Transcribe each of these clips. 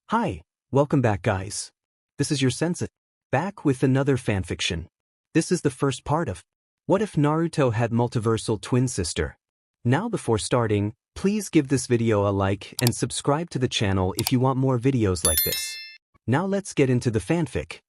Hi, welcome back guys. This is your sensei, back with another fanfiction. This is the first part of What If Naruto Had Multiversal Twin Sister? Now before starting, please give this video a like and subscribe to the channel if you want more videos like this. Now let's get into the fanfic.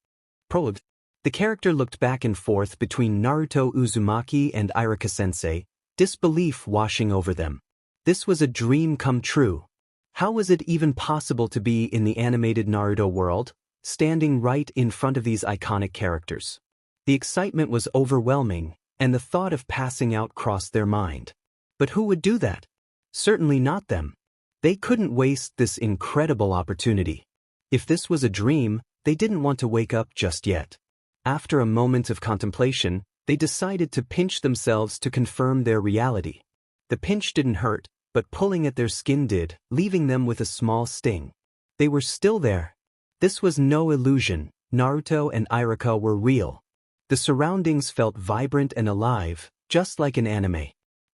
Prologue. The character looked back and forth between Naruto Uzumaki and Iruka-sensei, disbelief washing over them. This was a dream come true. How was it even possible to be in the animated Naruto world, standing right in front of these iconic characters? The excitement was overwhelming, and the thought of passing out crossed their mind. But who would do that? Certainly not them. They couldn't waste this incredible opportunity. If this was a dream, they didn't want to wake up just yet. After a moment of contemplation, they decided to pinch themselves to confirm their reality. The pinch didn't hurt, but pulling at their skin did, leaving them with a small sting. They were still there. This was no illusion. Naruto and Iruka were real. The surroundings felt vibrant and alive, just like an anime.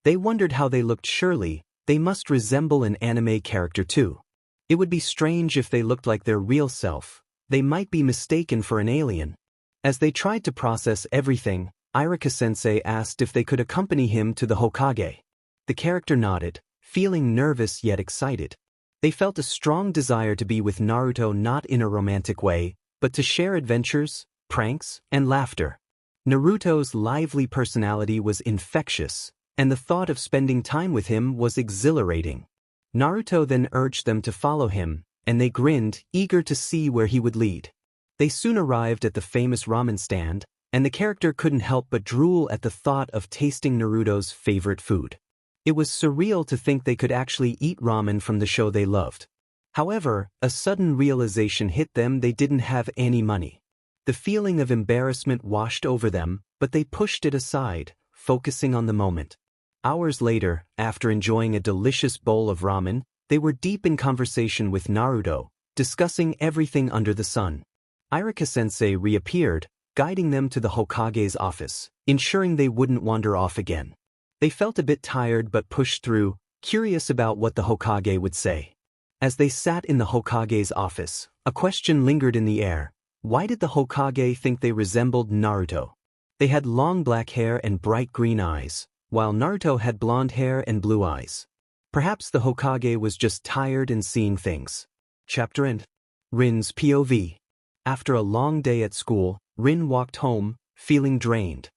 They wondered how they looked. Surely, they must resemble an anime character too. It would be strange if they looked like their real self. They might be mistaken for an alien. As they tried to process everything, Iruka-sensei asked if they could accompany him to the Hokage. The character nodded, feeling nervous yet excited. They felt a strong desire to be with Naruto, not in a romantic way, but to share adventures, pranks, and laughter. Naruto's lively personality was infectious, and the thought of spending time with him was exhilarating. Naruto then urged them to follow him, and they grinned, eager to see where he would lead. They soon arrived at the famous ramen stand, and the character couldn't help but drool at the thought of tasting Naruto's favorite food. It was surreal to think they could actually eat ramen from the show they loved. However, a sudden realization hit them: they didn't have any money. The feeling of embarrassment washed over them, but they pushed it aside, focusing on the moment. Hours later, after enjoying a delicious bowl of ramen, they were deep in conversation with Naruto, discussing everything under the sun. Iruka-sensei reappeared, guiding them to the Hokage's office, ensuring they wouldn't wander off again. They felt a bit tired but pushed through, curious about what the Hokage would say. As they sat in the Hokage's office, a question lingered in the air. Why did the Hokage think they resembled Naruto? They had long black hair and bright green eyes, while Naruto had blonde hair and blue eyes. Perhaps the Hokage was just tired and seeing things. Chapter End. Rinn's POV. After a long day at school, Rinn walked home, feeling drained.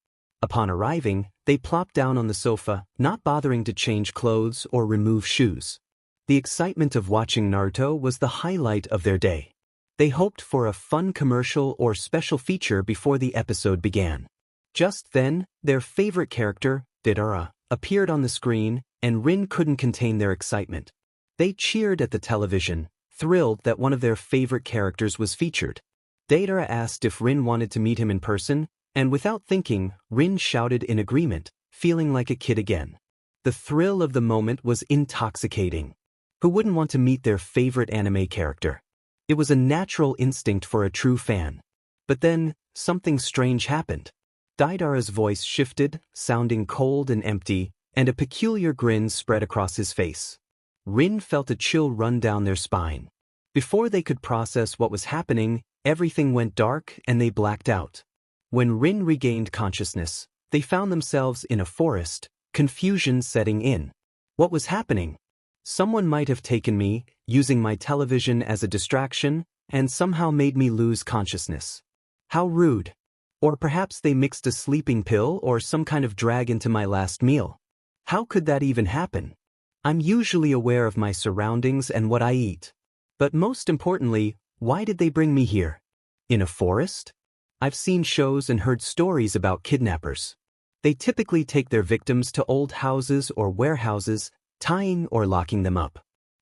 Upon arriving, they plopped down on the sofa, not bothering to change clothes or remove shoes. The excitement of watching Naruto was the highlight of their day. They hoped for a fun commercial or special feature before the episode began. Just then, their favorite character, Deidara, appeared on the screen, and Rinn couldn't contain their excitement. They cheered at the television, thrilled that one of their favorite characters was featured. Deidara asked if Rinn wanted to meet him in person, and without thinking, Rinn shouted in agreement, feeling like a kid again. The thrill of the moment was intoxicating. Who wouldn't want to meet their favorite anime character? It was a natural instinct for a true fan. But then, something strange happened. Deidara's voice shifted, sounding cold and empty, and a peculiar grin spread across his face. Rinn felt a chill run down their spine. Before they could process what was happening, everything went dark and they blacked out. When Rinn regained consciousness, they found themselves in a forest, confusion setting in. What was happening? Someone might have taken me, using my television as a distraction, and somehow made me lose consciousness. How rude. Or perhaps they mixed a sleeping pill or some kind of drag into my last meal. How could that even happen? I'm usually aware of my surroundings and what I eat. But most importantly, why did they bring me here? In a forest? I've seen shows and heard stories about kidnappers. They typically take their victims to old houses or warehouses, tying or locking them up.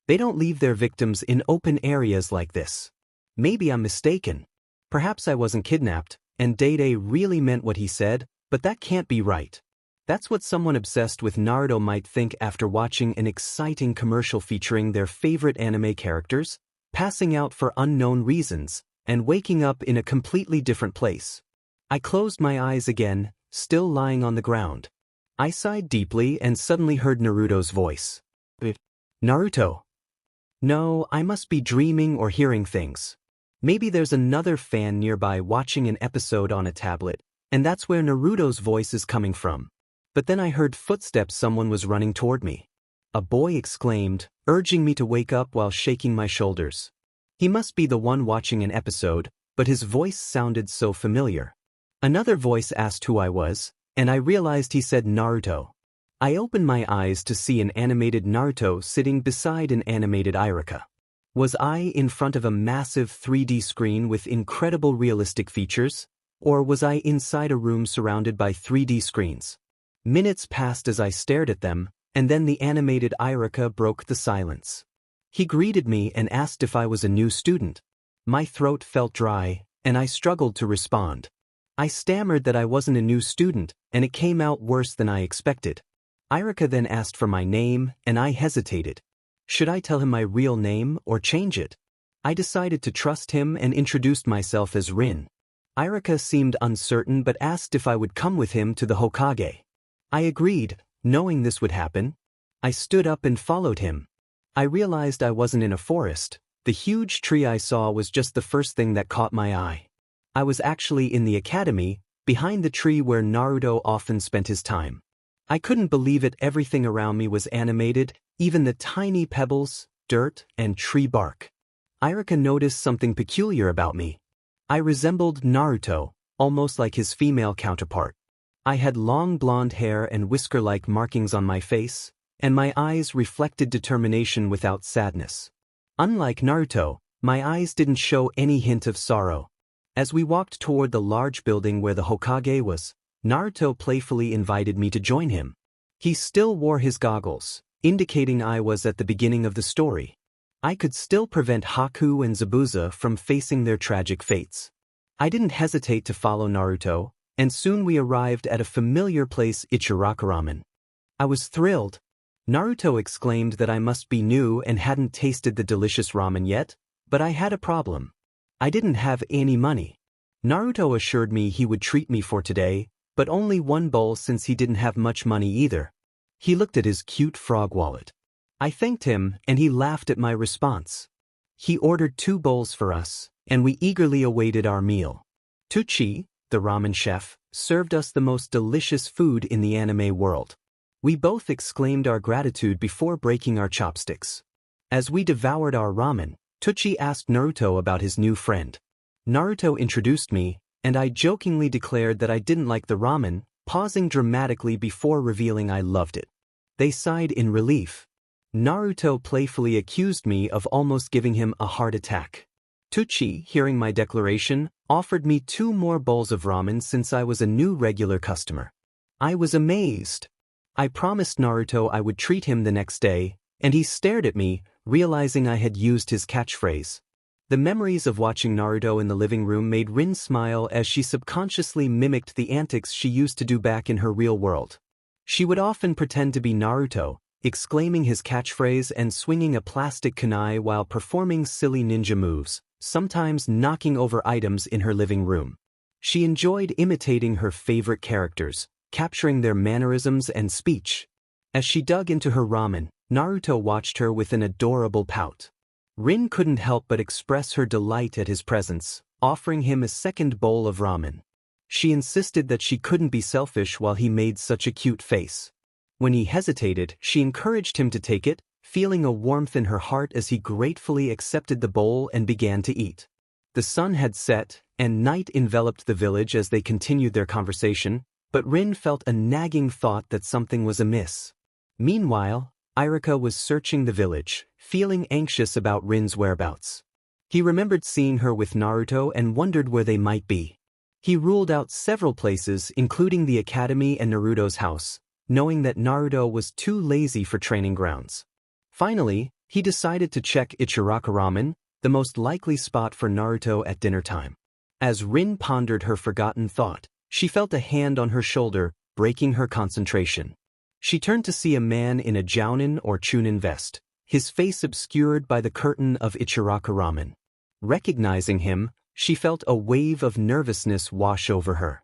They don't leave their victims in open areas like this. Maybe I'm mistaken. Perhaps I wasn't kidnapped, and Dede really meant what he said, but that can't be right. That's what someone obsessed with Naruto might think after watching an exciting commercial featuring their favorite anime characters, passing out for unknown reasons, and waking up in a completely different place. I closed my eyes again, still lying on the ground. I sighed deeply and suddenly heard Naruto's voice. Naruto. No, I must be dreaming or hearing things. Maybe there's another fan nearby watching an episode on a tablet, and that's where Naruto's voice is coming from. But then I heard footsteps. Someone was running toward me. A boy exclaimed, urging me to wake up while shaking my shoulders. He must be the one watching an episode, but his voice sounded so familiar. Another voice asked who I was, and I realized he said Naruto. I opened my eyes to see an animated Naruto sitting beside an animated Iruka. Was I in front of a massive 3D screen with incredible realistic features, or was I inside a room surrounded by 3D screens? Minutes passed as I stared at them, and then the animated Iruka broke the silence. He greeted me and asked if I was a new student. My throat felt dry, and I struggled to respond. I stammered that I wasn't a new student, and it came out worse than I expected. Iruka then asked for my name, and I hesitated. Should I tell him my real name or change it? I decided to trust him and introduced myself as Rinn. Iruka seemed uncertain but asked if I would come with him to the Hokage. I agreed, knowing this would happen. I stood up and followed him. I realized I wasn't in a forest. The huge tree I saw was just the first thing that caught my eye. I was actually in the academy, behind the tree where Naruto often spent his time. I couldn't believe it. Everything around me was animated, even the tiny pebbles, dirt, and tree bark. Iruka noticed something peculiar about me. I resembled Naruto, almost like his female counterpart. I had long blonde hair and whisker-like markings on my face, and my eyes reflected determination without sadness. Unlike Naruto, my eyes didn't show any hint of sorrow. As we walked toward the large building where the Hokage was, Naruto playfully invited me to join him. He still wore his goggles, indicating I was at the beginning of the story. I could still prevent Haku and Zabuza from facing their tragic fates. I didn't hesitate to follow Naruto, and soon we arrived at a familiar place, Ichiraka Ramen. I was thrilled. Naruto exclaimed that I must be new and hadn't tasted the delicious ramen yet, but I had a problem. I didn't have any money. Naruto assured me he would treat me for today, but only one bowl since he didn't have much money either. He looked at his cute frog wallet. I thanked him, and he laughed at my response. He ordered 2 bowls for us, and we eagerly awaited our meal. Tucci, the ramen chef, served us the most delicious food in the anime world. We both exclaimed our gratitude before breaking our chopsticks. As we devoured our ramen, Tucci asked Naruto about his new friend. Naruto introduced me, and I jokingly declared that I didn't like the ramen, pausing dramatically before revealing I loved it. They sighed in relief. Naruto playfully accused me of almost giving him a heart attack. Tucci, hearing my declaration, offered me 2 more bowls of ramen since I was a new regular customer. I was amazed. I promised Naruto I would treat him the next day, and he stared at me, realizing I had used his catchphrase. The memories of watching Naruto in the living room made Rinn smile as she subconsciously mimicked the antics she used to do back in her real world. She would often pretend to be Naruto, exclaiming his catchphrase and swinging a plastic kunai while performing silly ninja moves, sometimes knocking over items in her living room. She enjoyed imitating her favorite characters, capturing their mannerisms and speech. As she dug into her ramen, Naruto watched her with an adorable pout. Rinn couldn't help but express her delight at his presence, offering him a second bowl of ramen. She insisted that she couldn't be selfish while he made such a cute face. When he hesitated, she encouraged him to take it, feeling a warmth in her heart as he gratefully accepted the bowl and began to eat. The sun had set, and night enveloped the village as they continued their conversation, but Rinn felt a nagging thought that something was amiss. Meanwhile, Iruka was searching the village, feeling anxious about Rinn's whereabouts. He remembered seeing her with Naruto and wondered where they might be. He ruled out several places, including the academy and Naruto's house, knowing that Naruto was too lazy for training grounds. Finally, he decided to check Ichiraka Ramen, the most likely spot for Naruto at dinner time. As Rinn pondered her forgotten thought, she felt a hand on her shoulder, breaking her concentration. She turned to see a man in a jounin or chunin vest, his face obscured by the curtain of Ichiraka Ramen. Recognizing him, she felt a wave of nervousness wash over her.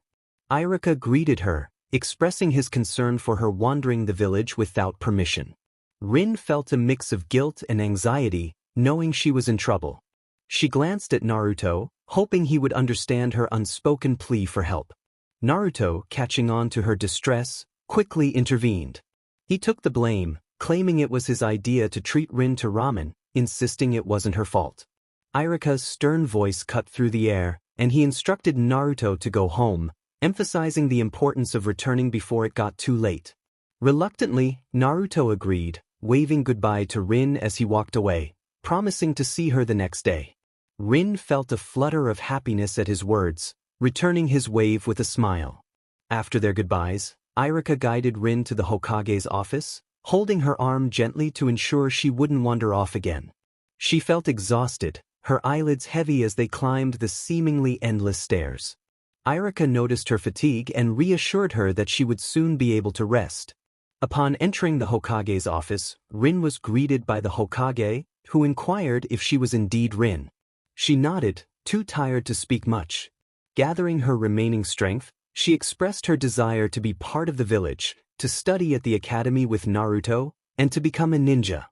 Iruka greeted her, expressing his concern for her wandering the village without permission. Rinn felt a mix of guilt and anxiety, knowing she was in trouble. She glanced at Naruto, hoping he would understand her unspoken plea for help. Naruto, catching on to her distress, quickly intervened. He took the blame, claiming it was his idea to treat Rinn to ramen, insisting it wasn't her fault. Irika's stern voice cut through the air, and he instructed Naruto to go home, emphasizing the importance of returning before it got too late. Reluctantly, Naruto agreed, waving goodbye to Rinn as he walked away, promising to see her the next day. Rinn felt a flutter of happiness at his words, returning his wave with a smile. After their goodbyes, Irika guided Rinn to the Hokage's office, holding her arm gently to ensure she wouldn't wander off again. She felt exhausted, her eyelids heavy as they climbed the seemingly endless stairs. Irika noticed her fatigue and reassured her that she would soon be able to rest. Upon entering the Hokage's office, Rinn was greeted by the Hokage, who inquired if she was indeed Rinn. She nodded, too tired to speak much. Gathering her remaining strength, she expressed her desire to be part of the village, to study at the academy with Naruto, and to become a ninja.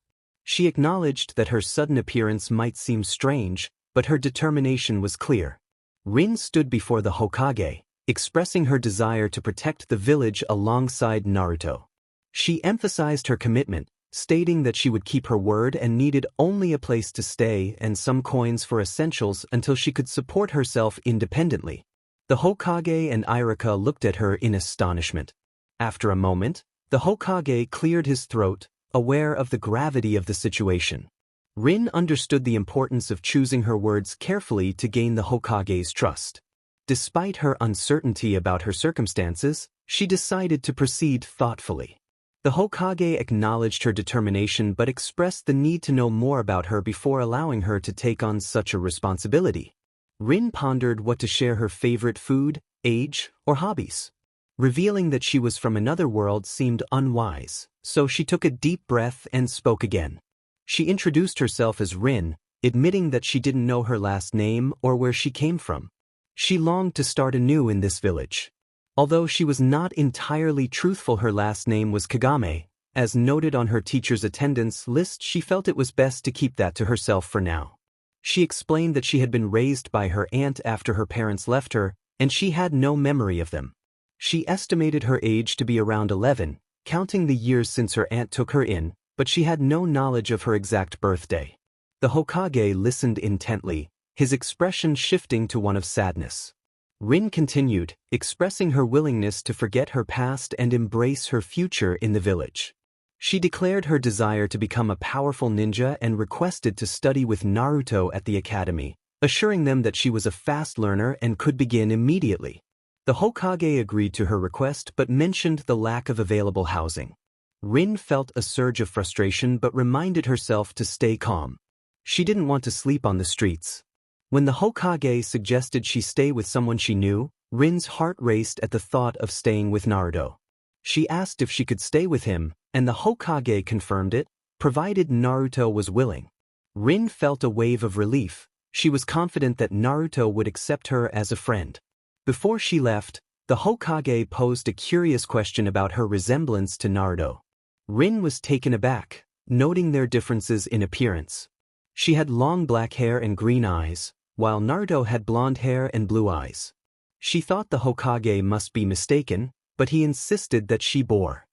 She acknowledged that her sudden appearance might seem strange, but her determination was clear. Rinn stood before the Hokage, expressing her desire to protect the village alongside Naruto. She emphasized her commitment, stating that she would keep her word and needed only a place to stay and some coins for essentials until she could support herself independently. The Hokage and Irika looked at her in astonishment. After a moment, the Hokage cleared his throat, aware of the gravity of the situation. Rinn understood the importance of choosing her words carefully to gain the Hokage's trust. Despite her uncertainty about her circumstances, she decided to proceed thoughtfully. The Hokage acknowledged her determination but expressed the need to know more about her before allowing her to take on such a responsibility. Rinn pondered what to share: her favorite food, age, or hobbies. Revealing that she was from another world seemed unwise, so she took a deep breath and spoke again. She introduced herself as Rinn, admitting that she didn't know her last name or where she came from. She longed to start anew in this village. Although she was not entirely truthful, her last name was Kagame. As noted on her teacher's attendance list, she felt it was best to keep that to herself for now. She explained that she had been raised by her aunt after her parents left her, and she had no memory of them. She estimated her age to be around 11, counting the years since her aunt took her in, but she had no knowledge of her exact birthday. The Hokage listened intently, his expression shifting to one of sadness. Rinn continued, expressing her willingness to forget her past and embrace her future in the village. She declared her desire to become a powerful ninja and requested to study with Naruto at the academy, assuring them that she was a fast learner and could begin immediately. The Hokage agreed to her request but mentioned the lack of available housing. Rinn felt a surge of frustration but reminded herself to stay calm. She didn't want to sleep on the streets. When the Hokage suggested she stay with someone she knew, Rinn's heart raced at the thought of staying with Naruto. She asked if she could stay with him, and the Hokage confirmed it, provided Naruto was willing. Rinn felt a wave of relief. She was confident that Naruto would accept her as a friend. Before she left, the Hokage posed a curious question about her resemblance to Naruto. Rinn was taken aback, noting their differences in appearance. She had long black hair and green eyes, while Naruto had blonde hair and blue eyes. She thought the Hokage must be mistaken, but he insisted that she bore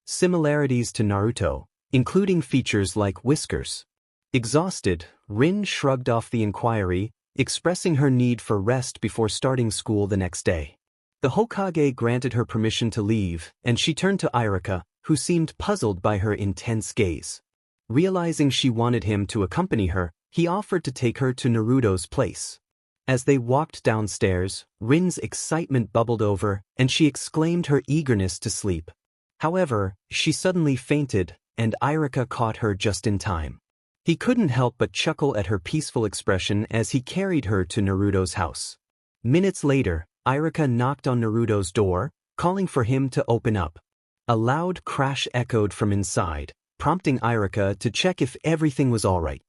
similarities to Naruto, including features like whiskers. Exhausted, Rinn shrugged off the inquiry, expressing her need for rest before starting school the next day. The Hokage granted her permission to leave, and she turned to Irika, who seemed puzzled by her intense gaze. Realizing she wanted him to accompany her, he offered to take her to Naruto's place. As they walked downstairs, Rinn's excitement bubbled over, and she exclaimed her eagerness to sleep. However, she suddenly fainted, and Irika caught her just in time. He couldn't help but chuckle at her peaceful expression as he carried her to Naruto's house. Minutes later, Irika knocked on Naruto's door, calling for him to open up. A loud crash echoed from inside, prompting Irika to check if everything was all right.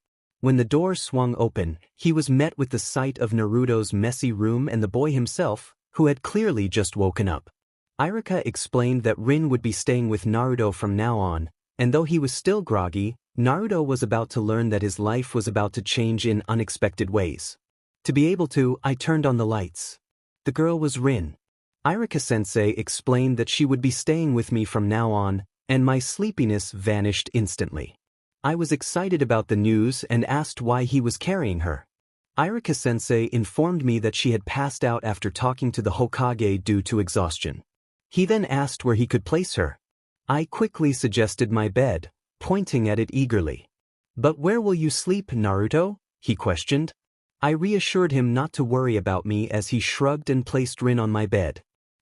When the door swung open, he was met with the sight of Naruto's messy room and the boy himself, who had clearly just woken up. Irika explained that Rinn would be staying with Naruto from now on, and though he was still groggy, Naruto was about to learn that his life was about to change in unexpected ways. To be able to, I turned on the lights. The girl was Rinn. Irika-sensei explained that she would be staying with me from now on, and my sleepiness vanished instantly. I was excited about the news and asked why he was carrying her. Irika-sensei informed me that she had passed out after talking to the Hokage due to exhaustion. He then asked where he could place her. I quickly suggested my bed, pointing at it eagerly. "But where will you sleep, Naruto?" he questioned. I reassured him not to worry about me as he shrugged and placed Rinn on my bed.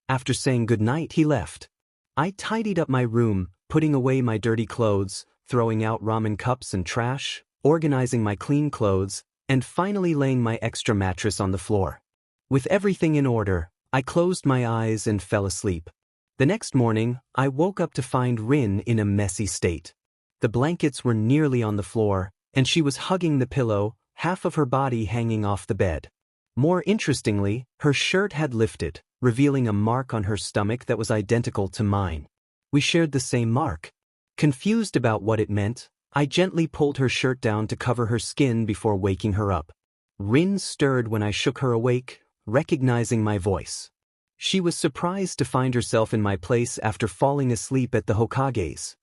After saying goodnight, he left. I tidied up my room, putting away my dirty clothes, throwing out ramen cups and trash, organizing my clean clothes, and finally laying my extra mattress on the floor. With everything in order, I closed my eyes and fell asleep. The next morning, I woke up to find Rinn in a messy state. The blankets were nearly on the floor, and she was hugging the pillow, half of her body hanging off the bed. More interestingly, her shirt had lifted, revealing a mark on her stomach that was identical to mine. We shared the same mark. Confused about what it meant, I gently pulled her shirt down to cover her skin before waking her up. Rinn stirred when I shook her awake, recognizing my voice. She was surprised to find herself in my place after falling asleep at the Hokage's.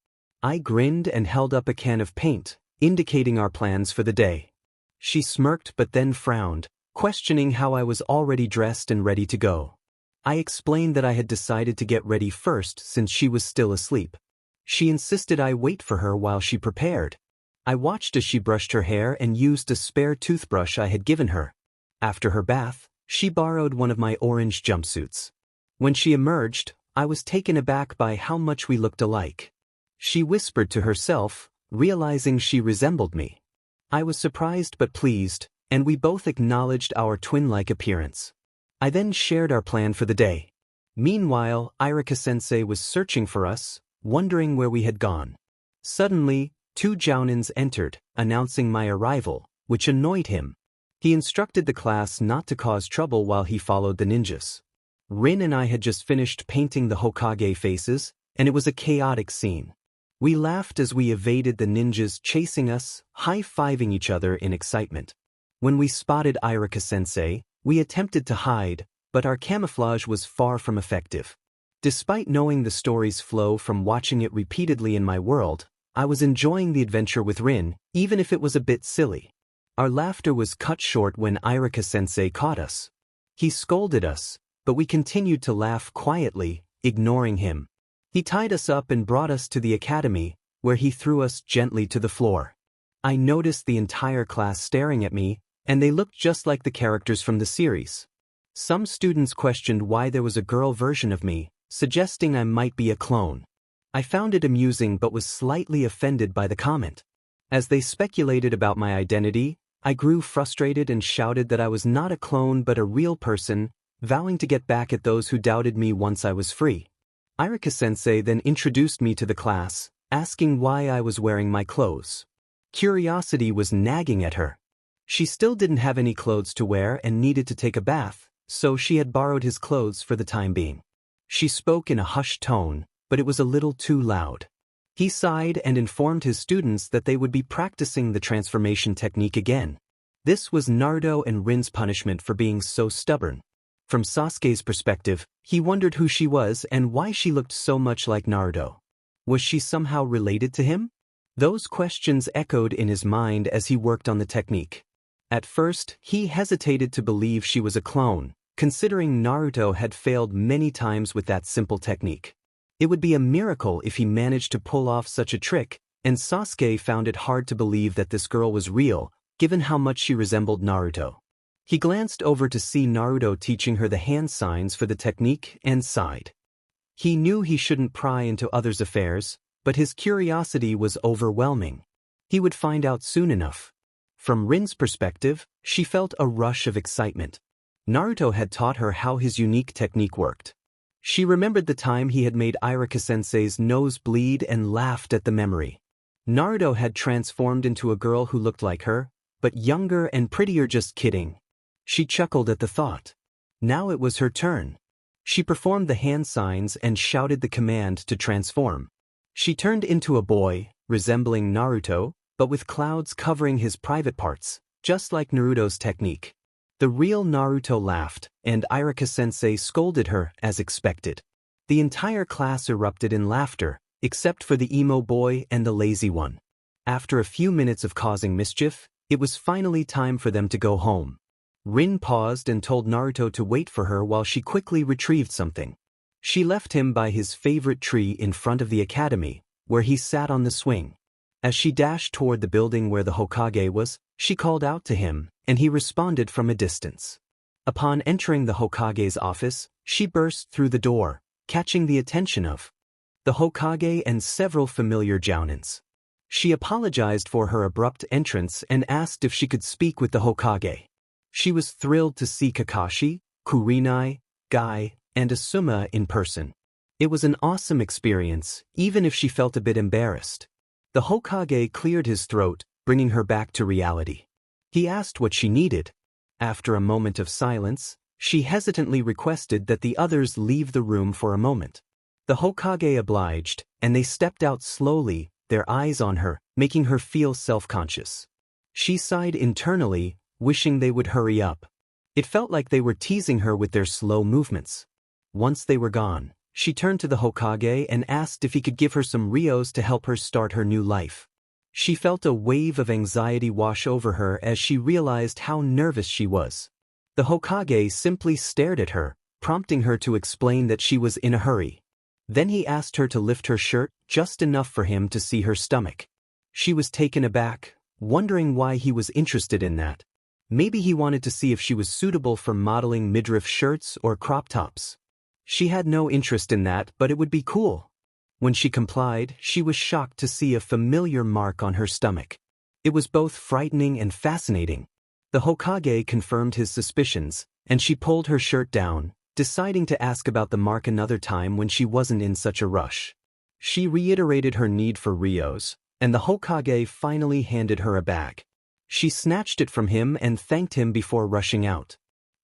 I grinned and held up a can of paint, indicating our plans for the day. She smirked but then frowned, questioning how I was already dressed and ready to go. I explained that I had decided to get ready first since she was still asleep. She insisted I wait for her while she prepared. I watched as she brushed her hair and used a spare toothbrush I had given her. After her bath, she borrowed one of my orange jumpsuits. When she emerged, I was taken aback by how much we looked alike. She whispered to herself, realizing she resembled me. I was surprised but pleased, and we both acknowledged our twin-like appearance. I then shared our plan for the day. Meanwhile, Irika-sensei was searching for us, wondering where we had gone. Suddenly, 2 jounins entered, announcing my arrival, which annoyed him. He instructed the class not to cause trouble while he followed the ninjas. Rinn and I had just finished painting the Hokage faces, and it was a chaotic scene. We laughed as we evaded the ninjas chasing us, high-fiving each other in excitement. When we spotted Irika-sensei, we attempted to hide, but our camouflage was far from effective. Despite knowing the story's flow from watching it repeatedly in my world, I was enjoying the adventure with Rinn, even if it was a bit silly. Our laughter was cut short when Irika-sensei caught us. He scolded us, but we continued to laugh quietly, ignoring him. He tied us up and brought us to the academy, where he threw us gently to the floor. I noticed the entire class staring at me, and they looked just like the characters from the series. Some students questioned why there was a girl version of me, suggesting I might be a clone. I found it amusing but was slightly offended by the comment. As they speculated about my identity, I grew frustrated and shouted that I was not a clone but a real person, vowing to get back at those who doubted me once I was free. Irika-sensei then introduced me to the class, asking why I was wearing my clothes. Curiosity was nagging at her. She still didn't have any clothes to wear and needed to take a bath, so she had borrowed his clothes for the time being. She spoke in a hushed tone, but it was a little too loud. He sighed and informed his students that they would be practicing the transformation technique again. This was Naruto and Rinn's punishment for being so stubborn. From Sasuke's perspective, he wondered who she was and why she looked so much like Naruto. Was she somehow related to him? Those questions echoed in his mind as he worked on the technique. At first, he hesitated to believe she was a clone, considering Naruto had failed many times with that simple technique. It would be a miracle if he managed to pull off such a trick, and Sasuke found it hard to believe that this girl was real, given how much she resembled Naruto. He glanced over to see Naruto teaching her the hand signs for the technique and sighed. He knew he shouldn't pry into others' affairs, but his curiosity was overwhelming. He would find out soon enough. From Rinn's perspective, she felt a rush of excitement. Naruto had taught her how his unique technique worked. She remembered the time he had made Irika-sensei's nose bleed and laughed at the memory. Naruto had transformed into a girl who looked like her, but younger and prettier. Just kidding. She chuckled at the thought. Now it was her turn. She performed the hand signs and shouted the command to transform. She turned into a boy, resembling Naruto, but with clouds covering his private parts, just like Naruto's technique. The real Naruto laughed, and Irika-sensei scolded her as expected. The entire class erupted in laughter, except for the emo boy and the lazy one. After a few minutes of causing mischief, it was finally time for them to go home. Rinn paused and told Naruto to wait for her while she quickly retrieved something. She left him by his favorite tree in front of the academy, where he sat on the swing. As she dashed toward the building where the Hokage was, she called out to him, and he responded from a distance. Upon entering the Hokage's office, she burst through the door, catching the attention of the Hokage and several familiar jounins. She apologized for her abrupt entrance and asked if she could speak with the Hokage. She was thrilled to see Kakashi, Kurenai, Guy, and Asuma in person. It was an awesome experience, even if she felt a bit embarrassed. The Hokage cleared his throat, bringing her back to reality. He asked what she needed. After a moment of silence, she hesitantly requested that the others leave the room for a moment. The Hokage obliged, and they stepped out slowly, their eyes on her, making her feel self-conscious. She sighed internally, wishing they would hurry up. It felt like they were teasing her with their slow movements. Once they were gone, she turned to the Hokage and asked if he could give her some Rios to help her start her new life. She felt a wave of anxiety wash over her as she realized how nervous she was. The Hokage simply stared at her, prompting her to explain that she was in a hurry. Then he asked her to lift her shirt just enough for him to see her stomach. She was taken aback, wondering why he was interested in that. Maybe he wanted to see if she was suitable for modeling midriff shirts or crop tops. She had no interest in that, but it would be cool. When she complied, she was shocked to see a familiar mark on her stomach. It was both frightening and fascinating. The Hokage confirmed his suspicions, and she pulled her shirt down, deciding to ask about the mark another time when she wasn't in such a rush. She reiterated her need for Rios, and the Hokage finally handed her a bag. She snatched it from him and thanked him before rushing out.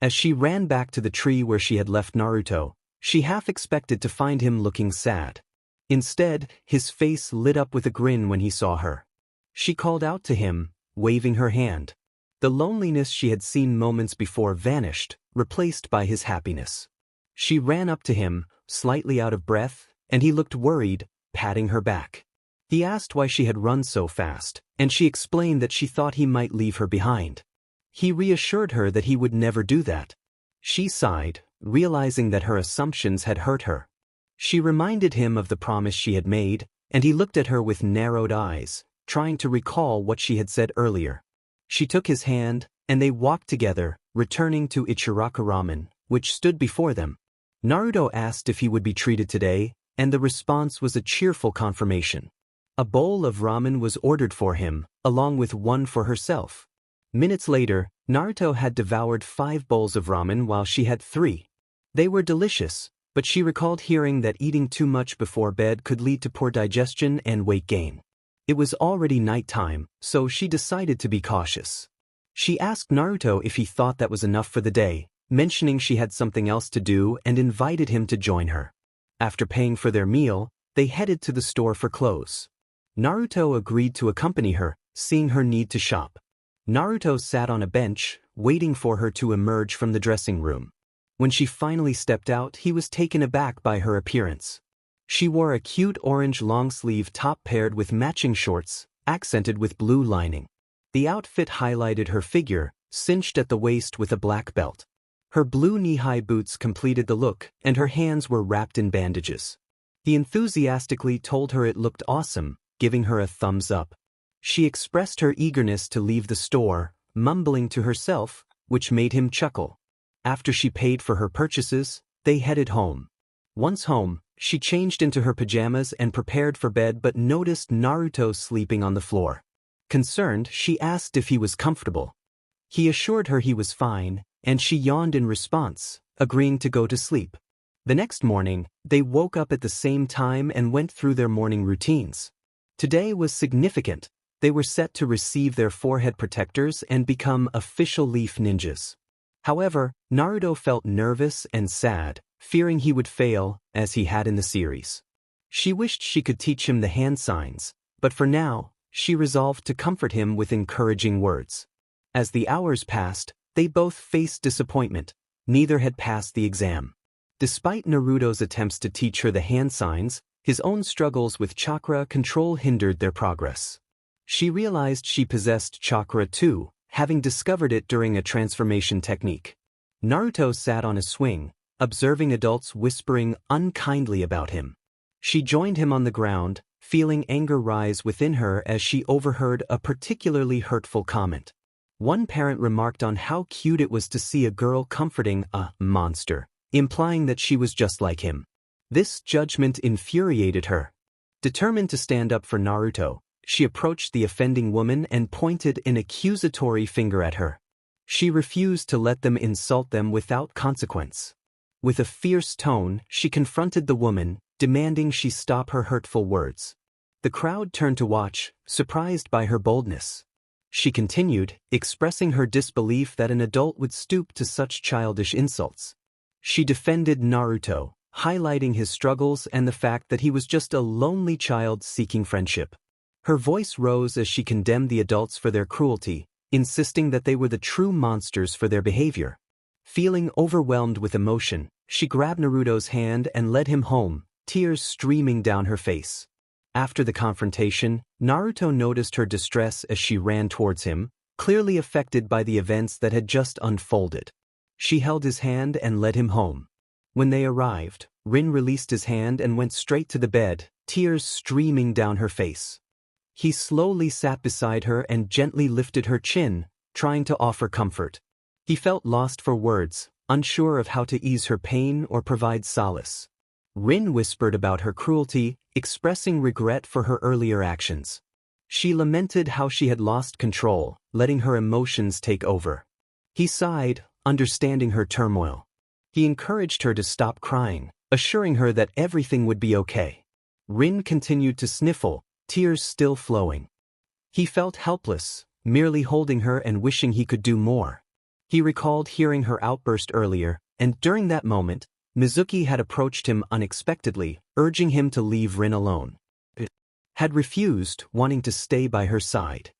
As she ran back to the tree where she had left Naruto, she half expected to find him looking sad. Instead, his face lit up with a grin when he saw her. She called out to him, waving her hand. The loneliness she had seen moments before vanished, replaced by his happiness. She ran up to him, slightly out of breath, and he looked worried, patting her back. He asked why she had run so fast, and she explained that she thought he might leave her behind. He reassured her that he would never do that. She sighed, realizing that her assumptions had hurt her. She reminded him of the promise she had made, and he looked at her with narrowed eyes, trying to recall what she had said earlier. She took his hand, and they walked together, returning to Ichiraku Ramen, which stood before them. Naruto asked if he would be treated today, and the response was a cheerful confirmation. A bowl of ramen was ordered for him, along with one for herself. Minutes later, Naruto had devoured 5 bowls of ramen while she had 3. They were delicious, but she recalled hearing that eating too much before bed could lead to poor digestion and weight gain. It was already nighttime, so she decided to be cautious. She asked Naruto if he thought that was enough for the day, mentioning she had something else to do and invited him to join her. After paying for their meal, they headed to the store for clothes. Naruto agreed to accompany her, seeing her need to shop. Naruto sat on a bench, waiting for her to emerge from the dressing room. When she finally stepped out, he was taken aback by her appearance. She wore a cute orange long-sleeve top paired with matching shorts, accented with blue lining. The outfit highlighted her figure, cinched at the waist with a black belt. Her blue knee-high boots completed the look, and her hands were wrapped in bandages. He enthusiastically told her it looked awesome, giving her a thumbs up. She expressed her eagerness to leave the store, mumbling to herself, which made him chuckle. After she paid for her purchases, they headed home. Once home, she changed into her pajamas and prepared for bed but noticed Naruto sleeping on the floor. Concerned, she asked if he was comfortable. He assured her he was fine, and she yawned in response, agreeing to go to sleep. The next morning, they woke up at the same time and went through their morning routines. Today was significant. They were set to receive their forehead protectors and become official leaf ninjas. However, Naruto felt nervous and sad, fearing he would fail, as he had in the series. She wished she could teach him the hand signs, but for now, she resolved to comfort him with encouraging words. As the hours passed, they both faced disappointment. Neither had passed the exam. Despite Naruto's attempts to teach her the hand signs, his own struggles with chakra control hindered their progress. She realized she possessed chakra too, having discovered it during a transformation technique. Naruto sat on a swing, observing adults whispering unkindly about him. She joined him on the ground, feeling anger rise within her as she overheard a particularly hurtful comment. One parent remarked on how cute it was to see a girl comforting a monster, implying that she was just like him. This judgment infuriated her. Determined to stand up for Naruto, she approached the offending woman and pointed an accusatory finger at her. She refused to let them insult them without consequence. With a fierce tone, she confronted the woman, demanding she stop her hurtful words. The crowd turned to watch, surprised by her boldness. She continued, expressing her disbelief that an adult would stoop to such childish insults. She defended Naruto, highlighting his struggles and the fact that he was just a lonely child seeking friendship. Her voice rose as she condemned the adults for their cruelty, insisting that they were the true monsters for their behavior. Feeling overwhelmed with emotion, she grabbed Naruto's hand and led him home, tears streaming down her face. After the confrontation, Naruto noticed her distress as she ran towards him, clearly affected by the events that had just unfolded. She held his hand and led him home. When they arrived, Rinn released his hand and went straight to the bed, tears streaming down her face. He slowly sat beside her and gently lifted her chin, trying to offer comfort. He felt lost for words, unsure of how to ease her pain or provide solace. Rinn whispered about her cruelty, expressing regret for her earlier actions. She lamented how she had lost control, letting her emotions take over. He sighed, understanding her turmoil. He encouraged her to stop crying, assuring her that everything would be okay. Rinn continued to sniffle, tears still flowing. He felt helpless, merely holding her and wishing he could do more. He recalled hearing her outburst earlier, and during that moment, Mizuki had approached him unexpectedly, urging him to leave Rinn alone. Had refused, wanting to stay by her side.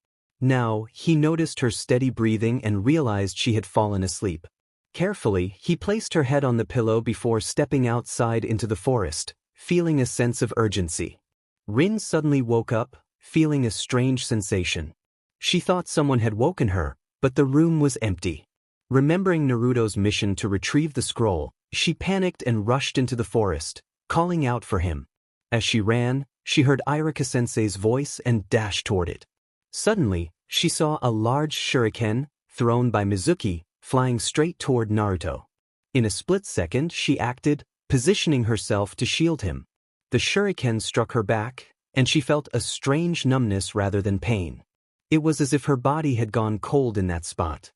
Now, he noticed her steady breathing and realized she had fallen asleep. Carefully, he placed her head on the pillow before stepping outside into the forest, feeling a sense of urgency. Rinn suddenly woke up, feeling a strange sensation. She thought someone had woken her, but the room was empty. Remembering Naruto's mission to retrieve the scroll, she panicked and rushed into the forest, calling out for him. As she ran, she heard Irika-sensei's voice and dashed toward it. Suddenly, she saw a large shuriken, thrown by Mizuki, flying straight toward Naruto. In a split second, she acted, positioning herself to shield him. The shuriken struck her back, and she felt a strange numbness rather than pain. It was as if her body had gone cold in that spot.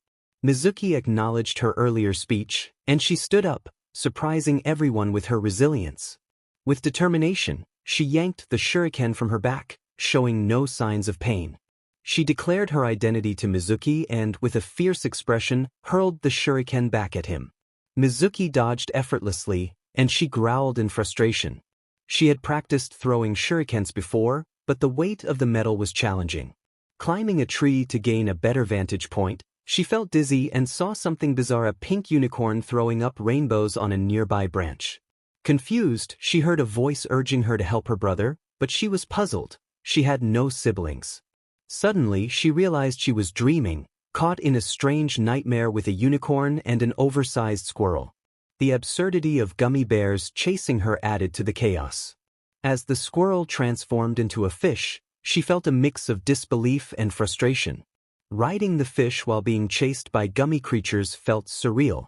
Mizuki acknowledged her earlier speech, and she stood up, surprising everyone with her resilience. With determination, she yanked the shuriken from her back, showing no signs of pain. She declared her identity to Mizuki and, with a fierce expression, hurled the shuriken back at him. Mizuki dodged effortlessly, and she growled in frustration. She had practiced throwing shurikens before, but the weight of the metal was challenging. Climbing a tree to gain a better vantage point, she felt dizzy and saw something bizarre, a pink unicorn throwing up rainbows on a nearby branch. Confused, she heard a voice urging her to help her brother, but she was puzzled. She had no siblings. Suddenly, she realized she was dreaming, caught in a strange nightmare with a unicorn and an oversized squirrel. The absurdity of gummy bears chasing her added to the chaos. As the squirrel transformed into a fish, she felt a mix of disbelief and frustration. Riding the fish while being chased by gummy creatures felt surreal.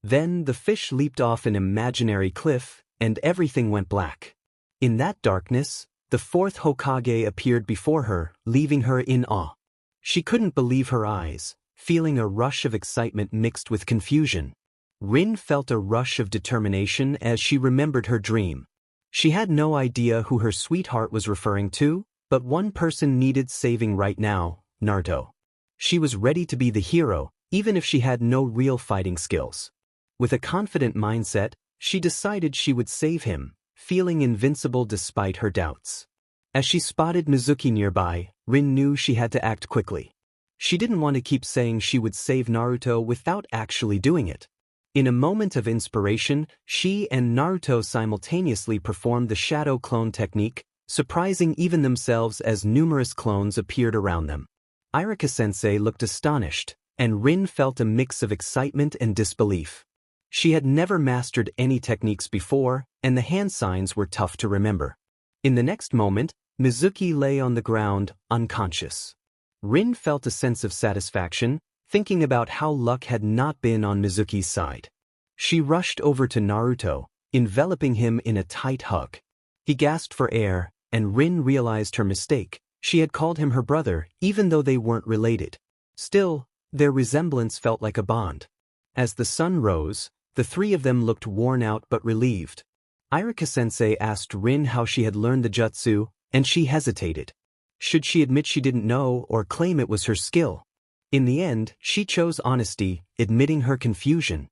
Then the fish leaped off an imaginary cliff, and everything went black. In that darkness, the fourth Hokage appeared before her, leaving her in awe. She couldn't believe her eyes, feeling a rush of excitement mixed with confusion. Rinn felt a rush of determination as she remembered her dream. She had no idea who her sweetheart was referring to, but one person needed saving right now, Naruto. She was ready to be the hero, even if she had no real fighting skills. With a confident mindset, she decided she would save him, feeling invincible despite her doubts. As she spotted Mizuki nearby, Rinn knew she had to act quickly. She didn't want to keep saying she would save Naruto without actually doing it. In a moment of inspiration, she and Naruto simultaneously performed the shadow clone technique, surprising even themselves as numerous clones appeared around them. Iruka-sensei looked astonished, and Rinn felt a mix of excitement and disbelief. She had never mastered any techniques before, and the hand signs were tough to remember. In the next moment, Mizuki lay on the ground, unconscious. Rinn felt a sense of satisfaction, thinking about how luck had not been on Mizuki's side. She rushed over to Naruto, enveloping him in a tight hug. He gasped for air, and Rinn realized her mistake. She had called him her brother, even though they weren't related. Still, their resemblance felt like a bond. As the sun rose, the three of them looked worn out but relieved. Iruka-sensei asked Rinn how she had learned the jutsu, and she hesitated. Should she admit she didn't know or claim it was her skill? In the end, she chose honesty, admitting her confusion.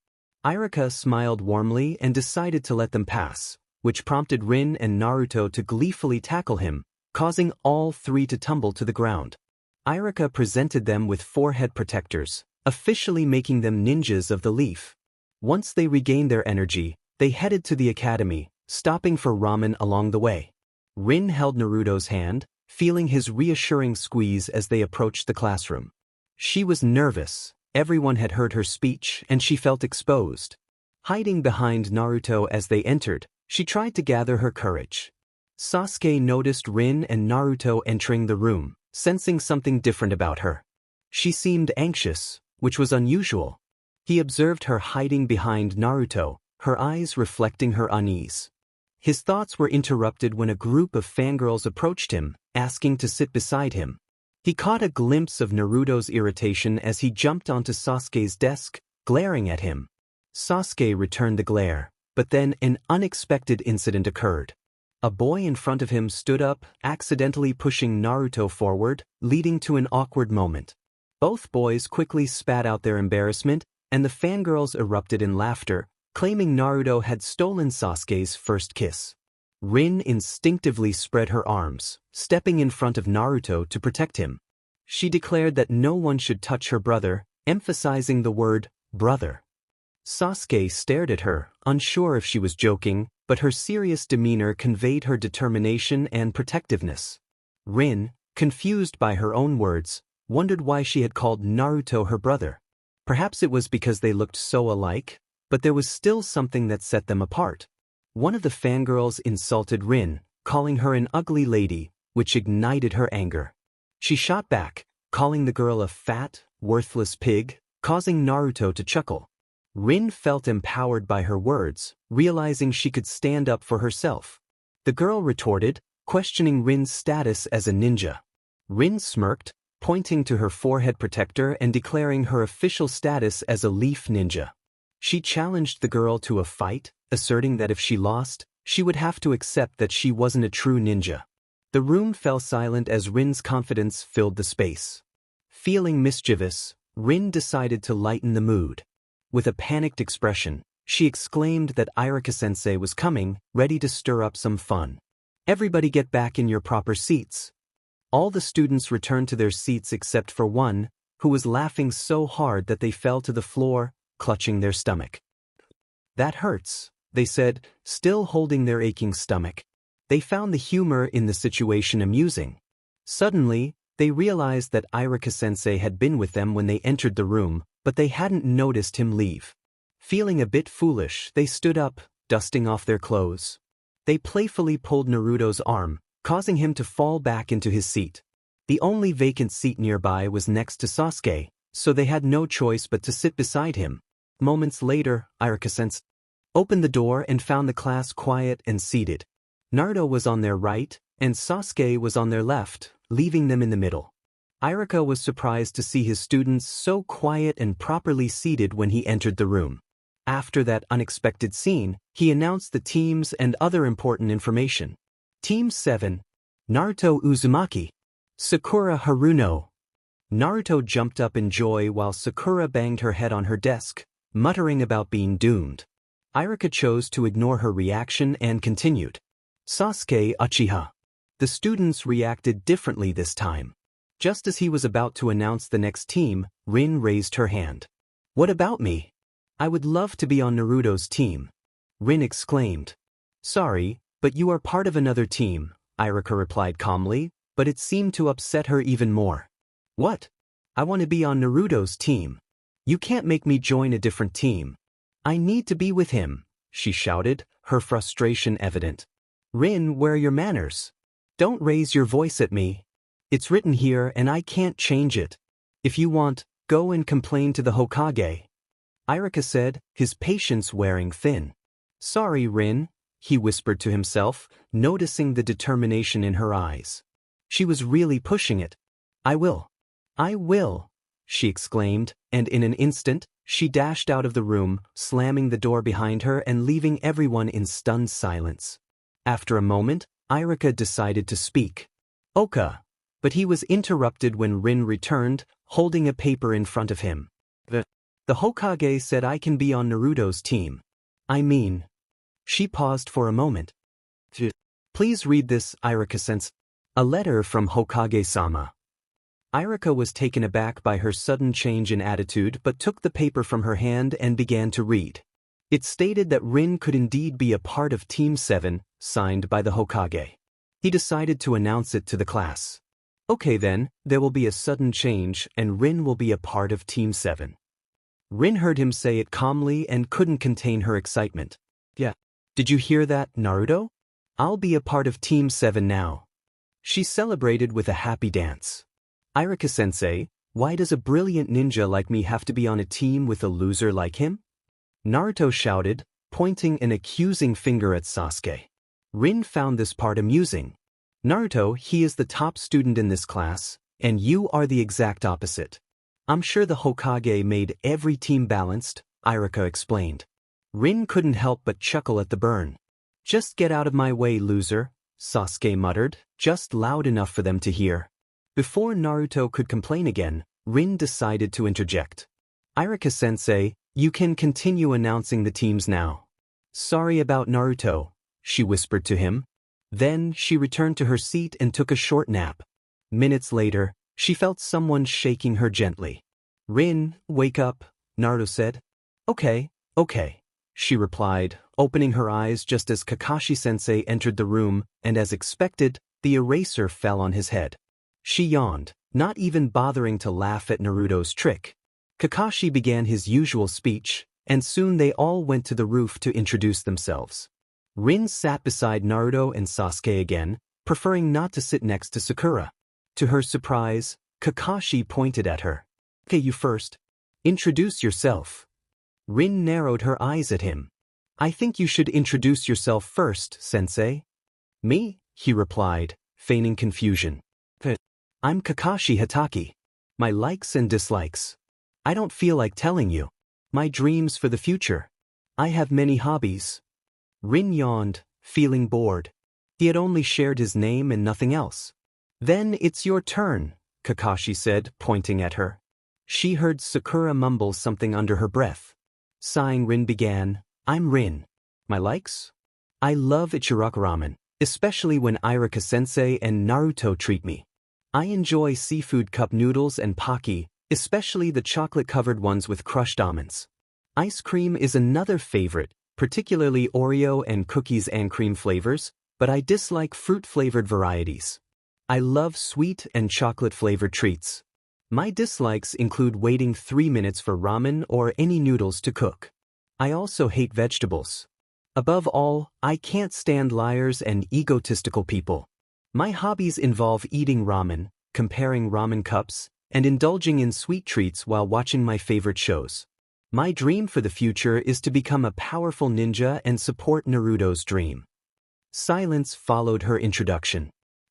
Iruka smiled warmly and decided to let them pass, which prompted Rinn and Naruto to gleefully tackle him, causing all three to tumble to the ground. Iruka presented them with forehead protectors, officially making them ninjas of the leaf. Once they regained their energy, they headed to the academy, stopping for ramen along the way. Rinn held Naruto's hand, feeling his reassuring squeeze as they approached the classroom. She was nervous, everyone had heard her speech and she felt exposed. Hiding behind Naruto as they entered, she tried to gather her courage. Sasuke noticed Rinn and Naruto entering the room, sensing something different about her. She seemed anxious, which was unusual. He observed her hiding behind Naruto, her eyes reflecting her unease. His thoughts were interrupted when a group of fangirls approached him, asking to sit beside him. He caught a glimpse of Naruto's irritation as he jumped onto Sasuke's desk, glaring at him. Sasuke returned the glare, but then an unexpected incident occurred. A boy in front of him stood up, accidentally pushing Naruto forward, leading to an awkward moment. Both boys quickly spat out their embarrassment, and the fangirls erupted in laughter, claiming Naruto had stolen Sasuke's first kiss. Rinn instinctively spread her arms, stepping in front of Naruto to protect him. She declared that no one should touch her brother, emphasizing the word, brother. Sasuke stared at her, unsure if she was joking, but her serious demeanor conveyed her determination and protectiveness. Rinn, confused by her own words, wondered why she had called Naruto her brother. Perhaps it was because they looked so alike, but there was still something that set them apart. One of the fangirls insulted Rinn, calling her an ugly lady, which ignited her anger. She shot back, calling the girl a fat, worthless pig, causing Naruto to chuckle. Rinn felt empowered by her words, realizing she could stand up for herself. The girl retorted, questioning Rinn's status as a ninja. Rinn smirked, pointing to her forehead protector and declaring her official status as a leaf ninja. She challenged the girl to a fight, asserting that if she lost, she would have to accept that she wasn't a true ninja. The room fell silent as Rinn's confidence filled the space. Feeling mischievous, Rinn decided to lighten the mood. With a panicked expression, she exclaimed that Iruka-sensei was coming, ready to stir up some fun. Everybody get back in your proper seats. All the students returned to their seats except for one, who was laughing so hard that they fell to the floor, clutching their stomach. That hurts, they said, still holding their aching stomach. They found the humor in the situation amusing. Suddenly, they realized that Iruka-sensei had been with them when they entered the room, but they hadn't noticed him leave. Feeling a bit foolish, they stood up, dusting off their clothes. They playfully pulled Naruto's arm, causing him to fall back into his seat. The only vacant seat nearby was next to Sasuke, so they had no choice but to sit beside him. Moments later, Iruka-sensei opened the door and found the class quiet and seated. Naruto was on their right, and Sasuke was on their left, leaving them in the middle. Iruka was surprised to see his students so quiet and properly seated when he entered the room. After that unexpected scene, he announced the teams and other important information. Team 7, Naruto Uzumaki, Sakura Haruno. Naruto jumped up in joy while Sakura banged her head on her desk, muttering about being doomed. Iruka chose to ignore her reaction and continued. Sasuke Uchiha, The students reacted differently this time. Just as he was about to announce the next team, Rinn raised her hand. "What about me? I would love to be on Naruto's team." Rinn exclaimed. "Sorry, but you are part of another team," Irika replied calmly, but it seemed to upset her even more. "What? I want to be on Naruto's team. You can't make me join a different team. I need to be with him," she shouted, her frustration evident. "Rinn, where are your manners? Don't raise your voice at me. It's written here and I can't change it. If you want, go and complain to the Hokage," Irika said, his patience wearing thin. "Sorry, Rinn," he whispered to himself, noticing the determination in her eyes. She was really pushing it. I will, she exclaimed, and in an instant, she dashed out of the room, slamming the door behind her and leaving everyone in stunned silence. After a moment, Irika decided to speak. "Oka," but he was interrupted when Rinn returned, holding a paper in front of him. The Hokage said I can be on Naruto's team. I mean..." She paused for a moment. "Please read this, Irika-sensei. A letter from Hokage-sama." Irika was taken aback by her sudden change in attitude but took the paper from her hand and began to read. It stated that Rinn could indeed be a part of Team 7, signed by the Hokage. He decided to announce it to the class. "Okay then, there will be a sudden change and Rinn will be a part of Team 7. Rinn heard him say it calmly and couldn't contain her excitement. "Yeah. Did you hear that, Naruto? I'll be a part of Team 7 now." She celebrated with a happy dance. "Irika-sensei, why does a brilliant ninja like me have to be on a team with a loser like him?" Naruto shouted, pointing an accusing finger at Sasuke. Rinn found this part amusing. "Naruto, he is the top student in this class, and you are the exact opposite. I'm sure the Hokage made every team balanced," Irika explained. Rinn couldn't help but chuckle at the burn. "Just get out of my way, loser," Sasuke muttered, just loud enough for them to hear. Before Naruto could complain again, Rinn decided to interject. "Irika-sensei, you can continue announcing the teams now." "Sorry about Naruto," she whispered to him. Then she returned to her seat and took a short nap. Minutes later, she felt someone shaking her gently. "Rinn, wake up," Naruto said. Okay, she replied, opening her eyes just as Kakashi-sensei entered the room, and as expected, the eraser fell on his head. She yawned, not even bothering to laugh at Naruto's trick. Kakashi began his usual speech, and soon they all went to the roof to introduce themselves. Rinn sat beside Naruto and Sasuke again, preferring not to sit next to Sakura. To her surprise, Kakashi pointed at her. "Okay, you first. Introduce yourself." Rinn narrowed her eyes at him. "I think you should introduce yourself first, sensei." "Me?" he replied, feigning confusion. "I'm Kakashi Hatake. My likes and dislikes. I don't feel like telling you. My dreams for the future. I have many hobbies." Rinn yawned, feeling bored. He had only shared his name and nothing else. "Then it's your turn," Kakashi said, pointing at her. She heard Sakura mumble something under her breath. Sighing, Rinn began, "I'm Rinn. My likes? I love Ichiraku ramen, especially when Irika-sensei and Naruto treat me. I enjoy seafood cup noodles and pocky, especially the chocolate-covered ones with crushed almonds. Ice cream is another favorite, particularly Oreo and cookies and cream flavors, but I dislike fruit-flavored varieties. I love sweet and chocolate-flavored treats. My dislikes include waiting 3 minutes for ramen or any noodles to cook. I also hate vegetables. Above all, I can't stand liars and egotistical people. My hobbies involve eating ramen, comparing ramen cups, and indulging in sweet treats while watching my favorite shows. My dream for the future is to become a powerful ninja and support Naruto's dream." Silence followed her introduction.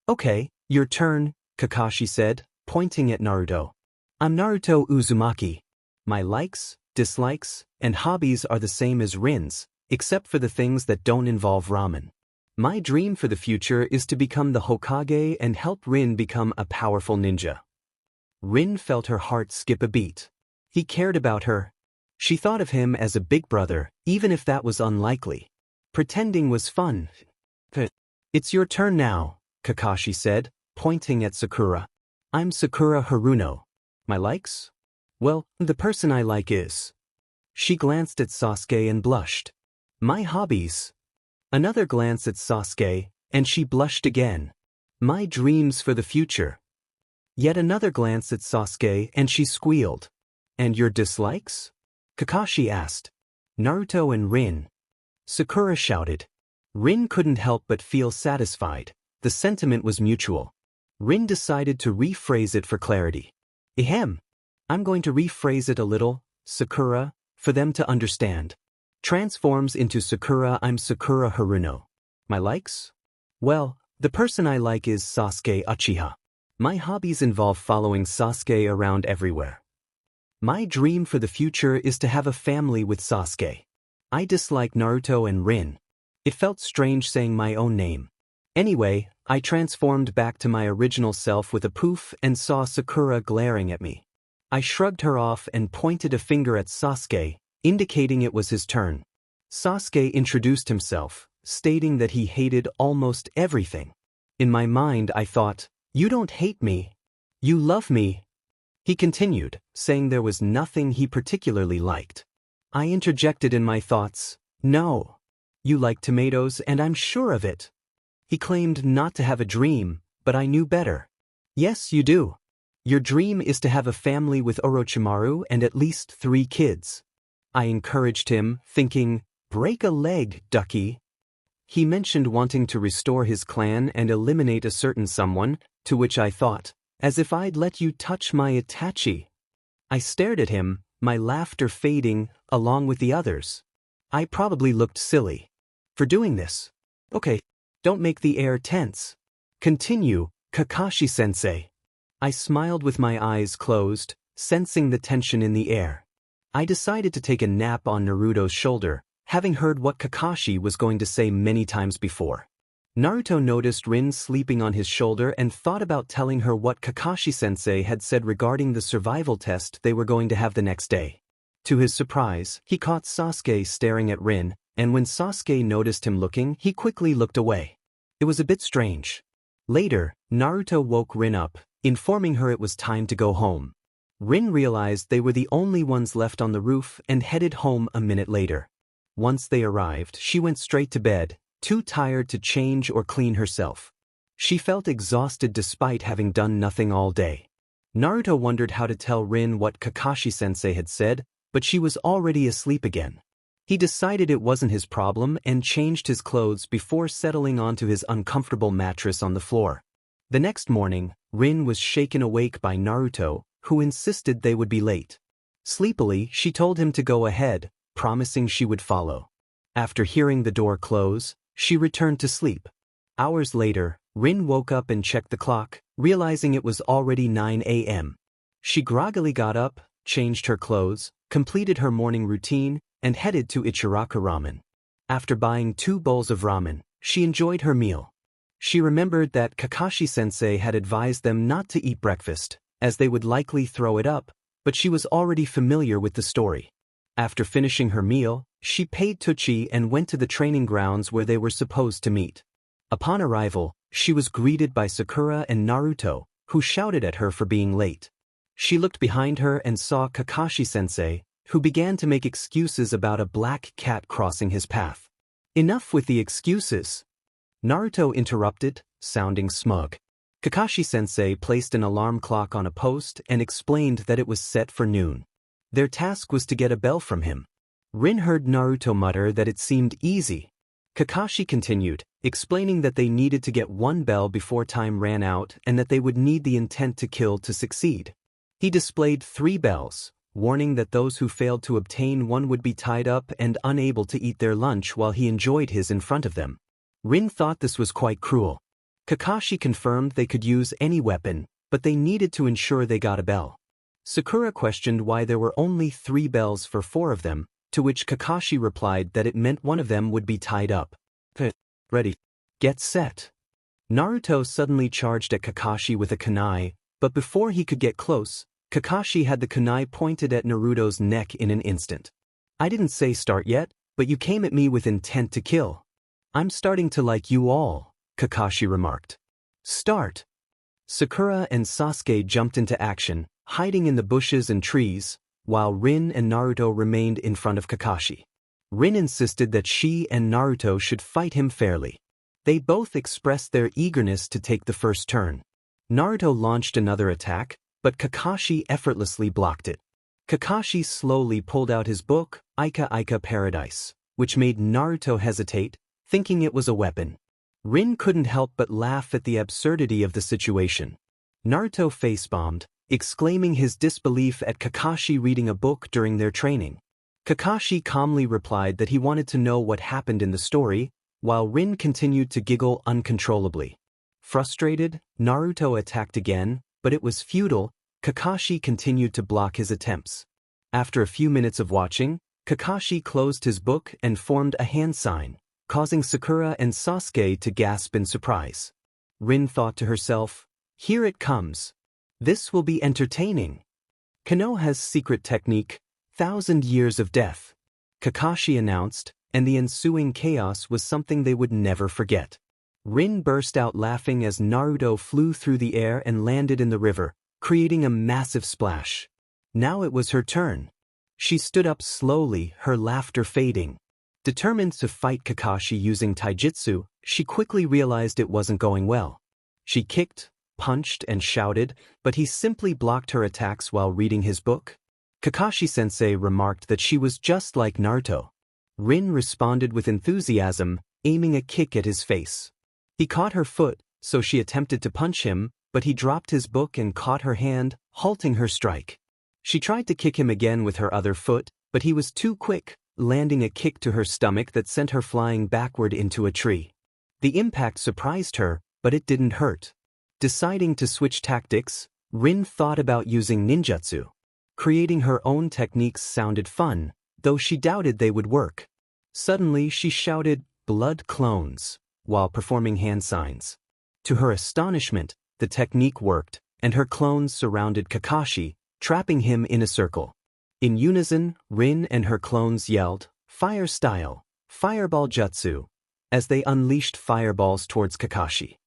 "Okay, your turn," Kakashi said, pointing at Naruto. "I'm Naruto Uzumaki. My likes, dislikes, and hobbies are the same as Rinn's, except for the things that don't involve ramen. My dream for the future is to become the Hokage and help Rinn become a powerful ninja." Rinn felt her heart skip a beat. He cared about her. She thought of him as a big brother, even if that was unlikely. Pretending was fun. "It's your turn now," Kakashi said, pointing at Sakura. I'm Sakura Haruno. My likes? Well, the person I like is. She glanced at Sasuke and blushed. My hobbies. Another glance at Sasuke, and she blushed again. My dreams for the future. Yet another glance at Sasuke and she squealed. And your dislikes? Kakashi asked. Naruto and Rinn. Sakura shouted. Rinn couldn't help but feel satisfied. The sentiment was mutual. Rinn decided to rephrase it for clarity. Ahem. I'm going to rephrase it a little, Sakura, for them to understand. Transforms into Sakura. I'm Sakura Haruno. My likes? Well, the person I like is Sasuke Uchiha. My hobbies involve following Sasuke around everywhere. My dream for the future is to have a family with Sasuke. I dislike Naruto and Rinn. It felt strange saying my own name. Anyway, I transformed back to my original self with a poof and saw Sakura glaring at me. I shrugged her off and pointed a finger at Sasuke, indicating it was his turn. Sasuke introduced himself, stating that he hated almost everything. In my mind I thought, you don't hate me. You love me. He continued, saying there was nothing he particularly liked. I interjected in my thoughts, no. You like tomatoes and I'm sure of it. He claimed not to have a dream, but I knew better. Yes, you do. Your dream is to have a family with Orochimaru and at least 3 kids. I encouraged him, thinking, break a leg, ducky. He mentioned wanting to restore his clan and eliminate a certain someone, to which I thought, as if I'd let you touch my Itachi. I stared at him, my laughter fading, along with the others. I probably looked silly. For doing this. Okay, don't make the air tense. Continue, Kakashi-sensei. I smiled with my eyes closed, sensing the tension in the air. I decided to take a nap on Naruto's shoulder, having heard what Kakashi was going to say many times before. Naruto noticed Rinn sleeping on his shoulder and thought about telling her what Kakashi-sensei had said regarding the survival test they were going to have the next day. To his surprise, he caught Sasuke staring at Rinn, and when Sasuke noticed him looking, he quickly looked away. It was a bit strange. Later, Naruto woke Rinn up, informing her it was time to go home. Rinn realized they were the only ones left on the roof and headed home a minute later. Once they arrived, she went straight to bed, too tired to change or clean herself. She felt exhausted despite having done nothing all day. Naruto wondered how to tell Rinn what Kakashi-sensei had said, but she was already asleep again. He decided it wasn't his problem and changed his clothes before settling onto his uncomfortable mattress on the floor. The next morning, Rinn was shaken awake by Naruto, who insisted they would be late. Sleepily, she told him to go ahead, promising she would follow. After hearing the door close, she returned to sleep. Hours later, Rinn woke up and checked the clock, realizing it was already 9 a.m. She groggily got up, changed her clothes, completed her morning routine, and headed to Ichiraka Ramen. After buying 2 bowls of ramen, she enjoyed her meal. She remembered that Kakashi-sensei had advised them not to eat breakfast, as they would likely throw it up, but she was already familiar with the story. After finishing her meal, she paid Tucci and went to the training grounds where they were supposed to meet. Upon arrival, she was greeted by Sakura and Naruto, who shouted at her for being late. She looked behind her and saw Kakashi-sensei, who began to make excuses about a black cat crossing his path. Enough with the excuses. Naruto interrupted, sounding smug. Kakashi-sensei placed an alarm clock on a post and explained that it was set for noon. Their task was to get a bell from him. Rinn heard Naruto mutter that it seemed easy. Kakashi continued, explaining that they needed to get 1 bell before time ran out and that they would need the intent to kill to succeed. He displayed 3 bells, warning that those who failed to obtain one would be tied up and unable to eat their lunch while he enjoyed his in front of them. Rinn thought this was quite cruel. Kakashi confirmed they could use any weapon, but they needed to ensure they got a bell. Sakura questioned why there were only 3 bells for 4 of them, to which Kakashi replied that it meant one of them would be tied up. Ready. Get set. Naruto suddenly charged at Kakashi with a kunai, but before he could get close, Kakashi had the kunai pointed at Naruto's neck in an instant. I didn't say start yet, but you came at me with intent to kill. I'm starting to like you all, Kakashi remarked. Start! Sakura and Sasuke jumped into action, hiding in the bushes and trees, while Rinn and Naruto remained in front of Kakashi. Rinn insisted that she and Naruto should fight him fairly. They both expressed their eagerness to take the first turn. Naruto launched another attack, but Kakashi effortlessly blocked it. Kakashi slowly pulled out his book, Ika Ika Paradise, which made Naruto hesitate, thinking it was a weapon. Rinn couldn't help but laugh at the absurdity of the situation. Naruto face-bombed, exclaiming his disbelief at Kakashi reading a book during their training. Kakashi calmly replied that he wanted to know what happened in the story, while Rinn continued to giggle uncontrollably. Frustrated, Naruto attacked again, but it was futile. Kakashi continued to block his attempts. After a few minutes of watching, Kakashi closed his book and formed a hand sign, causing Sakura and Sasuke to gasp in surprise. Rinn thought to herself, "Here it comes. This will be entertaining." Konoha's secret technique, 1,000 Years of Death, Kakashi announced, and the ensuing chaos was something they would never forget. Rinn burst out laughing as Naruto flew through the air and landed in the river, creating a massive splash. Now it was her turn. She stood up slowly, her laughter fading. Determined to fight Kakashi using taijutsu, she quickly realized it wasn't going well. She kicked, punched, and shouted, but he simply blocked her attacks while reading his book. Kakashi-sensei remarked that she was just like Naruto. Rinn responded with enthusiasm, aiming a kick at his face. He caught her foot, so she attempted to punch him, but he dropped his book and caught her hand, halting her strike. She tried to kick him again with her other foot, but he was too quick, landing a kick to her stomach that sent her flying backward into a tree. The impact surprised her, but it didn't hurt. Deciding to switch tactics, Rinn thought about using ninjutsu. Creating her own techniques sounded fun, though she doubted they would work. Suddenly she shouted, "Blood clones," while performing hand signs. To her astonishment, the technique worked, and her clones surrounded Kakashi, trapping him in a circle. In unison, Rinn and her clones yelled, "Fire style, fireball jutsu," as they unleashed fireballs towards Kakashi.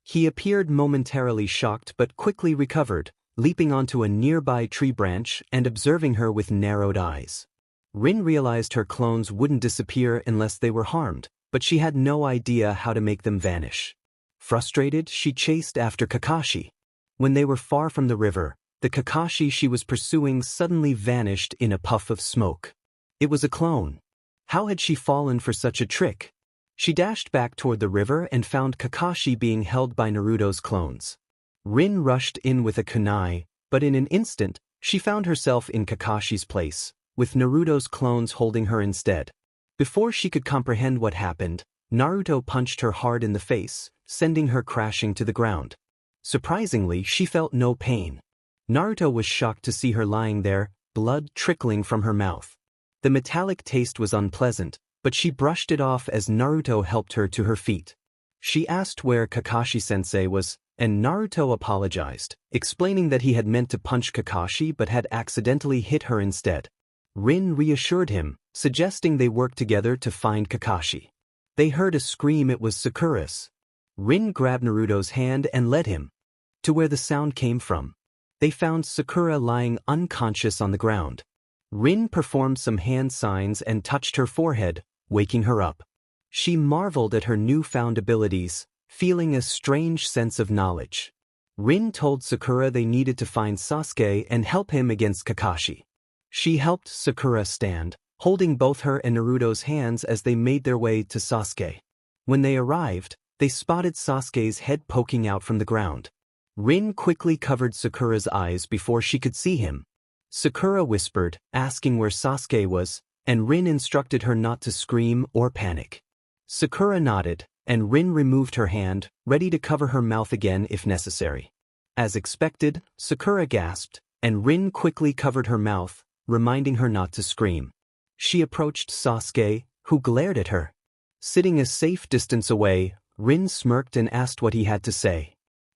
He appeared momentarily shocked but quickly recovered, leaping onto a nearby tree branch and observing her with narrowed eyes. Rinn realized her clones wouldn't disappear unless they were harmed, but she had no idea how to make them vanish. Frustrated, she chased after Kakashi. When they were far from the river, the Kakashi she was pursuing suddenly vanished in a puff of smoke. It was a clone. How had she fallen for such a trick? She dashed back toward the river and found Kakashi being held by Naruto's clones. Rinn rushed in with a kunai, but in an instant, she found herself in Kakashi's place, with Naruto's clones holding her instead. Before she could comprehend what happened, Naruto punched her hard in the face, sending her crashing to the ground. Surprisingly, she felt no pain. Naruto was shocked to see her lying there, blood trickling from her mouth. The metallic taste was unpleasant, but she brushed it off as Naruto helped her to her feet. She asked where Kakashi-sensei was, and Naruto apologized, explaining that he had meant to punch Kakashi but had accidentally hit her instead. Rinn reassured him, suggesting they work together to find Kakashi. They heard a scream. It was Sakura's. Rinn grabbed Naruto's hand and led him to where the sound came from. They found Sakura lying unconscious on the ground. Rinn performed some hand signs and touched her forehead, waking her up. She marveled at her newfound abilities, feeling a strange sense of knowledge. Rinn told Sakura they needed to find Sasuke and help him against Kakashi. She helped Sakura stand, holding both her and Naruto's hands as they made their way to Sasuke. When they arrived, they spotted Sasuke's head poking out from the ground. Rinn quickly covered Sakura's eyes before she could see him. Sakura whispered, asking where Sasuke was, and Rinn instructed her not to scream or panic. Sakura nodded, and Rinn removed her hand, ready to cover her mouth again if necessary. As expected, Sakura gasped, and Rinn quickly covered her mouth, reminding her not to scream. She approached Sasuke, who glared at her. Sitting a safe distance away, Rinn smirked and asked what he had to say.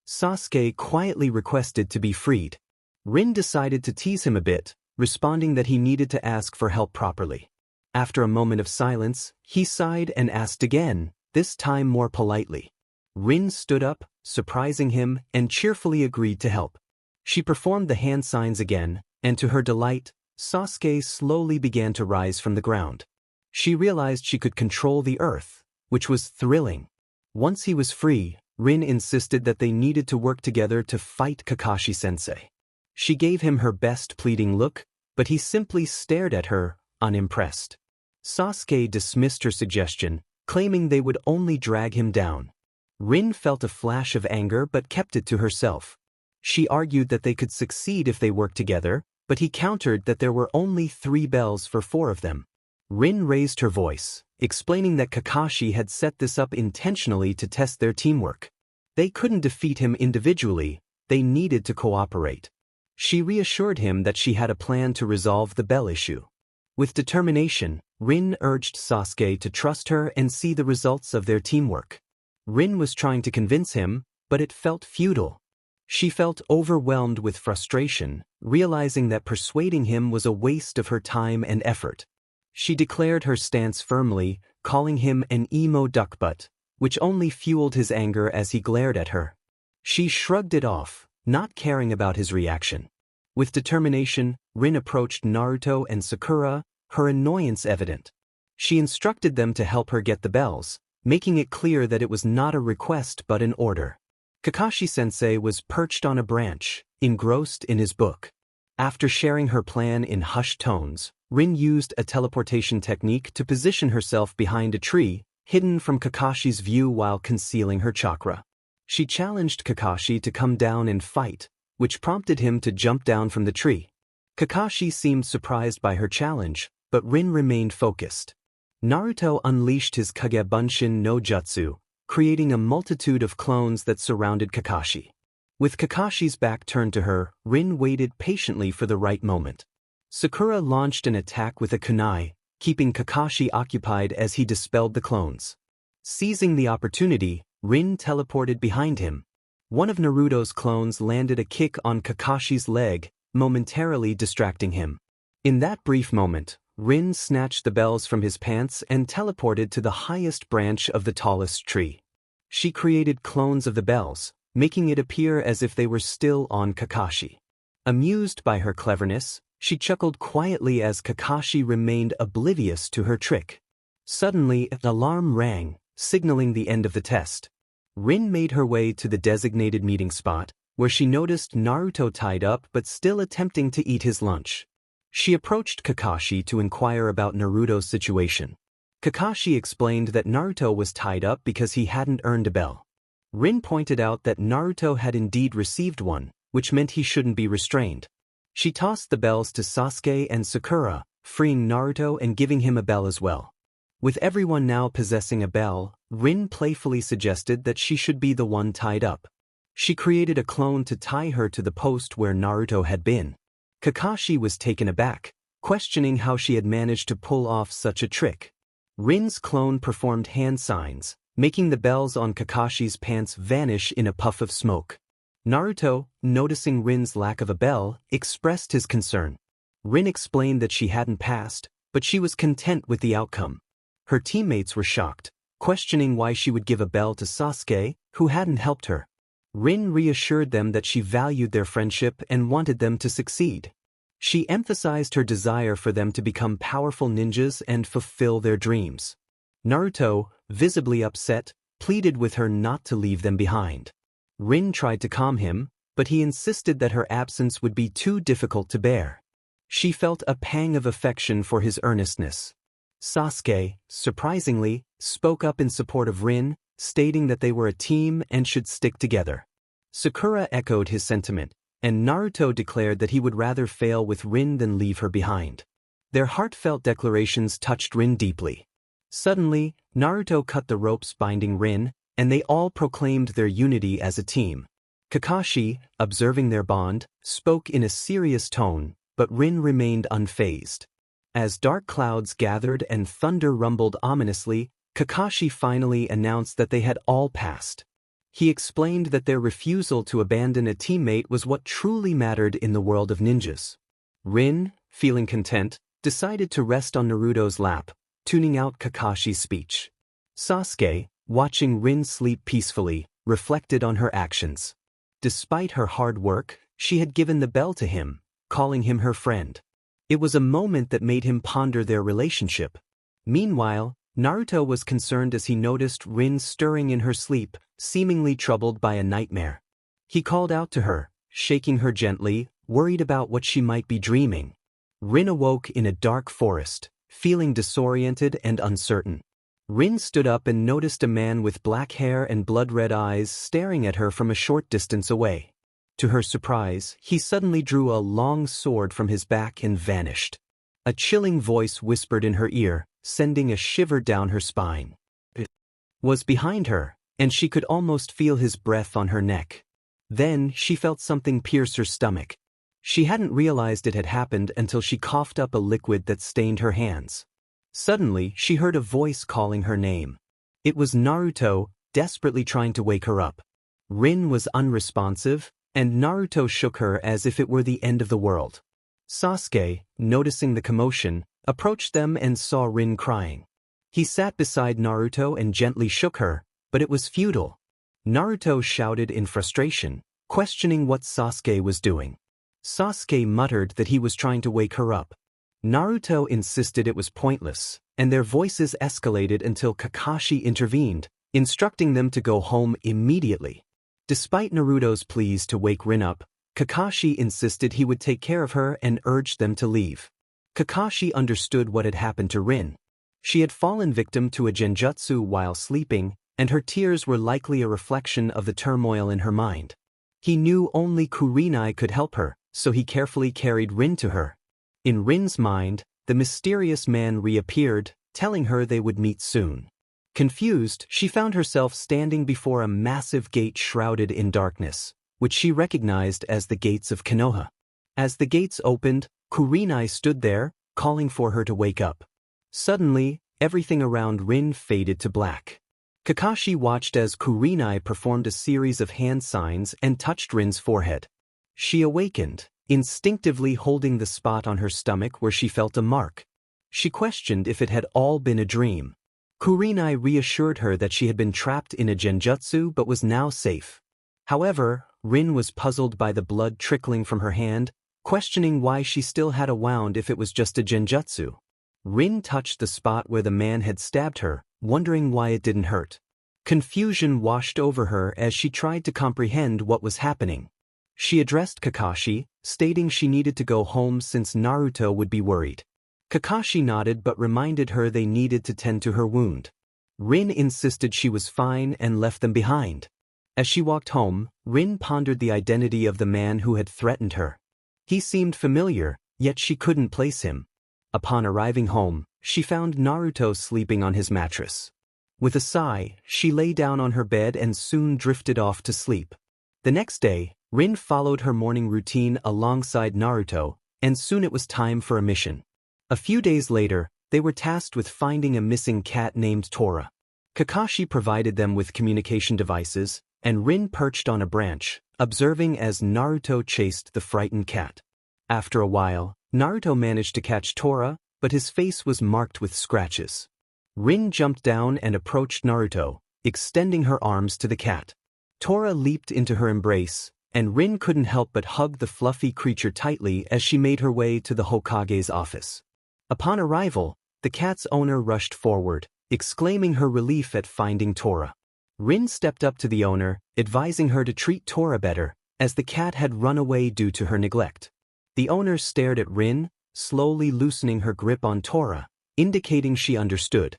Sasuke quietly requested to be freed. Rinn decided to tease him a bit, responding that he needed to ask for help properly. After a moment of silence, he sighed and asked again, this time more politely. Rinn stood up, surprising him, and cheerfully agreed to help. She performed the hand signs again, and to her delight, Sasuke slowly began to rise from the ground. She realized she could control the earth, which was thrilling. Once he was free, Rinn insisted that they needed to work together to fight Kakashi-sensei. She gave him her best pleading look, but he simply stared at her, unimpressed. Sasuke dismissed her suggestion, claiming they would only drag him down. Rinn felt a flash of anger but kept it to herself. She argued that they could succeed if they worked together, but he countered that there were only 3 bells for 4 of them. Rinn raised her voice, explaining that Kakashi had set this up intentionally to test their teamwork. They couldn't defeat him individually, they needed to cooperate. She reassured him that she had a plan to resolve the bell issue. With determination, Rinn urged Sasuke to trust her and see the results of their teamwork. Rinn was trying to convince him, but it felt futile. She felt overwhelmed with frustration, realizing that persuading him was a waste of her time and effort. She declared her stance firmly, calling him an emo duckbutt, which only fueled his anger as he glared at her. She shrugged it off, not caring about his reaction. With determination, Rinn approached Naruto and Sakura, her annoyance evident. She instructed them to help her get the bells, making it clear that it was not a request but an order. Kakashi-sensei was perched on a branch, engrossed in his book. After sharing her plan in hushed tones, Rinn used a teleportation technique to position herself behind a tree, hidden from Kakashi's view while concealing her chakra. She challenged Kakashi to come down and fight, which prompted him to jump down from the tree. Kakashi seemed surprised by her challenge, but Rinn remained focused. Naruto unleashed his Kagebunshin no Jutsu, creating a multitude of clones that surrounded Kakashi. With Kakashi's back turned to her, Rinn waited patiently for the right moment. Sakura launched an attack with a kunai, keeping Kakashi occupied as he dispelled the clones. Seizing the opportunity, Rinn teleported behind him. One of Naruto's clones landed a kick on Kakashi's leg, momentarily distracting him. In that brief moment, Rinn snatched the bells from his pants and teleported to the highest branch of the tallest tree. She created clones of the bells, making it appear as if they were still on Kakashi. Amused by her cleverness, she chuckled quietly as Kakashi remained oblivious to her trick. Suddenly, an alarm rang, signaling the end of the test. Rinn made her way to the designated meeting spot, where she noticed Naruto tied up but still attempting to eat his lunch. She approached Kakashi to inquire about Naruto's situation. Kakashi explained that Naruto was tied up because he hadn't earned a bell. Rinn pointed out that Naruto had indeed received one, which meant he shouldn't be restrained. She tossed the bells to Sasuke and Sakura, freeing Naruto and giving him a bell as well. With everyone now possessing a bell, Rinn playfully suggested that she should be the one tied up. She created a clone to tie her to the post where Naruto had been. Kakashi was taken aback, questioning how she had managed to pull off such a trick. Rinn's clone performed hand signs, making the bells on Kakashi's pants vanish in a puff of smoke. Naruto, noticing Rinn's lack of a bell, expressed his concern. Rinn explained that she hadn't passed, but she was content with the outcome. Her teammates were shocked, questioning why she would give a bell to Sasuke, who hadn't helped her. Rinn reassured them that she valued their friendship and wanted them to succeed. She emphasized her desire for them to become powerful ninjas and fulfill their dreams. Naruto, visibly upset, pleaded with her not to leave them behind. Rinn tried to calm him, but he insisted that her absence would be too difficult to bear. She felt a pang of affection for his earnestness. Sasuke, surprisingly, spoke up in support of Rinn, stating that they were a team and should stick together. Sakura echoed his sentiment, and Naruto declared that he would rather fail with Rinn than leave her behind. Their heartfelt declarations touched Rinn deeply. Suddenly, Naruto cut the ropes binding Rinn, and they all proclaimed their unity as a team. Kakashi, observing their bond, spoke in a serious tone, but Rinn remained unfazed. As dark clouds gathered and thunder rumbled ominously, Kakashi finally announced that they had all passed. He explained that their refusal to abandon a teammate was what truly mattered in the world of ninjas. Rinn, feeling content, decided to rest on Naruto's lap, tuning out Kakashi's speech. Sasuke, watching Rinn sleep peacefully, reflected on her actions. Despite her hard work, she had given the bell to him, calling him her friend. It was a moment that made him ponder their relationship. Meanwhile, Naruto was concerned as he noticed Rinn stirring in her sleep, seemingly troubled by a nightmare. He called out to her, shaking her gently, worried about what she might be dreaming. Rinn awoke in a dark forest, feeling disoriented and uncertain. Rinn stood up and noticed a man with black hair and blood-red eyes staring at her from a short distance away. To her surprise, he suddenly drew a long sword from his back and vanished. A chilling voice whispered in her ear, sending a shiver down her spine. It was behind her, and she could almost feel his breath on her neck. Then she felt something pierce her stomach. She hadn't realized it had happened until she coughed up a liquid that stained her hands. Suddenly, she heard a voice calling her name. It was Naruto, desperately trying to wake her up. Rinn was unresponsive, and Naruto shook her as if it were the end of the world. Sasuke, noticing the commotion, approached them and saw Rinn crying. He sat beside Naruto and gently shook her, but it was futile. Naruto shouted in frustration, questioning what Sasuke was doing. Sasuke muttered that he was trying to wake her up. Naruto insisted it was pointless, and their voices escalated until Kakashi intervened, instructing them to go home immediately. Despite Naruto's pleas to wake Rinn up, Kakashi insisted he would take care of her and urged them to leave. Kakashi understood what had happened to Rinn. She had fallen victim to a genjutsu while sleeping, and her tears were likely a reflection of the turmoil in her mind. He knew only Kurenai could help her, so he carefully carried Rinn to her. In Rinn's mind, the mysterious man reappeared, telling her they would meet soon. Confused, she found herself standing before a massive gate shrouded in darkness, which she recognized as the gates of Konoha. As the gates opened, Kurenai stood there, calling for her to wake up. Suddenly, everything around Rinn faded to black. Kakashi watched as Kurenai performed a series of hand signs and touched Rinn's forehead. She awakened, instinctively holding the spot on her stomach where she felt a mark. She questioned if it had all been a dream. Kurenai reassured her that she had been trapped in a genjutsu but was now safe. However, Rinn was puzzled by the blood trickling from her hand, questioning why she still had a wound if it was just a genjutsu. Rinn touched the spot where the man had stabbed her, wondering why it didn't hurt. Confusion washed over her as she tried to comprehend what was happening. She addressed Kakashi, stating she needed to go home since Naruto would be worried. Kakashi nodded but reminded her they needed to tend to her wound. Rinn insisted she was fine and left them behind. As she walked home, Rinn pondered the identity of the man who had threatened her. He seemed familiar, yet she couldn't place him. Upon arriving home, she found Naruto sleeping on his mattress. With a sigh, she lay down on her bed and soon drifted off to sleep. The next day, Rinn followed her morning routine alongside Naruto, and soon it was time for a mission. A few days later, they were tasked with finding a missing cat named Tora. Kakashi provided them with communication devices, and Rinn perched on a branch, observing as Naruto chased the frightened cat. After a while, Naruto managed to catch Tora, but his face was marked with scratches. Rinn jumped down and approached Naruto, extending her arms to the cat. Tora leaped into her embrace, and Rinn couldn't help but hug the fluffy creature tightly as she made her way to the Hokage's office. Upon arrival, the cat's owner rushed forward, exclaiming her relief at finding Tora. Rinn stepped up to the owner, advising her to treat Tora better, as the cat had run away due to her neglect. The owner stared at Rinn, slowly loosening her grip on Tora, indicating she understood.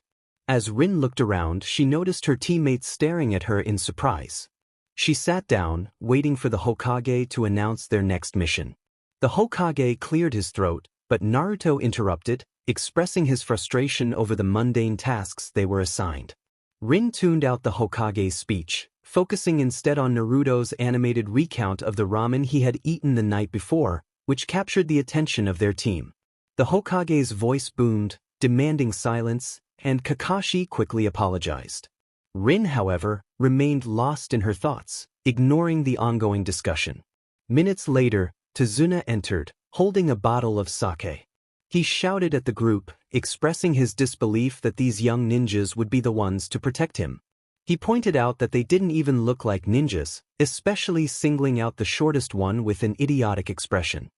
As Rinn looked around, she noticed her teammates staring at her in surprise. She sat down, waiting for the Hokage to announce their next mission. The Hokage cleared his throat, but Naruto interrupted, expressing his frustration over the mundane tasks they were assigned. Rinn tuned out the Hokage's speech, focusing instead on Naruto's animated recount of the ramen he had eaten the night before, which captured the attention of their team. The Hokage's voice boomed, demanding silence, and Kakashi quickly apologized. Rinn, however, remained lost in her thoughts, ignoring the ongoing discussion. Minutes later, Tazuna entered, holding a bottle of sake. He shouted at the group, expressing his disbelief that these young ninjas would be the ones to protect him. He pointed out that they didn't even look like ninjas, especially singling out the shortest one with an idiotic expression.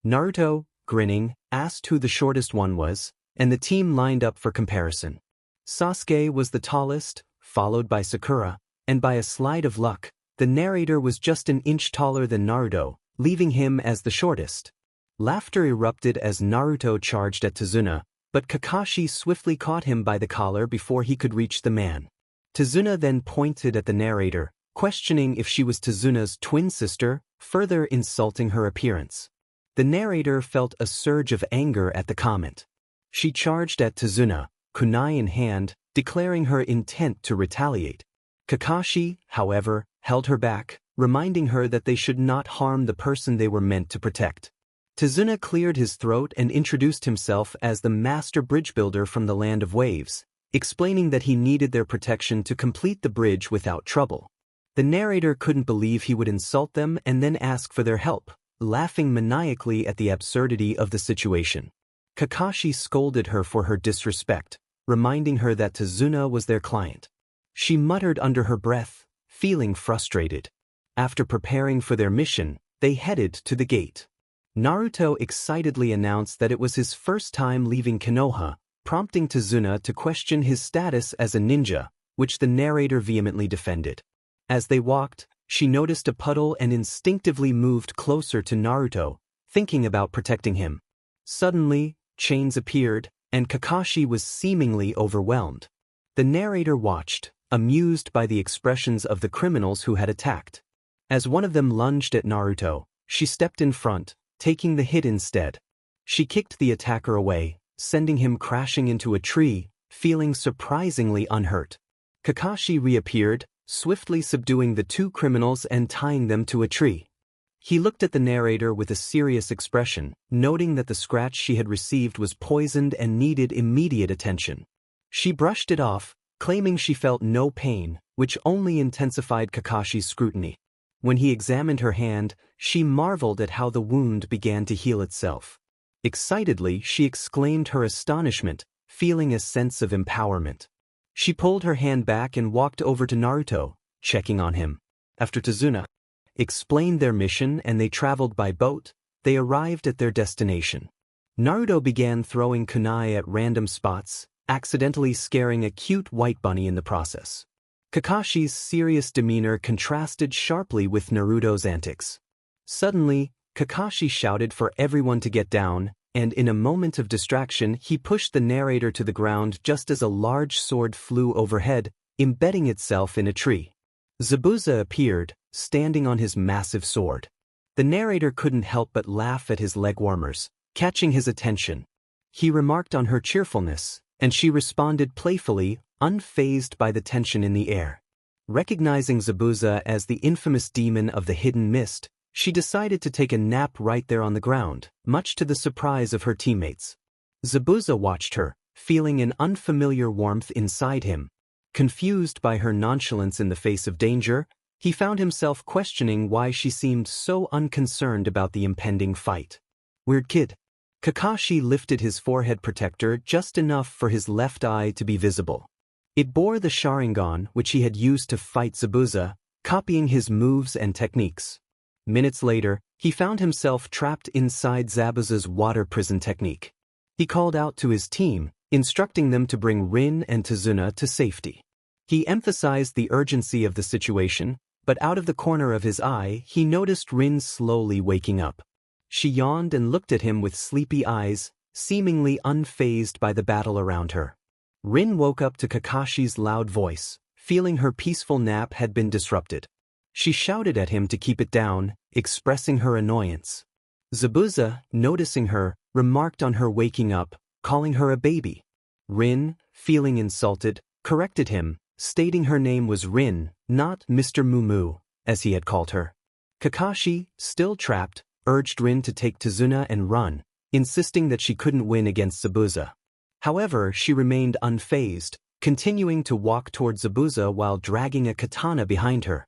Naruto, grinning, asked who the shortest one was, and the team lined up for comparison. Sasuke was the tallest, followed by Sakura, and by a slide of luck, the narrator was just an inch taller than Naruto, leaving him as the shortest. Laughter erupted as Naruto charged at Tazuna, but Kakashi swiftly caught him by the collar before he could reach the man. Tazuna then pointed at the narrator, questioning if she was Tazuna's twin sister, further insulting her appearance. The narrator felt a surge of anger at the comment. She charged at Tazuna, kunai in hand, declaring her intent to retaliate. Kakashi, however, held her back, reminding her that they should not harm the person they were meant to protect. Tazuna cleared his throat and introduced himself as the master bridge builder from the Land of Waves, explaining that he needed their protection to complete the bridge without trouble. The narrator couldn't believe he would insult them and then ask for their help, laughing maniacally at the absurdity of the situation. Kakashi scolded her for her disrespect, reminding her that Tazuna was their client. She muttered under her breath, feeling frustrated. After preparing for their mission, they headed to the gate. Naruto excitedly announced that it was his first time leaving Konoha, prompting Tazuna to question his status as a ninja, which the narrator vehemently defended. As they walked, she noticed a puddle and instinctively moved closer to Naruto, thinking about protecting him. Suddenly, chains appeared, and Kakashi was seemingly overwhelmed. The narrator watched, amused by the expressions of the criminals who had attacked. As one of them lunged at Naruto, she stepped in front, taking the hit instead. She kicked the attacker away, sending him crashing into a tree, feeling surprisingly unhurt. Kakashi reappeared, swiftly subduing the two criminals and tying them to a tree. He looked at the narrator with a serious expression, noting that the scratch she had received was poisoned and needed immediate attention. She brushed it off, claiming she felt no pain, which only intensified Kakashi's scrutiny. When he examined her hand, she marveled at how the wound began to heal itself. Excitedly, she exclaimed her astonishment, feeling a sense of empowerment. She pulled her hand back and walked over to Naruto, checking on him. After Tazuna explained their mission and they traveled by boat, they arrived at their destination. Naruto began throwing kunai at random spots, accidentally scaring a cute white bunny in the process. Kakashi's serious demeanor contrasted sharply with Naruto's antics. Suddenly, Kakashi shouted for everyone to get down, and in a moment of distraction he pushed the narrator to the ground just as a large sword flew overhead, embedding itself in a tree. Zabuza appeared, standing on his massive sword. The narrator couldn't help but laugh at his leg warmers, catching his attention. He remarked on her cheerfulness, and she responded playfully, unfazed by the tension in the air. Recognizing Zabuza as the infamous demon of the hidden mist, she decided to take a nap right there on the ground, much to the surprise of her teammates. Zabuza watched her, feeling an unfamiliar warmth inside him. Confused by her nonchalance in the face of danger, he found himself questioning why she seemed so unconcerned about the impending fight. Weird kid. Kakashi lifted his forehead protector just enough for his left eye to be visible. It bore the Sharingan which he had used to fight Zabuza, copying his moves and techniques. Minutes later, he found himself trapped inside Zabuza's water prison technique. He called out to his team, instructing them to bring Rinn and Tazuna to safety. He emphasized the urgency of the situation, but out of the corner of his eye he noticed Rinn slowly waking up. She yawned and looked at him with sleepy eyes, seemingly unfazed by the battle around her. Rinn woke up to Kakashi's loud voice, feeling her peaceful nap had been disrupted. She shouted at him to keep it down, expressing her annoyance. Zabuza, noticing her, remarked on her waking up, calling her a baby. Rinn, feeling insulted, corrected him, stating her name was Rinn, not Mr. Mumu, as he had called her. Kakashi, still trapped, urged Rinn to take Tazuna and run, insisting that she couldn't win against Zabuza. However, she remained unfazed, continuing to walk toward Zabuza while dragging a katana behind her.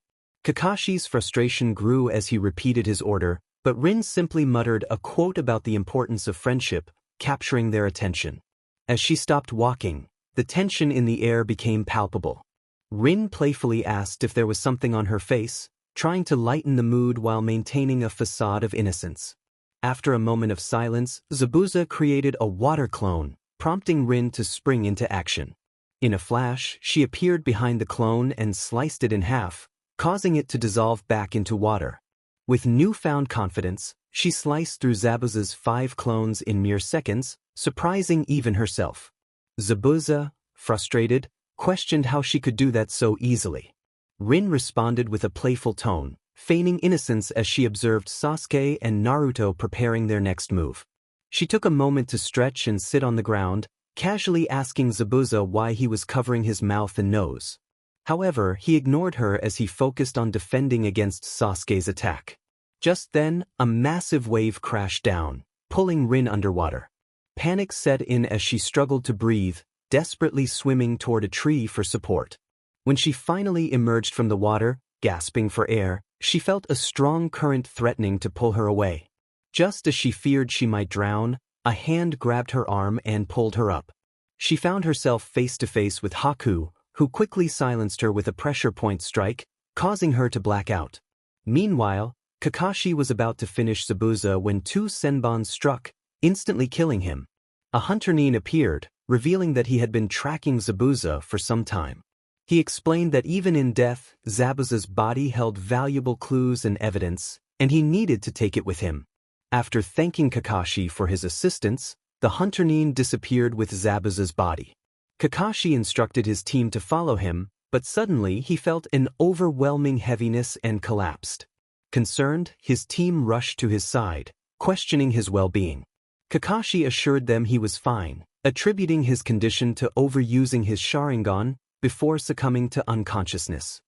Kakashi's frustration grew as he repeated his order, but Rinn simply muttered a quote about the importance of friendship, capturing their attention. As she stopped walking, the tension in the air became palpable. Rinn playfully asked if there was something on her face, trying to lighten the mood while maintaining a facade of innocence. After a moment of silence, Zabuza created a water clone, prompting Rinn to spring into action. In a flash, she appeared behind the clone and sliced it in half, causing it to dissolve back into water. With newfound confidence, she sliced through Zabuza's 5 clones in mere seconds, surprising even herself. Zabuza, frustrated, questioned how she could do that so easily. Rinn responded with a playful tone, feigning innocence as she observed Sasuke and Naruto preparing their next move. She took a moment to stretch and sit on the ground, casually asking Zabuza why he was covering his mouth and nose. However, he ignored her as he focused on defending against Sasuke's attack. Just then, a massive wave crashed down, pulling Rinn underwater. Panic set in as she struggled to breathe, desperately swimming toward a tree for support. When she finally emerged from the water, gasping for air, she felt a strong current threatening to pull her away. Just as she feared she might drown, a hand grabbed her arm and pulled her up. She found herself face to face with Haku, who quickly silenced her with a pressure point strike, causing her to black out. Meanwhile, Kakashi was about to finish Zabuza when 2 Senbons struck, instantly killing him. A hunter Nin appeared, revealing that he had been tracking Zabuza for some time. He explained that even in death, Zabuza's body held valuable clues and evidence, and he needed to take it with him. After thanking Kakashi for his assistance, the hunter Nin disappeared with Zabuza's body. Kakashi instructed his team to follow him, but suddenly he felt an overwhelming heaviness and collapsed. Concerned, his team rushed to his side, questioning his well-being. Kakashi assured them he was fine, attributing his condition to overusing his Sharingan before succumbing to unconsciousness.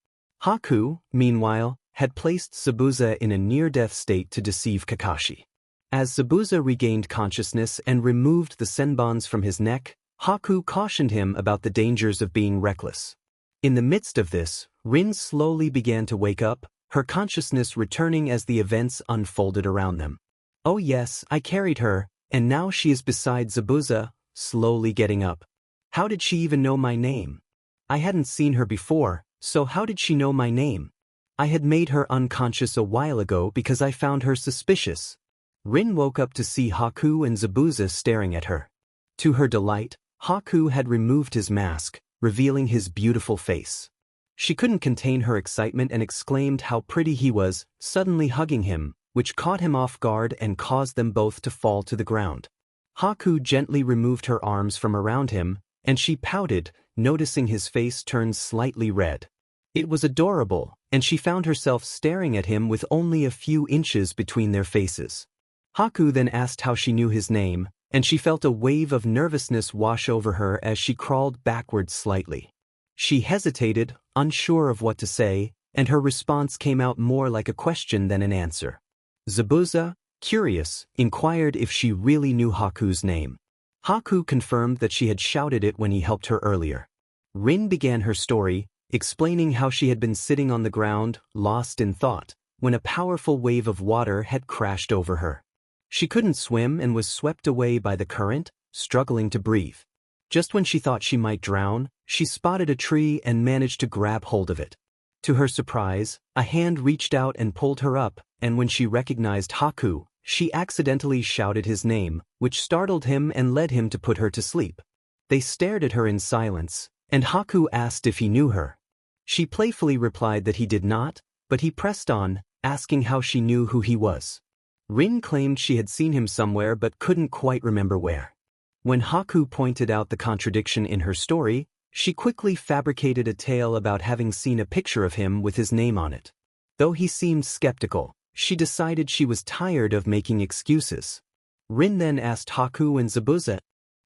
Haku, meanwhile, had placed Zabuza in a near-death state to deceive Kakashi. As Zabuza regained consciousness and removed the senbons from his neck, Haku cautioned him about the dangers of being reckless. In the midst of this, Rinn slowly began to wake up, her consciousness returning as the events unfolded around them. "Oh yes, I carried her, and now she is beside Zabuza," slowly getting up. "How did she even know my name? I hadn't seen her before, so how did she know my name? I had made her unconscious a while ago because I found her suspicious." Rinn woke up to see Haku and Zabuza staring at her. To her delight, Haku had removed his mask, revealing his beautiful face. She couldn't contain her excitement and exclaimed how pretty he was, suddenly hugging him, which caught him off guard and caused them both to fall to the ground. Haku gently removed her arms from around him, and she pouted, noticing his face turn slightly red. It was adorable, and she found herself staring at him with only a few inches between their faces. Haku then asked how she knew his name, and she felt a wave of nervousness wash over her as she crawled backwards slightly. She hesitated, unsure of what to say, and her response came out more like a question than an answer. Zabuza, curious, inquired if she really knew Haku's name. Haku confirmed that she had shouted it when he helped her earlier. Rinn began her story, explaining how she had been sitting on the ground, lost in thought, when a powerful wave of water had crashed over her. She couldn't swim and was swept away by the current, struggling to breathe. Just when she thought she might drown, she spotted a tree and managed to grab hold of it. To her surprise, a hand reached out and pulled her up, and when she recognized Haku, she accidentally shouted his name, which startled him and led him to put her to sleep. They stared at her in silence, and Haku asked if he knew her. She playfully replied that he did not, but he pressed on, asking how she knew who he was. Rinn claimed she had seen him somewhere but couldn't quite remember where. When Haku pointed out the contradiction in her story, she quickly fabricated a tale about having seen a picture of him with his name on it. Though he seemed skeptical, she decided she was tired of making excuses. Rinn then asked Haku and Zabuza.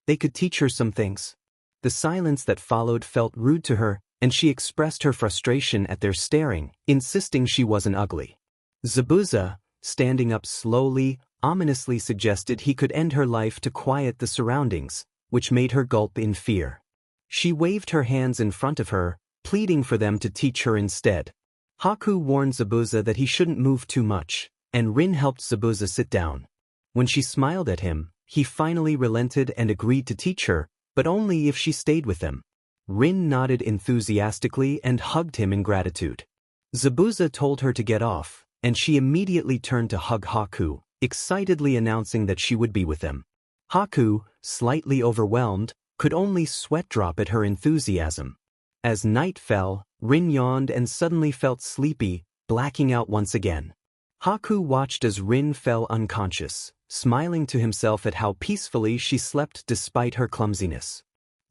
They could teach her some things. The silence that followed felt rude to her, and she expressed her frustration at their staring, insisting she wasn't ugly. Zabuza, standing up slowly, ominously suggested he could end her life to quiet the surroundings, which made her gulp in fear. She waved her hands in front of her, pleading for them to teach her instead. Haku warned Zabuza that he shouldn't move too much, and Rinn helped Zabuza sit down. When she smiled at him, he finally relented and agreed to teach her, but only if she stayed with them. Rinn nodded enthusiastically and hugged him in gratitude. Zabuza told her to get off, and she immediately turned to hug Haku, excitedly announcing that she would be with them. Haku, slightly overwhelmed, could only sweat drop at her enthusiasm. As night fell, Rinn yawned and suddenly felt sleepy, blacking out once again. Haku watched as Rinn fell unconscious, smiling to himself at how peacefully she slept despite her clumsiness.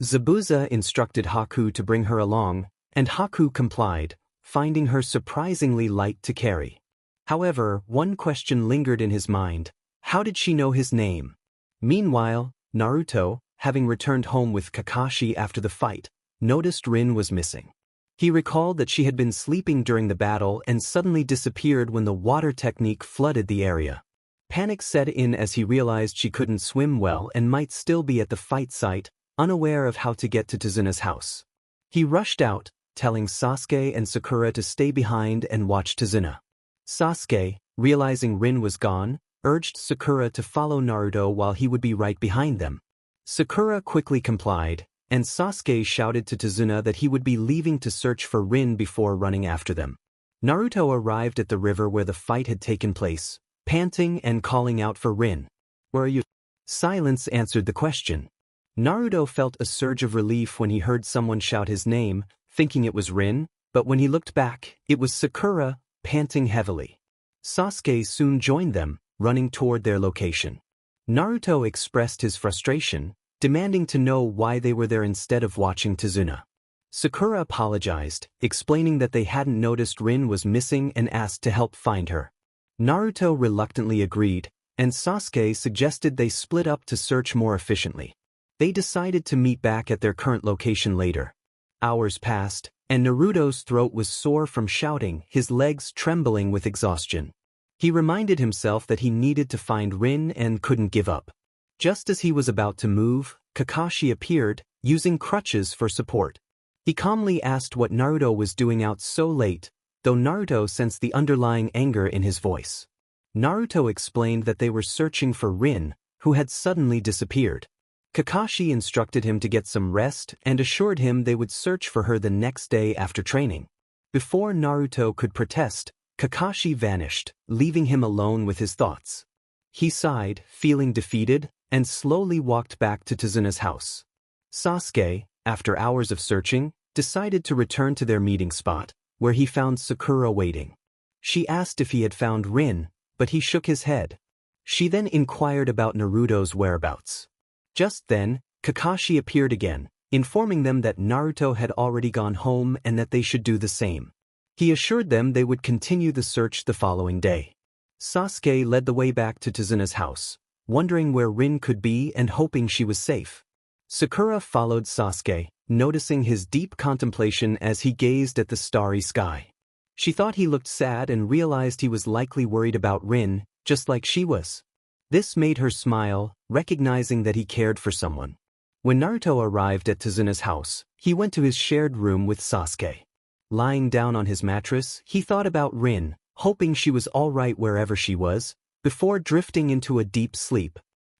Zabuza instructed Haku to bring her along, and Haku complied, finding her surprisingly light to carry. However, one question lingered in his mind: how did she know his name? Meanwhile, Naruto, having returned home with Kakashi after the fight, noticed Rinn was missing. He recalled that she had been sleeping during the battle and suddenly disappeared when the water technique flooded the area. Panic set in as he realized she couldn't swim well and might still be at the fight site, unaware of how to get to Tazuna's house. He rushed out, telling Sasuke and Sakura to stay behind and watch Tazuna. Sasuke, realizing Rinn was gone, urged Sakura to follow Naruto while he would be right behind them. Sakura quickly complied, and Sasuke shouted to Tazuna that he would be leaving to search for Rinn before running after them. Naruto arrived at the river where the fight had taken place, panting and calling out for Rinn. "Where are you?" Silence answered the question. Naruto felt a surge of relief when he heard someone shout his name, thinking it was Rinn, but when he looked back, it was Sakura, panting heavily. Sasuke soon joined them, running toward their location. Naruto expressed his frustration, demanding to know why they were there instead of watching Tazuna. Sakura apologized, explaining that they hadn't noticed Rinn was missing and asked to help find her. Naruto reluctantly agreed, and Sasuke suggested they split up to search more efficiently. They decided to meet back at their current location later. Hours passed, and Naruto's throat was sore from shouting, his legs trembling with exhaustion. He reminded himself that he needed to find Rinn and couldn't give up. Just as he was about to move, Kakashi appeared, using crutches for support. He calmly asked what Naruto was doing out so late, though Naruto sensed the underlying anger in his voice. Naruto explained that they were searching for Rinn, who had suddenly disappeared. Kakashi instructed him to get some rest and assured him they would search for her the next day after training. Before Naruto could protest, Kakashi vanished, leaving him alone with his thoughts. He sighed, feeling defeated, and slowly walked back to Tazuna's house. Sasuke, after hours of searching, decided to return to their meeting spot, where he found Sakura waiting. She asked if he had found Rinn, but he shook his head. She then inquired about Naruto's whereabouts. Just then, Kakashi appeared again, informing them that Naruto had already gone home and that they should do the same. He assured them they would continue the search the following day. Sasuke led the way back to Tazuna's house, wondering where Rinn could be and hoping she was safe. Sakura followed Sasuke, noticing his deep contemplation as he gazed at the starry sky. She thought he looked sad and realized he was likely worried about Rinn, just like she was. This made her smile, recognizing that he cared for someone. When Naruto arrived at Tazuna's house, he went to his shared room with Sasuke. Lying down on his mattress, he thought about Rinn, hoping she was all right wherever she was, before drifting into a deep sleep.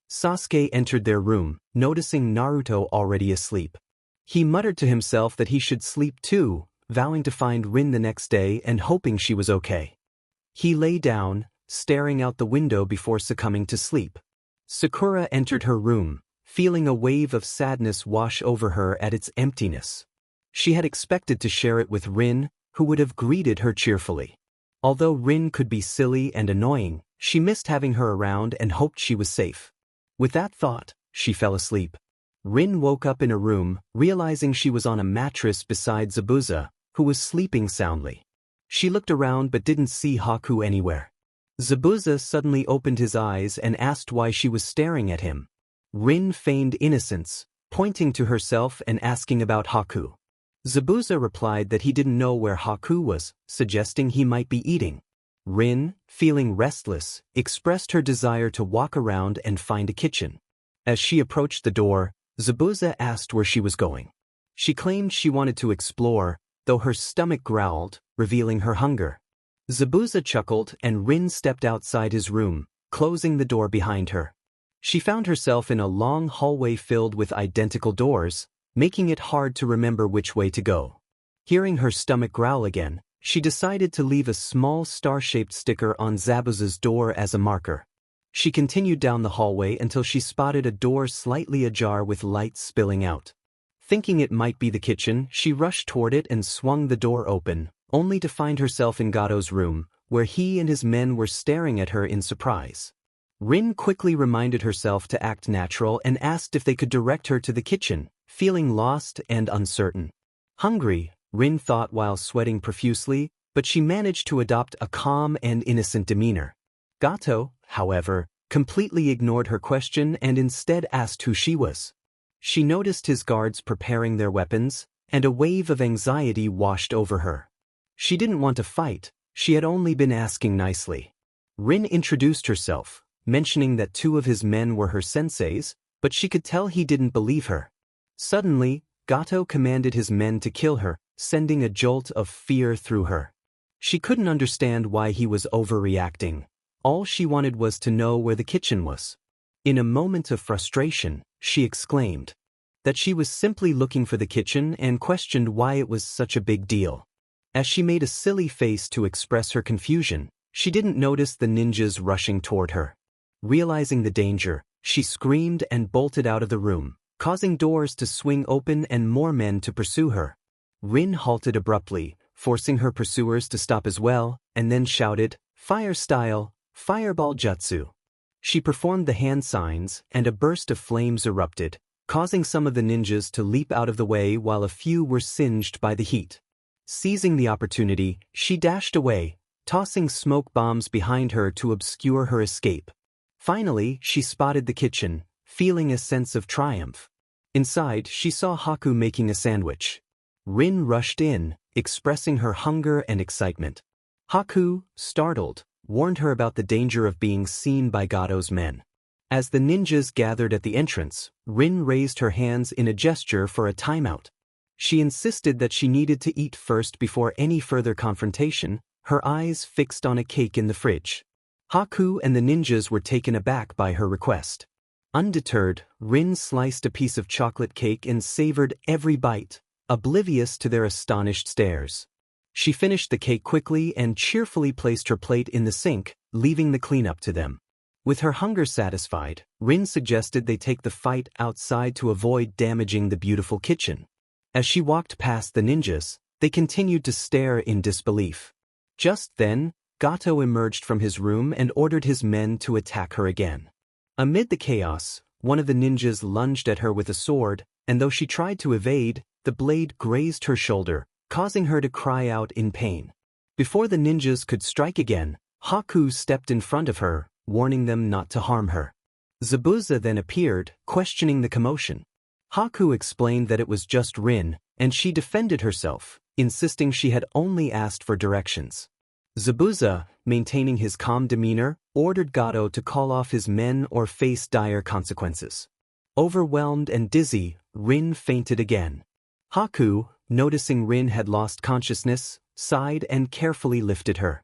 Sasuke entered their room, noticing Naruto already asleep. He muttered to himself that he should sleep too, vowing to find Rinn the next day and hoping she was okay. He lay down, staring out the window before succumbing to sleep. Sakura entered her room, feeling a wave of sadness wash over her at its emptiness. She had expected to share it with Rinn, who would have greeted her cheerfully. Although Rinn could be silly and annoying, she missed having her around and hoped she was safe. With that thought, she fell asleep. Rinn woke up in a room, realizing she was on a mattress beside Zabuza, who was sleeping soundly. She looked around but didn't see Haku anywhere. Zabuza suddenly opened his eyes and asked why she was staring at him. Rinn feigned innocence, pointing to herself and asking about Haku. Zabuza replied that he didn't know where Haku was, suggesting he might be eating. Rinn, feeling restless, expressed her desire to walk around and find a kitchen. As she approached the door, Zabuza asked where she was going. She claimed she wanted to explore, though her stomach growled, revealing her hunger. Zabuza chuckled and Rinn stepped outside his room, closing the door behind her. She found herself in a long hallway filled with identical doors, making it hard to remember which way to go. Hearing her stomach growl again, she decided to leave a small star-shaped sticker on Zabuza's door as a marker. She continued down the hallway until she spotted a door slightly ajar with light spilling out. Thinking it might be the kitchen, she rushed toward it and swung the door open, only to find herself in Gato's room, where he and his men were staring at her in surprise. Rinn quickly reminded herself to act natural and asked if they could direct her to the kitchen, feeling lost and uncertain. Hungry, Rinn thought while sweating profusely, but she managed to adopt a calm and innocent demeanor. Gato, however, completely ignored her question and instead asked who she was. She noticed his guards preparing their weapons, and a wave of anxiety washed over her. She didn't want to fight, she had only been asking nicely. Rinn introduced herself, mentioning that 2 of his men were her senseis, but she could tell he didn't believe her. Suddenly, Gato commanded his men to kill her, sending a jolt of fear through her. She couldn't understand why he was overreacting. All she wanted was to know where the kitchen was. In a moment of frustration, she exclaimed that she was simply looking for the kitchen and questioned why it was such a big deal. As she made a silly face to express her confusion, she didn't notice the ninjas rushing toward her. Realizing the danger, she screamed and bolted out of the room, causing doors to swing open and more men to pursue her. Rinn halted abruptly, forcing her pursuers to stop as well, and then shouted, "Fire style, fireball jutsu." She performed the hand signs, and a burst of flames erupted, causing some of the ninjas to leap out of the way while a few were singed by the heat. Seizing the opportunity, she dashed away, tossing smoke bombs behind her to obscure her escape. Finally, she spotted the kitchen, feeling a sense of triumph. Inside, she saw Haku making a sandwich. Rinn rushed in, expressing her hunger and excitement. Haku, startled, warned her about the danger of being seen by Gato's men. As the ninjas gathered at the entrance, Rinn raised her hands in a gesture for a timeout. She insisted that she needed to eat first before any further confrontation, her eyes fixed on a cake in the fridge. Haku and the ninjas were taken aback by her request. Undeterred, Rinn sliced a piece of chocolate cake and savored every bite, oblivious to their astonished stares. She finished the cake quickly and cheerfully placed her plate in the sink, leaving the cleanup to them. With her hunger satisfied, Rinn suggested they take the fight outside to avoid damaging the beautiful kitchen. As she walked past the ninjas, they continued to stare in disbelief. Just then, Gato emerged from his room and ordered his men to attack her again. Amid the chaos, one of the ninjas lunged at her with a sword, and though she tried to evade, the blade grazed her shoulder, causing her to cry out in pain. Before the ninjas could strike again, Haku stepped in front of her, warning them not to harm her. Zabuza then appeared, questioning the commotion. Haku explained that it was just Rinn, and she defended herself, insisting she had only asked for directions. Zabuza, maintaining his calm demeanor, ordered Gato to call off his men or face dire consequences. Overwhelmed and dizzy, Rinn fainted again. Haku, noticing Rinn had lost consciousness, sighed and carefully lifted her.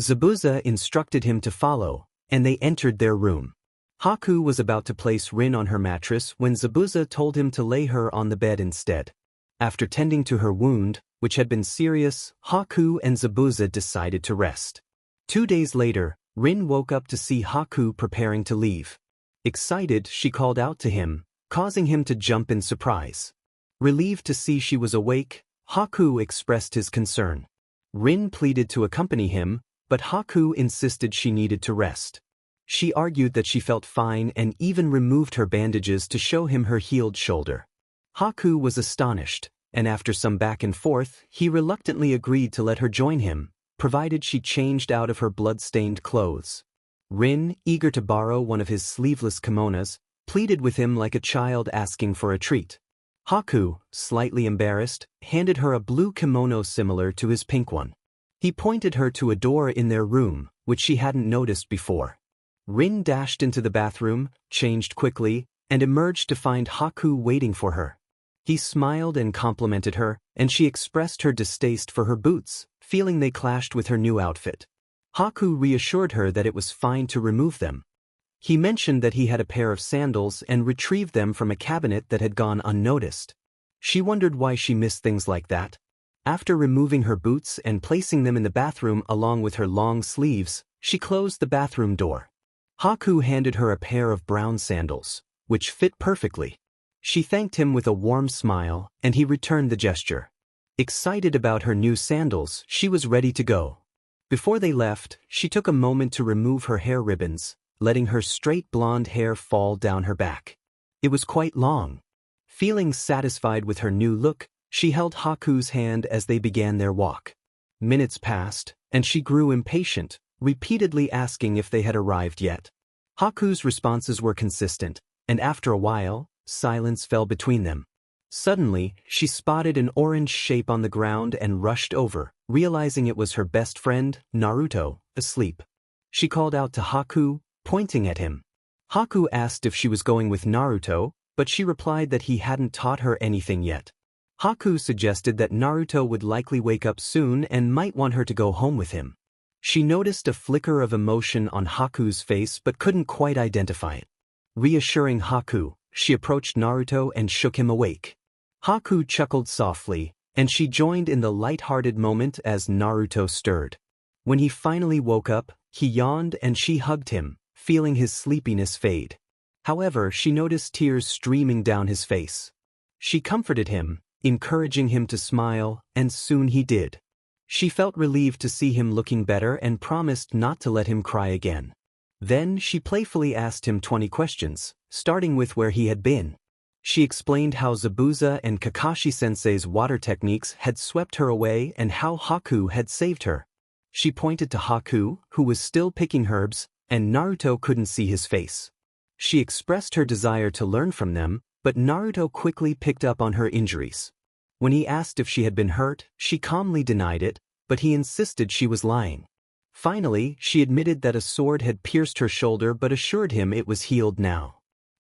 Zabuza instructed him to follow, and they entered their room. Haku was about to place Rinn on her mattress when Zabuza told him to lay her on the bed instead. After tending to her wound, which had been serious, Haku and Zabuza decided to rest. 2 days later, Rinn woke up to see Haku preparing to leave. Excited, she called out to him, causing him to jump in surprise. Relieved to see she was awake, Haku expressed his concern. Rinn pleaded to accompany him, but Haku insisted she needed to rest. She argued that she felt fine and even removed her bandages to show him her healed shoulder. Haku was astonished, and after some back and forth, he reluctantly agreed to let her join him, provided she changed out of her blood-stained clothes. Rinn, eager to borrow one of his sleeveless kimonos, pleaded with him like a child asking for a treat. Haku, slightly embarrassed, handed her a blue kimono similar to his pink one. He pointed her to a door in their room, which she hadn't noticed before. Rinn dashed into the bathroom, changed quickly, and emerged to find Haku waiting for her. He smiled and complimented her, and she expressed her distaste for her boots, feeling they clashed with her new outfit. Haku reassured her that it was fine to remove them. He mentioned that he had a pair of sandals and retrieved them from a cabinet that had gone unnoticed. She wondered why she missed things like that. After removing her boots and placing them in the bathroom along with her long sleeves, she closed the bathroom door. Haku handed her a pair of brown sandals, which fit perfectly. She thanked him with a warm smile, and he returned the gesture. Excited about her new sandals, she was ready to go. Before they left, she took a moment to remove her hair ribbons, letting her straight blonde hair fall down her back. It was quite long. Feeling satisfied with her new look, she held Haku's hand as they began their walk. Minutes passed, and she grew impatient, repeatedly asking if they had arrived yet. Haku's responses were consistent, and after a while, silence fell between them. Suddenly, she spotted an orange shape on the ground and rushed over, realizing it was her best friend, Naruto, asleep. She called out to Haku, pointing at him. Haku asked if she was going with Naruto, but she replied that he hadn't taught her anything yet. Haku suggested that Naruto would likely wake up soon and might want her to go home with him. She noticed a flicker of emotion on Haku's face but couldn't quite identify it. Reassuring Haku, she approached Naruto and shook him awake. Haku chuckled softly, and she joined in the light-hearted moment as Naruto stirred. When he finally woke up, he yawned and she hugged him, feeling his sleepiness fade. However, she noticed tears streaming down his face. She comforted him, encouraging him to smile, and soon he did. She felt relieved to see him looking better and promised not to let him cry again. Then she playfully asked him 20 questions, starting with where he had been. She explained how Zabuza and Kakashi-sensei's water techniques had swept her away and how Haku had saved her. She pointed to Haku, who was still picking herbs, and Naruto couldn't see his face. She expressed her desire to learn from them, but Naruto quickly picked up on her injuries. When he asked if she had been hurt, she calmly denied it, but he insisted she was lying. Finally, she admitted that a sword had pierced her shoulder but assured him it was healed now.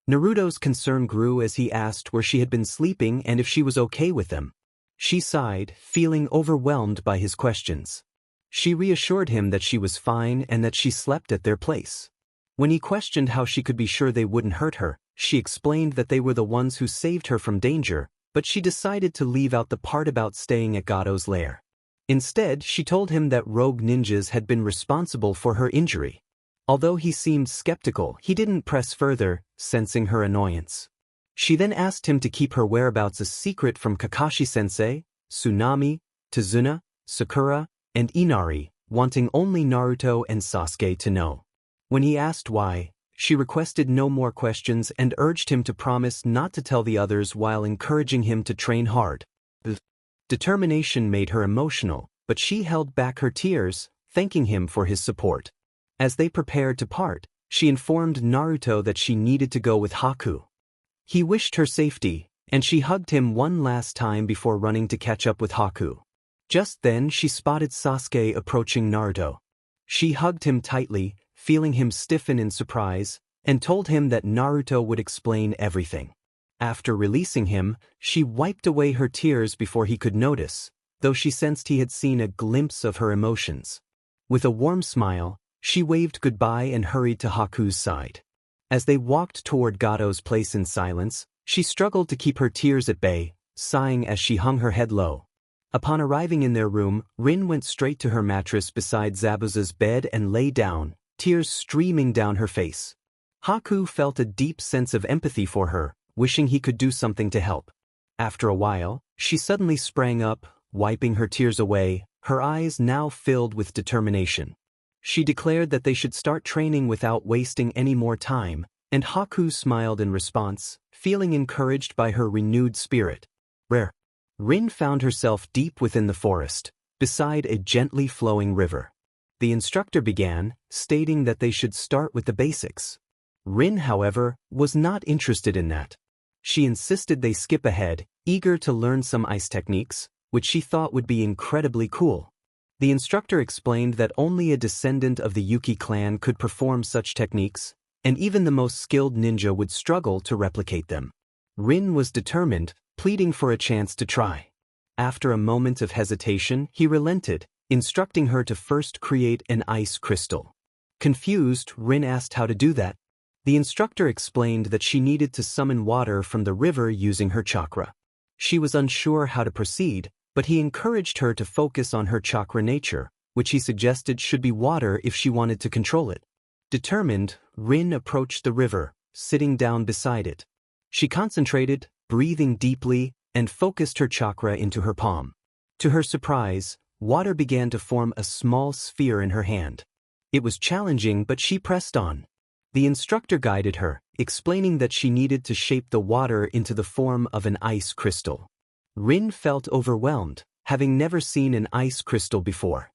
Naruto's concern grew as he asked where she had been sleeping and if she was okay with them. She sighed, feeling overwhelmed by his questions. She reassured him that she was fine and that she slept at their place. When he questioned how she could be sure they wouldn't hurt her, she explained that they were the ones who saved her from danger, but she decided to leave out the part about staying at Gato's lair. Instead, she told him that rogue ninjas had been responsible for her injury. Although he seemed skeptical, he didn't press further, sensing her annoyance. She then asked him to keep her whereabouts a secret from Kakashi-sensei, Tsunami, Tazuna, Sakura, and Inari, wanting only Naruto and Sasuke to know. When he asked why, she requested no more questions and urged him to promise not to tell the others while encouraging him to train hard. Determination made her emotional, but she held back her tears, thanking him for his support. As they prepared to part, she informed Naruto that she needed to go with Haku. He wished her safety, and she hugged him one last time before running to catch up with Haku. Just then she spotted Sasuke approaching Naruto. She hugged him tightly, feeling him stiffen in surprise, and told him that Naruto would explain everything. After releasing him, she wiped away her tears before he could notice, though she sensed he had seen a glimpse of her emotions. With a warm smile, she waved goodbye and hurried to Haku's side. As they walked toward Gato's place in silence, she struggled to keep her tears at bay, sighing as she hung her head low. Upon arriving in their room, Rinn went straight to her mattress beside Zabuza's bed and lay down, tears streaming down her face. Haku felt a deep sense of empathy for her, wishing he could do something to help. After a while, she suddenly sprang up, wiping her tears away, her eyes now filled with determination. She declared that they should start training without wasting any more time, and Haku smiled in response, feeling encouraged by her renewed spirit. Rinn found herself deep within the forest, beside a gently flowing river. The instructor began, stating that they should start with the basics. Rinn, however, was not interested in that. She insisted they skip ahead, eager to learn some ice techniques, which she thought would be incredibly cool. The instructor explained that only a descendant of the Yuki clan could perform such techniques, and even the most skilled ninja would struggle to replicate them. Rinn was determined, pleading for a chance to try. After a moment of hesitation, he relented, instructing her to first create an ice crystal. Confused, Rinn asked how to do that. The instructor explained that she needed to summon water from the river using her chakra. She was unsure how to proceed, but he encouraged her to focus on her chakra nature, which he suggested should be water if she wanted to control it. Determined, Rinn approached the river, sitting down beside it. She concentrated, breathing deeply, and focused her chakra into her palm. To her surprise, water began to form a small sphere in her hand. It was challenging, but she pressed on. The instructor guided her, explaining that she needed to shape the water into the form of an ice crystal. Rinn felt overwhelmed, having never seen an ice crystal before.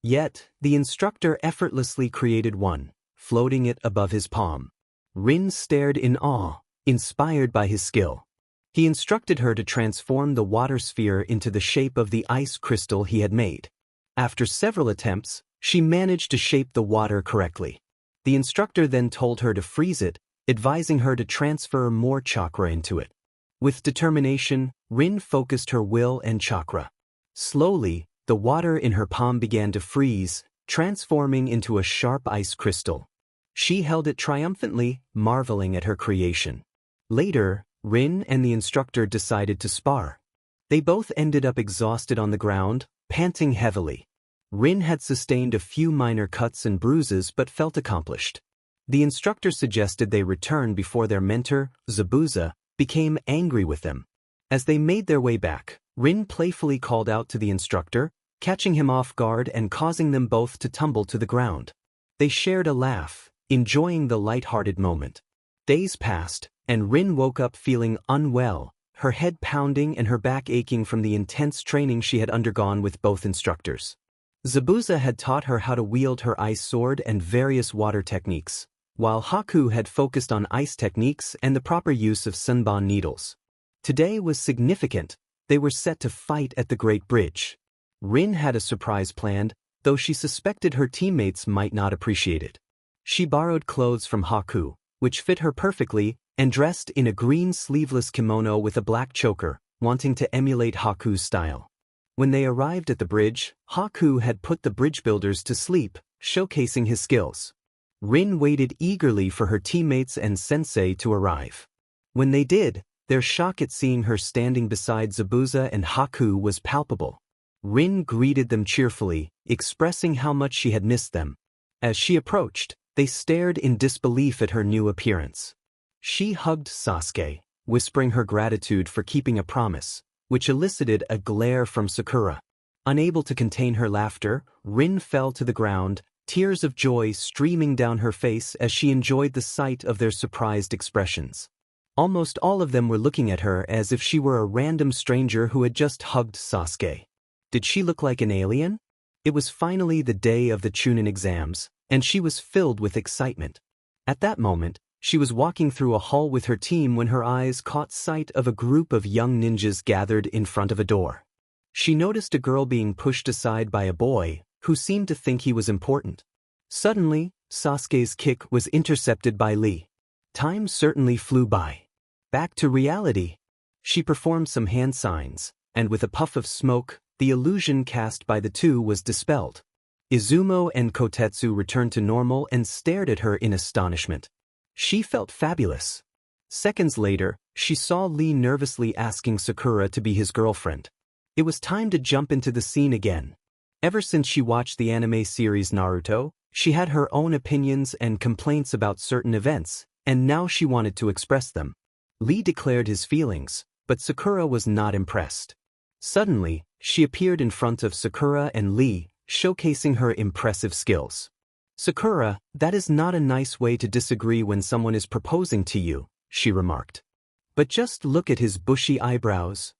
Yet, the instructor effortlessly created one, floating it above his palm. Rinn stared in awe, inspired by his skill. He instructed her to transform the water sphere into the shape of the ice crystal he had made. After several attempts, she managed to shape the water correctly. The instructor then told her to freeze it, advising her to transfer more chakra into it. With determination, Rinn focused her will and chakra. Slowly, the water in her palm began to freeze, transforming into a sharp ice crystal. She held it triumphantly, marveling at her creation. Later, Rinn and the instructor decided to spar. They both ended up exhausted on the ground, panting heavily. Rinn had sustained a few minor cuts and bruises but felt accomplished. The instructor suggested they return before their mentor, Zabuza, became angry with them. As they made their way back, Rinn playfully called out to the instructor, catching him off guard and causing them both to tumble to the ground. They shared a laugh, enjoying the light-hearted moment. Days passed, and Rinn woke up feeling unwell, her head pounding and her back aching from the intense training she had undergone with both instructors. Zabuza had taught her how to wield her ice sword and various water techniques, while Haku had focused on ice techniques and the proper use of sunban needles. Today was significant. They were set to fight at the Great Bridge. Rinn had a surprise planned, though she suspected her teammates might not appreciate it. She borrowed clothes from Haku, which fit her perfectly, and dressed in a green sleeveless kimono with a black choker, wanting to emulate Haku's style. When they arrived at the bridge, Haku had put the bridge builders to sleep, showcasing his skills. Rinn waited eagerly for her teammates and sensei to arrive. When they did, their shock at seeing her standing beside Zabuza and Haku was palpable. Rinn greeted them cheerfully, expressing how much she had missed them. As she approached, they stared in disbelief at her new appearance. She hugged Sasuke, whispering her gratitude for keeping a promise, which elicited a glare from Sakura. Unable to contain her laughter, Rinn fell to the ground, tears of joy streaming down her face as she enjoyed the sight of their surprised expressions. Almost all of them were looking at her as if she were a random stranger who had just hugged Sasuke. Did she look like an alien? It was finally the day of the Chunin exams, and she was filled with excitement. At that moment, she was walking through a hall with her team when her eyes caught sight of a group of young ninjas gathered in front of a door. She noticed a girl being pushed aside by a boy, who seemed to think he was important. Suddenly, Sasuke's kick was intercepted by Lee. Time certainly flew by. Back to reality. She performed some hand signs, and with a puff of smoke, the illusion cast by the two was dispelled. Izumo and Kotetsu returned to normal and stared at her in astonishment. She felt fabulous. Seconds later, she saw Lee nervously asking Sakura to be his girlfriend. It was time to jump into the scene again. Ever since she watched the anime series Naruto, she had her own opinions and complaints about certain events, and now she wanted to express them. Lee declared his feelings, but Sakura was not impressed. Suddenly, she appeared in front of Sakura and Lee, showcasing her impressive skills. Sakura, that is not a nice way to disagree when someone is proposing to you, she remarked. But just look at his bushy eyebrows.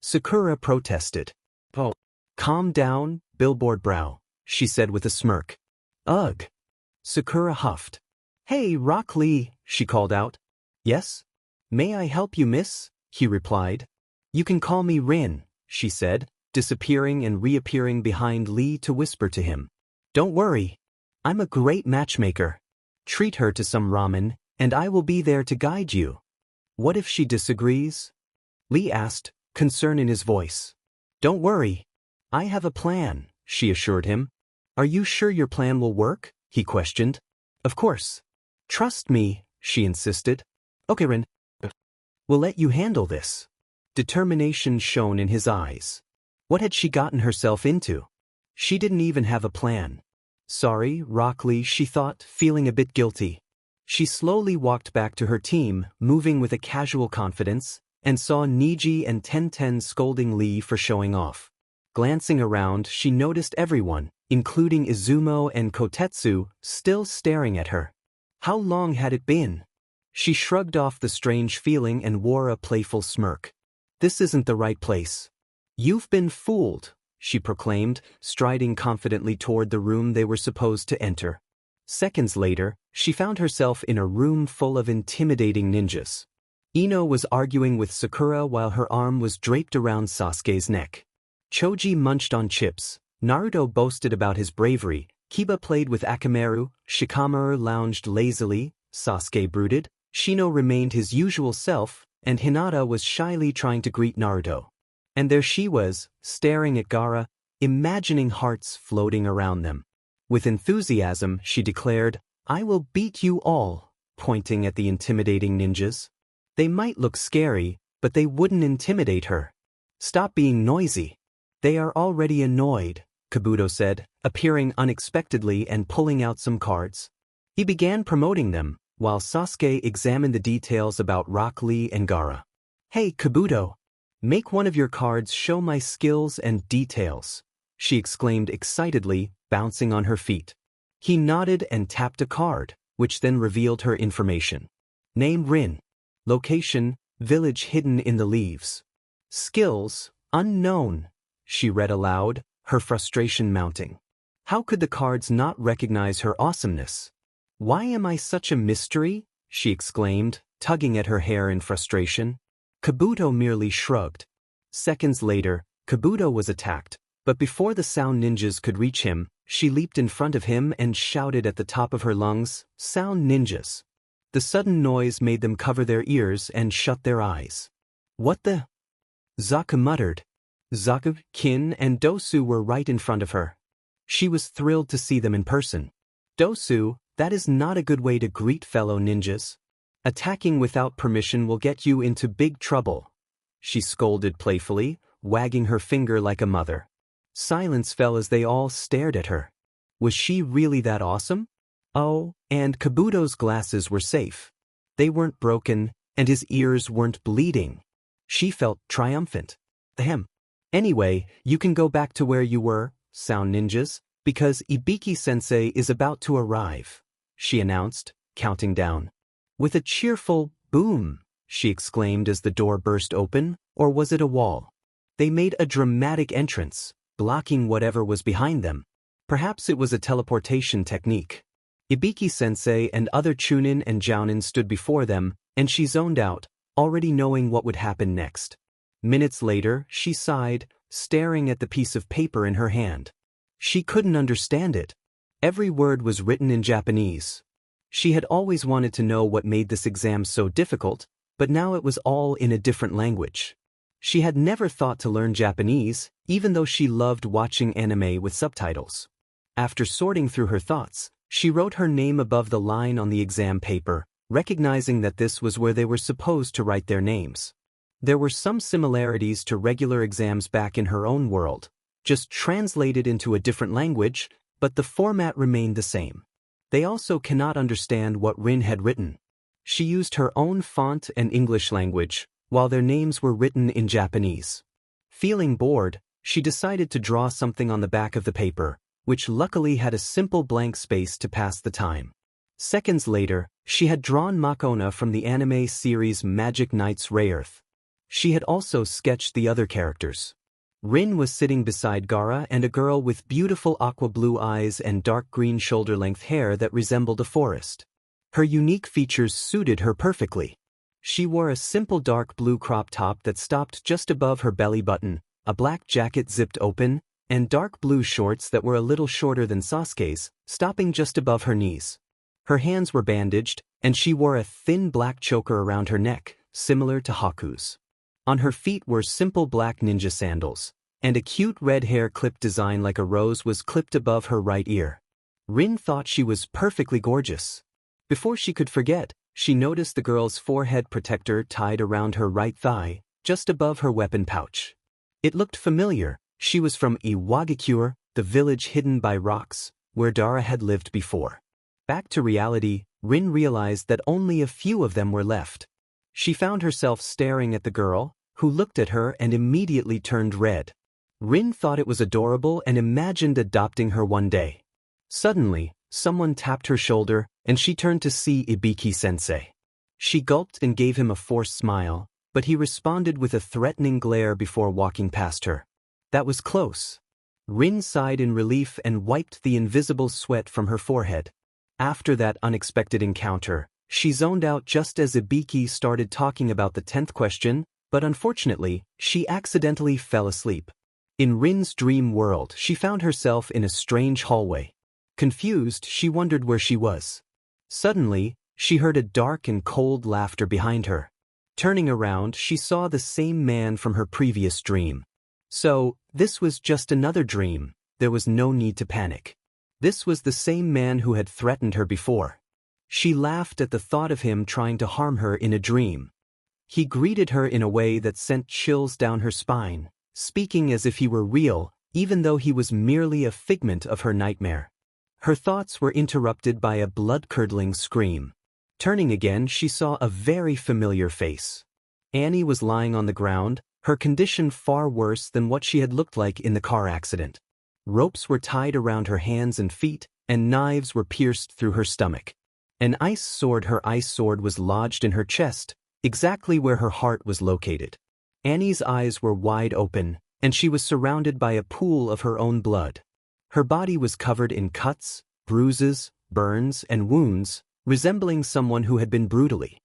Sakura protested. Oh, calm down, billboard brow, she said with a smirk. Ugh. Sakura huffed. Hey, Rock Lee, she called out. Yes? May I help you, miss? He replied. You can call me Rinn, she said, disappearing and reappearing behind Lee to whisper to him. Don't worry. I'm a great matchmaker. Treat her to some ramen, and I will be there to guide you. What if she disagrees? Lee asked, concern in his voice. Don't worry. I have a plan, she assured him. Are you sure your plan will work? He questioned. Of course. Trust me, she insisted. Okay, Rinn. We'll let you handle this. Determination shone in his eyes. What had she gotten herself into? She didn't even have a plan. Sorry, Rock Lee, she thought, feeling a bit guilty. She slowly walked back to her team, moving with a casual confidence, and saw Niji and Tenten scolding Lee for showing off. Glancing around, she noticed everyone, including Izumo and Kotetsu, still staring at her. How long had it been? She shrugged off the strange feeling and wore a playful smirk. This isn't the right place. You've been fooled, she proclaimed, striding confidently toward the room they were supposed to enter. Seconds later, she found herself in a room full of intimidating ninjas. Ino was arguing with Sakura while her arm was draped around Sasuke's neck. Choji munched on chips, Naruto boasted about his bravery, Kiba played with Akamaru, Shikamaru lounged lazily, Sasuke brooded, Shino remained his usual self, and Hinata was shyly trying to greet Naruto. And there she was, staring at Gaara, imagining hearts floating around them. With enthusiasm, she declared, "I will beat you all," pointing at the intimidating ninjas. They might look scary, but they wouldn't intimidate her. "Stop being noisy. They are already annoyed," Kabuto said, appearing unexpectedly and pulling out some cards. He began promoting them, while Sasuke examined the details about Rock Lee and Gaara. "Hey, Kabuto! Make one of your cards show my skills and details," she exclaimed excitedly, bouncing on her feet. He nodded and tapped a card, which then revealed her information. Name Rinn. Location, village hidden in the leaves. Skills, unknown, she read aloud, her frustration mounting. How could the cards not recognize her awesomeness? "Why am I such a mystery?" she exclaimed, tugging at her hair in frustration. Kabuto merely shrugged. Seconds later, Kabuto was attacked, but before the sound ninjas could reach him, she leaped in front of him and shouted at the top of her lungs, "Sound ninjas!" The sudden noise made them cover their ears and shut their eyes. "What the?" Zaku muttered. Zaku, Kin, and Dosu were right in front of her. She was thrilled to see them in person. "Dosu, that is not a good way to greet fellow ninjas. Attacking without permission will get you into big trouble," she scolded playfully, wagging her finger like a mother. Silence fell as they all stared at her. Was she really that awesome? Oh, and Kabuto's glasses were safe. They weren't broken, and his ears weren't bleeding. She felt triumphant. Ahem. "Anyway, you can go back to where you were, sound ninjas, because Ibiki-sensei is about to arrive," she announced, counting down. With a cheerful boom, she exclaimed as the door burst open, or was it a wall? They made a dramatic entrance, blocking whatever was behind them. Perhaps it was a teleportation technique. Ibiki-sensei and other Chunin and Jounin stood before them, and she zoned out, already knowing what would happen next. Minutes later, she sighed, staring at the piece of paper in her hand. She couldn't understand it. Every word was written in Japanese. She had always wanted to know what made this exam so difficult, but now it was all in a different language. She had never thought to learn Japanese, even though she loved watching anime with subtitles. After sorting through her thoughts, she wrote her name above the line on the exam paper, recognizing that this was where they were supposed to write their names. There were some similarities to regular exams back in her own world, just translated into a different language, but the format remained the same. They also cannot understand what Rinn had written. She used her own font and English language, while their names were written in Japanese. Feeling bored, she decided to draw something on the back of the paper, which luckily had a simple blank space to pass the time. Seconds later, she had drawn Makona from the anime series Magic Knight's Rayearth. She had also sketched the other characters. Rinn was sitting beside Gaara and a girl with beautiful aqua blue eyes and dark green shoulder-length hair that resembled a forest. Her unique features suited her perfectly. She wore a simple dark blue crop top that stopped just above her belly button, a black jacket zipped open, and dark blue shorts that were a little shorter than Sasuke's, stopping just above her knees. Her hands were bandaged, and she wore a thin black choker around her neck, similar to Haku's. On her feet were simple black ninja sandals, and a cute red hair clip design like a rose was clipped above her right ear. Rinn thought she was perfectly gorgeous. Before she could forget, she noticed the girl's forehead protector tied around her right thigh, just above her weapon pouch. It looked familiar. She was from Iwagakure, the village hidden by rocks, where Dara had lived before. Back to reality, Rinn realized that only a few of them were left. She found herself staring at the girl, who looked at her and immediately turned red. Rinn thought it was adorable and imagined adopting her one day. Suddenly, someone tapped her shoulder, and she turned to see Ibiki-sensei. She gulped and gave him a forced smile, but he responded with a threatening glare before walking past her. That was close. Rinn sighed in relief and wiped the invisible sweat from her forehead. After that unexpected encounter, she zoned out just as Ibiki started talking about the 10th question, but unfortunately, she accidentally fell asleep. In Rinn's dream world, she found herself in a strange hallway. Confused, she wondered where she was. Suddenly, she heard a dark and cold laughter behind her. Turning around, she saw the same man from her previous dream. So, this was just another dream. There was no need to panic. This was the same man who had threatened her before. She laughed at the thought of him trying to harm her in a dream. He greeted her in a way that sent chills down her spine, speaking as if he were real, even though he was merely a figment of her nightmare. Her thoughts were interrupted by a blood-curdling scream. Turning again, she saw a very familiar face. Annie was lying on the ground, her condition far worse than what she had looked like in the car accident. Ropes were tied around her hands and feet, and knives were pierced through her stomach. Her ice sword was lodged in her chest, exactly where her heart was located. Annie's eyes were wide open, and she was surrounded by a pool of her own blood. Her body was covered in cuts, bruises, burns, and wounds, resembling someone who had been brutally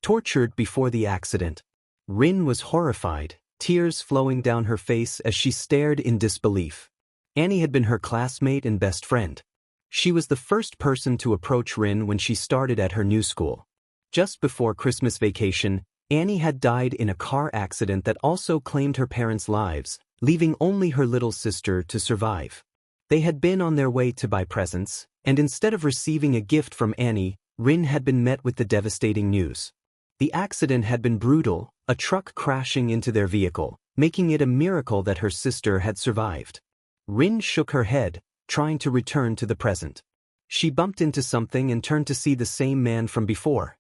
tortured before the accident. Rinn was horrified, tears flowing down her face as she stared in disbelief. Annie had been her classmate and best friend. She was the first person to approach Rinn when she started at her new school. Just before Christmas vacation, Annie had died in a car accident that also claimed her parents' lives, leaving only her little sister to survive. They had been on their way to buy presents, and instead of receiving a gift from Annie, Rinn had been met with the devastating news. The accident had been brutal, a truck crashing into their vehicle, making it a miracle that her sister had survived. Rinn shook her head, trying to return to the present. She bumped into something and turned to see the same man from before.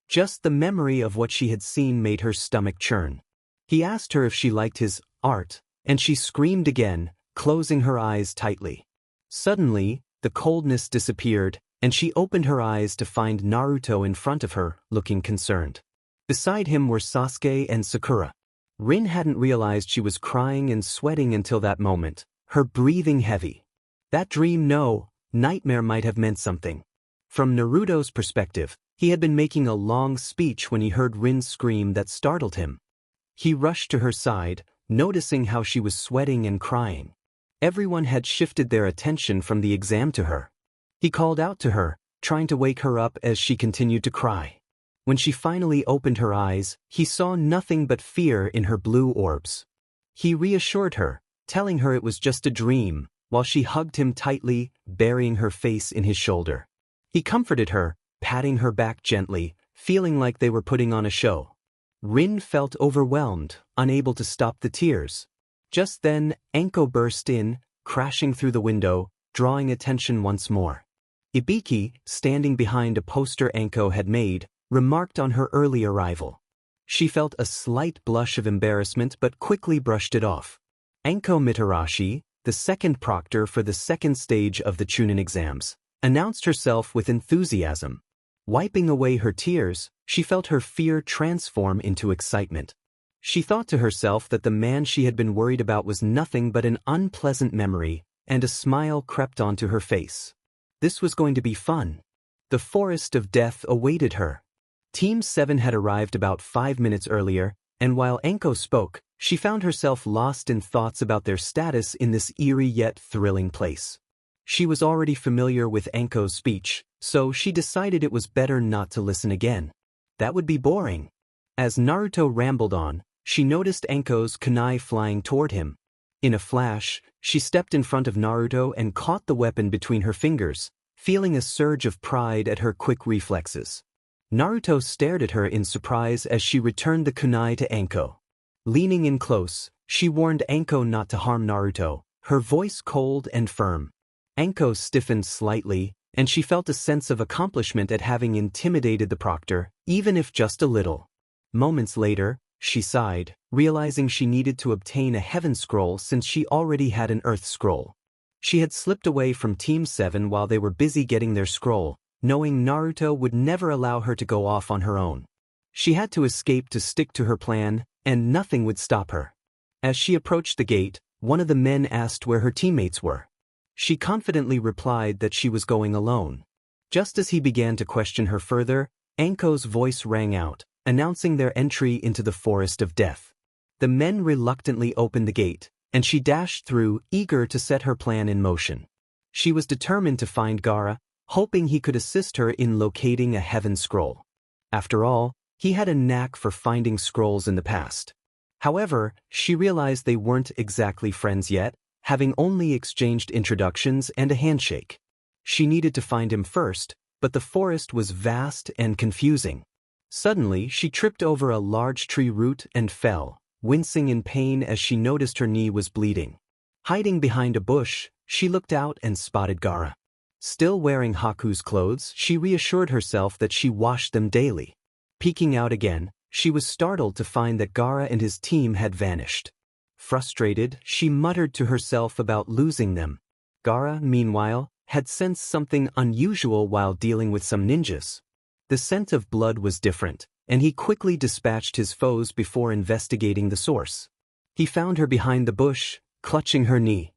Just the memory of what she had seen made her stomach churn. He asked her if she liked his art, and she screamed again, closing her eyes tightly. Suddenly, the coldness disappeared, and she opened her eyes to find Naruto in front of her, looking concerned. Beside him were Sasuke and Sakura. Rinn hadn't realized she was crying and sweating until that moment, her breathing heavy. That nightmare might have meant something. From Naruto's perspective, he had been making a long speech when he heard Rinn scream that startled him. He rushed to her side, noticing how she was sweating and crying. Everyone had shifted their attention from the exam to her. He called out to her, trying to wake her up as she continued to cry. When she finally opened her eyes, he saw nothing but fear in her blue orbs. He reassured her, telling her it was just a dream, while she hugged him tightly, burying her face in his shoulder. He comforted her, patting her back gently, feeling like they were putting on a show. Rinn felt overwhelmed, unable to stop the tears. Just then, Anko burst in, crashing through the window, drawing attention once more. Ibiki, standing behind a poster Anko had made, remarked on her early arrival. She felt a slight blush of embarrassment but quickly brushed it off. Anko Mitarashi, the second proctor for the second stage of the Chunin exams, announced herself with enthusiasm. Wiping away her tears, she felt her fear transform into excitement. She thought to herself that the man she had been worried about was nothing but an unpleasant memory, and a smile crept onto her face. This was going to be fun. The forest of death awaited her. Team 7 had arrived about 5 minutes earlier, and while Anko spoke, she found herself lost in thoughts about their status in this eerie yet thrilling place. She was already familiar with Anko's speech, so she decided it was better not to listen again. That would be boring. As Naruto rambled on, she noticed Anko's kunai flying toward him. In a flash, she stepped in front of Naruto and caught the weapon between her fingers, feeling a surge of pride at her quick reflexes. Naruto stared at her in surprise as she returned the kunai to Anko. Leaning in close, she warned Anko not to harm Naruto, her voice cold and firm. Anko stiffened slightly, and she felt a sense of accomplishment at having intimidated the proctor, even if just a little. Moments later, she sighed, realizing she needed to obtain a heaven scroll since she already had an earth scroll. She had slipped away from Team 7 while they were busy getting their scroll, knowing Naruto would never allow her to go off on her own. She had to escape to stick to her plan, and nothing would stop her. As she approached the gate, one of the men asked where her teammates were. She confidently replied that she was going alone. Just as he began to question her further, Anko's voice rang out, announcing their entry into the Forest of Death. The men reluctantly opened the gate, and she dashed through, eager to set her plan in motion. She was determined to find Gaara, hoping he could assist her in locating a heaven scroll. After all, he had a knack for finding scrolls in the past. However, she realized they weren't exactly friends yet, having only exchanged introductions and a handshake. She needed to find him first, but the forest was vast and confusing. Suddenly, she tripped over a large tree root and fell, wincing in pain as she noticed her knee was bleeding. Hiding behind a bush, she looked out and spotted Gaara. Still wearing Haku's clothes, she reassured herself that she washed them daily. Peeking out again, she was startled to find that Gaara and his team had vanished. Frustrated, she muttered to herself about losing them. Gaara, meanwhile, had sensed something unusual while dealing with some ninjas. The scent of blood was different, and he quickly dispatched his foes before investigating the source. He found her behind the bush, clutching her knee.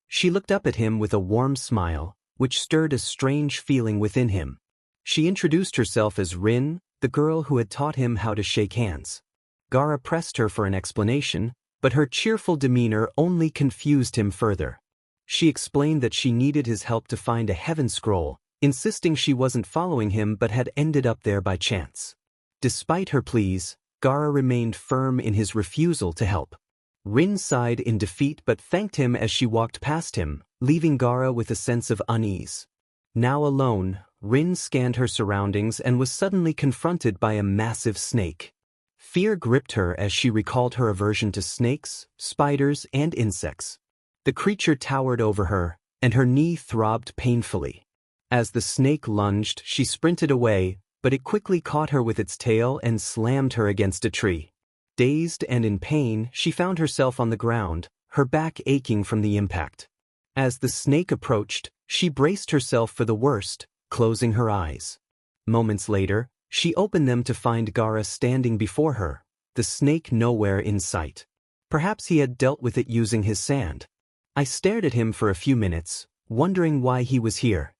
She looked up at him with a warm smile, which stirred a strange feeling within him. She introduced herself as Rinn, the girl who had taught him how to shake hands. Gaara pressed her for an explanation, but her cheerful demeanor only confused him further. She explained that she needed his help to find a heaven scroll, insisting she wasn't following him but had ended up there by chance. Despite her pleas, Gaara remained firm in his refusal to help. Rinn sighed in defeat but thanked him as she walked past him, leaving Gaara with a sense of unease. Now alone, Rinn scanned her surroundings and was suddenly confronted by a massive snake. Fear gripped her as she recalled her aversion to snakes, spiders, and insects. The creature towered over her, and her knee throbbed painfully. As the snake lunged, she sprinted away, but it quickly caught her with its tail and slammed her against a tree. Dazed and in pain, she found herself on the ground, her back aching from the impact. As the snake approached, she braced herself for the worst, closing her eyes. Moments later, she opened them to find Gaara standing before her, the snake nowhere in sight. Perhaps he had dealt with it using his sand. I stared at him for a few minutes, wondering why he was here.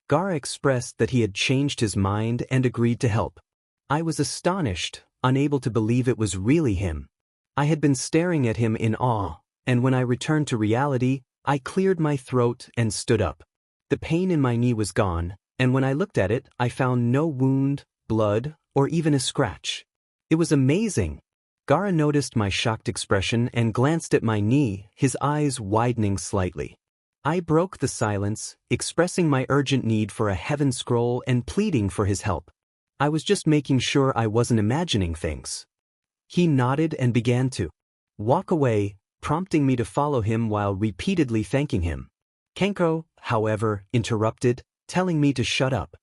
Gaara expressed that he had changed his mind and agreed to help. I was astonished, unable to believe it was really him. I had been staring at him in awe, and when I returned to reality, I cleared my throat and stood up. The pain in my knee was gone, and when I looked at it, I found no wound, blood, or even a scratch. It was amazing. Gaara noticed my shocked expression and glanced at my knee, his eyes widening slightly. I broke the silence, expressing my urgent need for a heaven scroll and pleading for his help. I was just making sure I wasn't imagining things. He nodded and began to walk away, prompting me to follow him while repeatedly thanking him. Kenko, however, interrupted, telling me to shut up.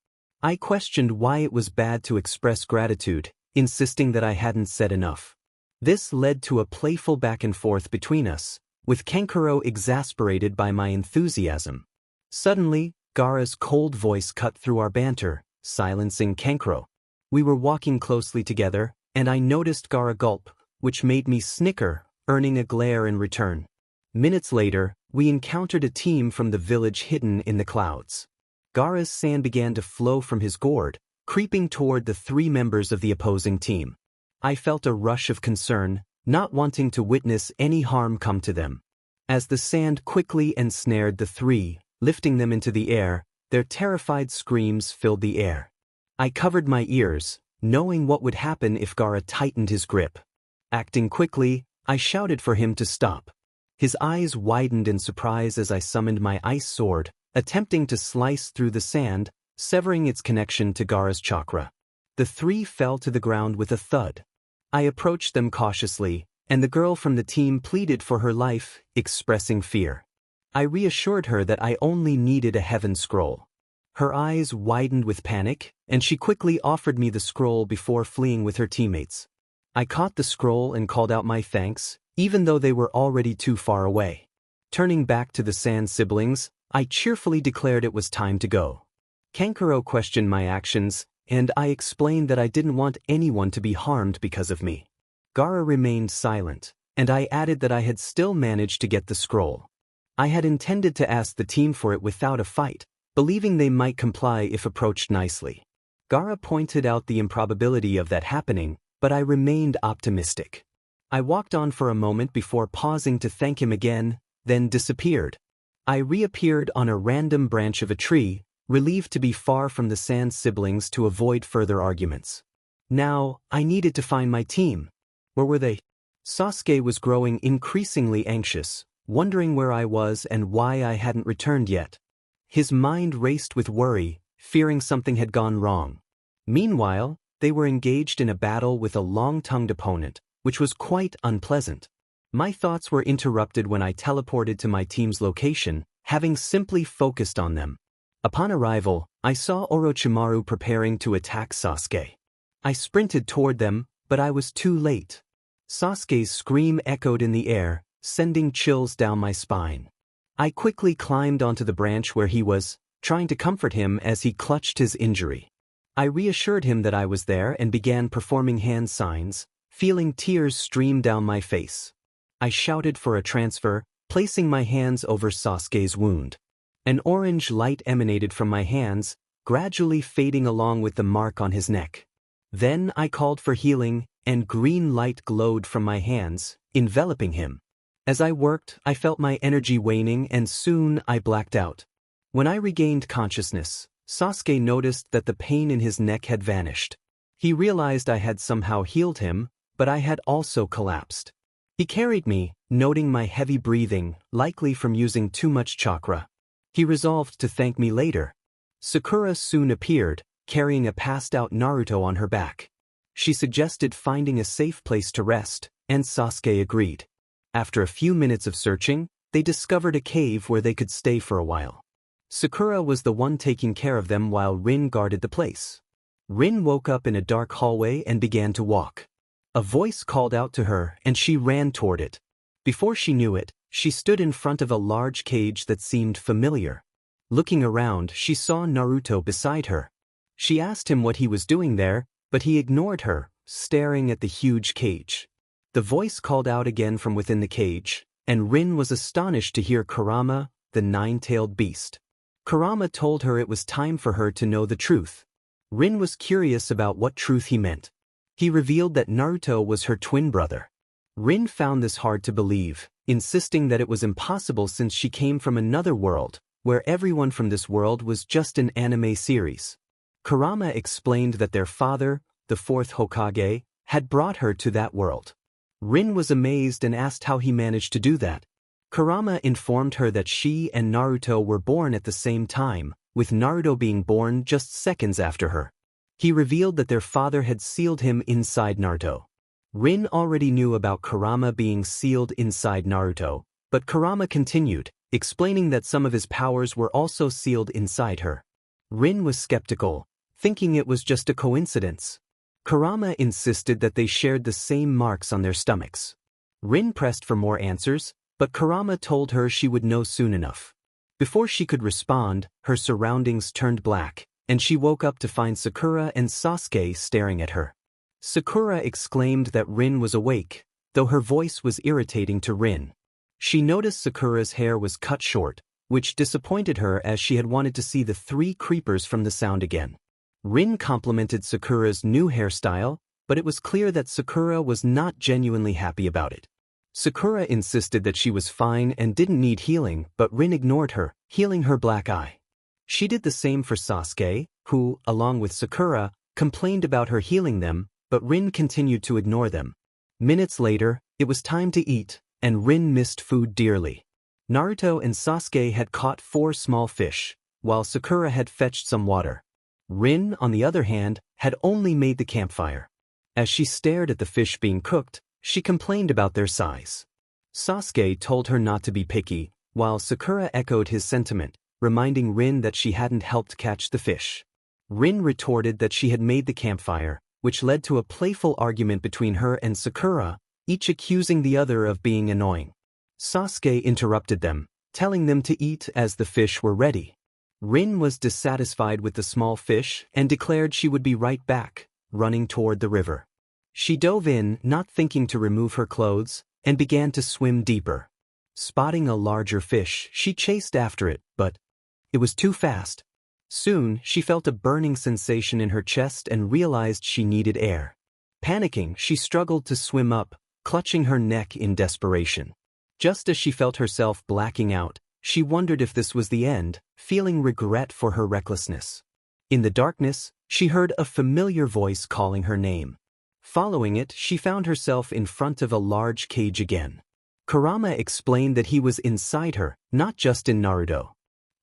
I questioned why it was bad to express gratitude, insisting that I hadn't said enough. This led to a playful back and forth between us, with Kankuro exasperated by my enthusiasm. Suddenly, Gaara's cold voice cut through our banter, silencing Kankuro. We were walking closely together, and I noticed Gaara gulp, which made me snicker, earning a glare in return. Minutes later, we encountered a team from the village hidden in the clouds. Gaara's sand began to flow from his gourd, creeping toward the three members of the opposing team. I felt a rush of concern, not wanting to witness any harm come to them. As the sand quickly ensnared the three, lifting them into the air, their terrified screams filled the air. I covered my ears, knowing what would happen if Gaara tightened his grip. Acting quickly, I shouted for him to stop. His eyes widened in surprise as I summoned my ice sword, attempting to slice through the sand, severing its connection to Gaara's chakra. The three fell to the ground with a thud. I approached them cautiously, and the girl from the team pleaded for her life, expressing fear. I reassured her that I only needed a heaven scroll. Her eyes widened with panic, and she quickly offered me the scroll before fleeing with her teammates. I caught the scroll and called out my thanks, even though they were already too far away. Turning back to the Sand siblings, I cheerfully declared it was time to go. Kankuro questioned my actions, and I explained that I didn't want anyone to be harmed because of me. Gaara remained silent, and I added that I had still managed to get the scroll. I had intended to ask the team for it without a fight, believing they might comply if approached nicely. Gaara pointed out the improbability of that happening, but I remained optimistic. I walked on for a moment before pausing to thank him again, then disappeared. I reappeared on a random branch of a tree, relieved to be far from the Sand siblings to avoid further arguments. Now, I needed to find my team. Where were they? Sasuke was growing increasingly anxious, wondering where I was and why I hadn't returned yet. His mind raced with worry, fearing something had gone wrong. Meanwhile, they were engaged in a battle with a long-tongued opponent, which was quite unpleasant. My thoughts were interrupted when I teleported to my team's location, having simply focused on them. Upon arrival, I saw Orochimaru preparing to attack Sasuke. I sprinted toward them, but I was too late. Sasuke's scream echoed in the air, sending chills down my spine. I quickly climbed onto the branch where he was, trying to comfort him as he clutched his injury. I reassured him that I was there and began performing hand signs, feeling tears stream down my face. I shouted for a transfer, placing my hands over Sasuke's wound. An orange light emanated from my hands, gradually fading along with the mark on his neck. Then I called for healing, and green light glowed from my hands, enveloping him. As I worked, I felt my energy waning and soon I blacked out. When I regained consciousness, Sasuke noticed that the pain in his neck had vanished. He realized I had somehow healed him, but I had also collapsed. He carried me, noting my heavy breathing, likely from using too much chakra. He resolved to thank me later. Sakura soon appeared, carrying a passed-out Naruto on her back. She suggested finding a safe place to rest, and Sasuke agreed. After a few minutes of searching, they discovered a cave where they could stay for a while. Sakura was the one taking care of them while Rinn guarded the place. Rinn woke up in a dark hallway and began to walk. A voice called out to her and she ran toward it. Before she knew it, she stood in front of a large cage that seemed familiar. Looking around, she saw Naruto beside her. She asked him what he was doing there, but he ignored her, staring at the huge cage. The voice called out again from within the cage, and Rinn was astonished to hear Kurama, the nine-tailed beast. Kurama told her it was time for her to know the truth. Rinn was curious about what truth he meant. He revealed that Naruto was her twin brother. Rinn found this hard to believe, insisting that it was impossible since she came from another world, where everyone from this world was just an anime series. Kurama explained that their father, the fourth Hokage, had brought her to that world. Rinn was amazed and asked how he managed to do that. Kurama informed her that she and Naruto were born at the same time, with Naruto being born just seconds after her. He revealed that their father had sealed him inside Naruto. Rinn already knew about Kurama being sealed inside Naruto, but Kurama continued, explaining that some of his powers were also sealed inside her. Rinn was skeptical, thinking it was just a coincidence. Kurama insisted that they shared the same marks on their stomachs. Rinn pressed for more answers, but Kurama told her she would know soon enough. Before she could respond, her surroundings turned black, and she woke up to find Sakura and Sasuke staring at her. Sakura exclaimed that Rinn was awake, though her voice was irritating to Rinn. She noticed Sakura's hair was cut short, which disappointed her as she had wanted to see the three creepers from the sound again. Rinn complimented Sakura's new hairstyle, but it was clear that Sakura was not genuinely happy about it. Sakura insisted that she was fine and didn't need healing, but Rinn ignored her, healing her black eye. She did the same for Sasuke, who, along with Sakura, complained about her healing them, but Rinn continued to ignore them. Minutes later, it was time to eat, and Rinn missed food dearly. Naruto and Sasuke had caught 4 small fish, while Sakura had fetched some water. Rinn, on the other hand, had only made the campfire. As she stared at the fish being cooked, She complained about their size. Sasuke told her not to be picky, while Sakura echoed his sentiment, reminding Rinn that she hadn't helped catch the fish. Rinn retorted that she had made the campfire, which led to a playful argument between her and Sakura, each accusing the other of being annoying. Sasuke interrupted them, telling them to eat as the fish were ready. Rinn was dissatisfied with the small fish and declared she would be right back, running toward the river. She dove in, not thinking to remove her clothes, and began to swim deeper. Spotting a larger fish, she chased after it, but it was too fast. Soon, she felt a burning sensation in her chest and realized she needed air. Panicking, she struggled to swim up, clutching her neck in desperation. Just as she felt herself blacking out, she wondered if this was the end, feeling regret for her recklessness. In the darkness, she heard a familiar voice calling her name. Following it, she found herself in front of a large cage again. Kurama explained that he was inside her, not just in Naruto.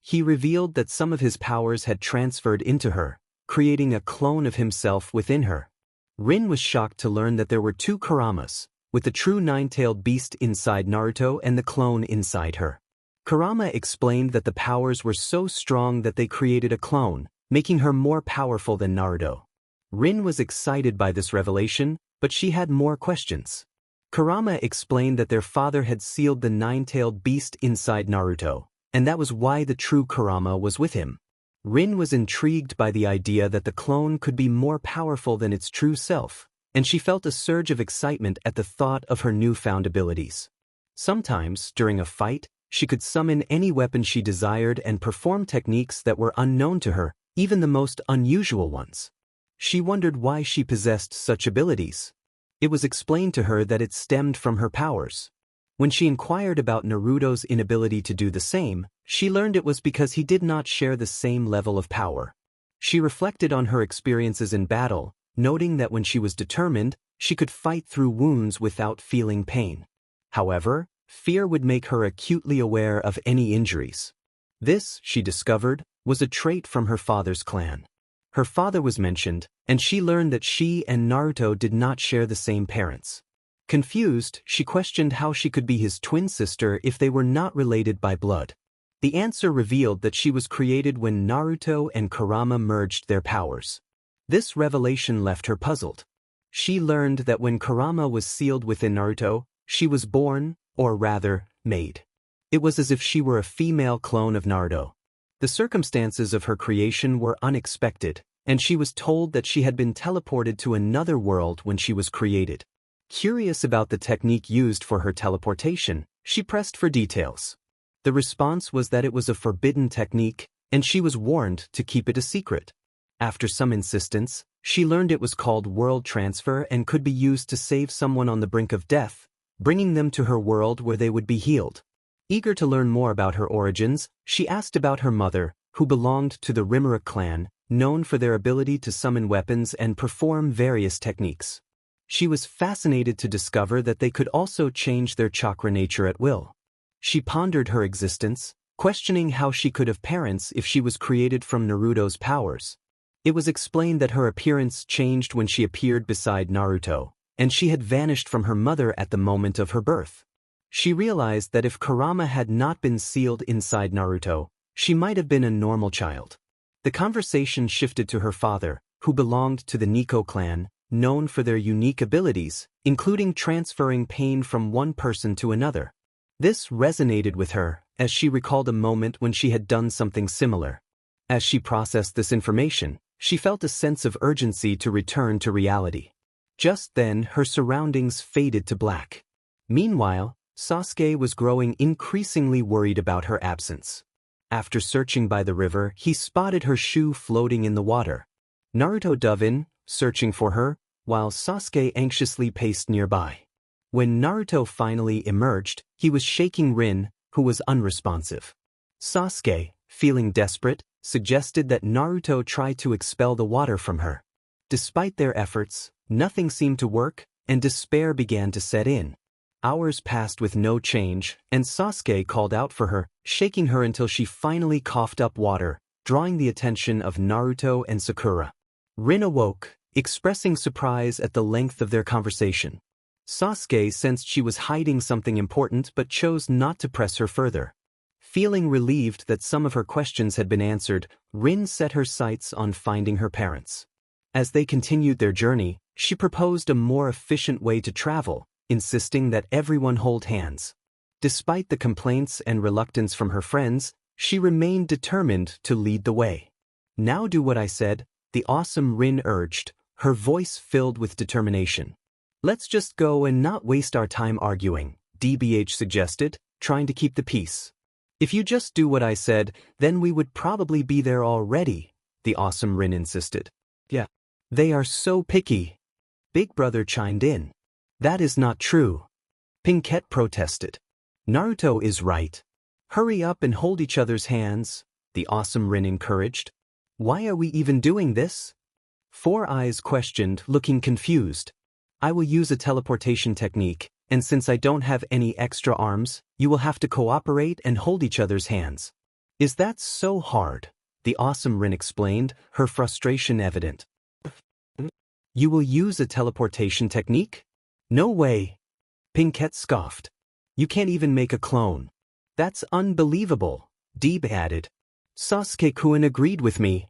He revealed that some of his powers had transferred into her, creating a clone of himself within her. Rinn was shocked to learn that there were two Kuramas, with the true nine-tailed beast inside Naruto and the clone inside her. Kurama explained that the powers were so strong that they created a clone, making her more powerful than Naruto. Rinn was excited by this revelation, but she had more questions. Kurama explained that their father had sealed the nine-tailed beast inside Naruto, and that was why the true Kurama was with him. Rinn was intrigued by the idea that the clone could be more powerful than its true self, and she felt a surge of excitement at the thought of her newfound abilities. Sometimes, during a fight, she could summon any weapon she desired and perform techniques that were unknown to her, even the most unusual ones. She wondered why she possessed such abilities. It was explained to her that it stemmed from her powers. When she inquired about Naruto's inability to do the same, she learned it was because he did not share the same level of power. She reflected on her experiences in battle, noting that when she was determined, she could fight through wounds without feeling pain. However, fear would make her acutely aware of any injuries. This, she discovered, was a trait from her father's clan. Her father was mentioned, and she learned that she and Naruto did not share the same parents. Confused, she questioned how she could be his twin sister if they were not related by blood. The answer revealed that she was created when Naruto and Kurama merged their powers. This revelation left her puzzled. She learned that when Kurama was sealed within Naruto, she was born, or rather, made. It was as if she were a female clone of Naruto. The circumstances of her creation were unexpected, and she was told that she had been teleported to another world when she was created. Curious about the technique used for her teleportation, she pressed for details. The response was that it was a forbidden technique, and she was warned to keep it a secret. After some insistence, she learned it was called world transfer and could be used to save someone on the brink of death, bringing them to her world where they would be healed. Eager to learn more about her origins, she asked about her mother, who belonged to the Rimuru clan, known for their ability to summon weapons and perform various techniques. She was fascinated to discover that they could also change their chakra nature at will. She pondered her existence, questioning how she could have parents if she was created from Naruto's powers. It was explained that her appearance changed when she appeared beside Naruto, and she had vanished from her mother at the moment of her birth. She realized that if Kurama had not been sealed inside Naruto, she might have been a normal child. The conversation shifted to her father, who belonged to the Nico clan, known for their unique abilities, including transferring pain from one person to another. This resonated with her, as she recalled a moment when she had done something similar. As she processed this information, she felt a sense of urgency to return to reality. Just then, her surroundings faded to black. Meanwhile, Sasuke was growing increasingly worried about her absence. After searching by the river, he spotted her shoe floating in the water. Naruto dove in, searching for her, while Sasuke anxiously paced nearby. When Naruto finally emerged, he was shaking Rinn, who was unresponsive. Sasuke, feeling desperate, suggested that Naruto try to expel the water from her. Despite their efforts, nothing seemed to work, and despair began to set in. Hours passed with no change, and Sasuke called out for her, shaking her until she finally coughed up water, drawing the attention of Naruto and Sakura. Rinn awoke, expressing surprise at the length of their conversation. Sasuke sensed she was hiding something important but chose not to press her further. Feeling relieved that some of her questions had been answered, Rinn set her sights on finding her parents. As they continued their journey, she proposed a more efficient way to travel, insisting that everyone hold hands. Despite the complaints and reluctance from her friends, she remained determined to lead the way. "Now do what I said," the awesome Rinn urged, her voice filled with determination. "Let's just go and not waste our time arguing," DBH suggested, trying to keep the peace. "If you just do what I said, then we would probably be there already," the awesome Rinn insisted. "Yeah. They are so picky," Big Brother chimed in. "That is not true," Pinkette protested. "Naruto is right. Hurry up and hold each other's hands," the awesome Rinn encouraged. "Why are we even doing this?" Four Eyes questioned, looking confused. "I will use a teleportation technique, and since I don't have any extra arms, you will have to cooperate and hold each other's hands." "Is that so hard?" the awesome Rinn explained, her frustration evident. "You will use a teleportation technique? No way," Pinkette scoffed. "You can't even make a clone." "That's unbelievable," Deeb added. "Sasuke-kun agreed with me."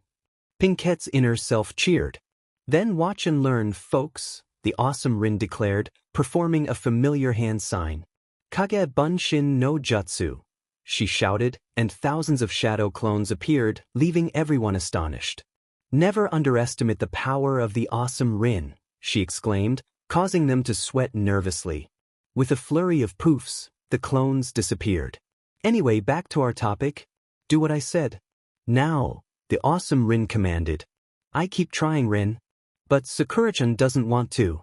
Pinkette's inner self cheered. "Then watch and learn, folks," the awesome Rinn declared, performing a familiar hand sign. "Kage Bunshin no Jutsu," she shouted, and thousands of shadow clones appeared, leaving everyone astonished. "Never underestimate the power of the awesome Rinn," she exclaimed, causing them to sweat nervously. With a flurry of poofs, the clones disappeared. "Anyway, back to our topic. Do what I said." "Now," the awesome Rinn commanded. "I keep trying, Rinn. But Sakura-chan doesn't want to,"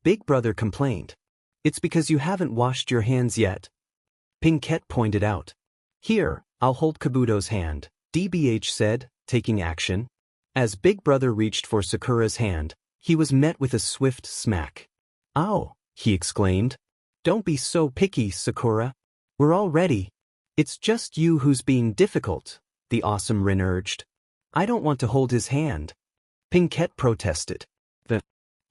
Big Brother complained. "It's because you haven't washed your hands yet," Pinkette pointed out. "Here, I'll hold Kabuto's hand," DBH said, taking action. As Big Brother reached for Sakura's hand, he was met with a swift smack. "Ow," he exclaimed. "Don't be so picky, Sakura. We're all ready." "It's just you who's being difficult," the awesome Rinn urged. "I don't want to hold his hand," Pinkette protested.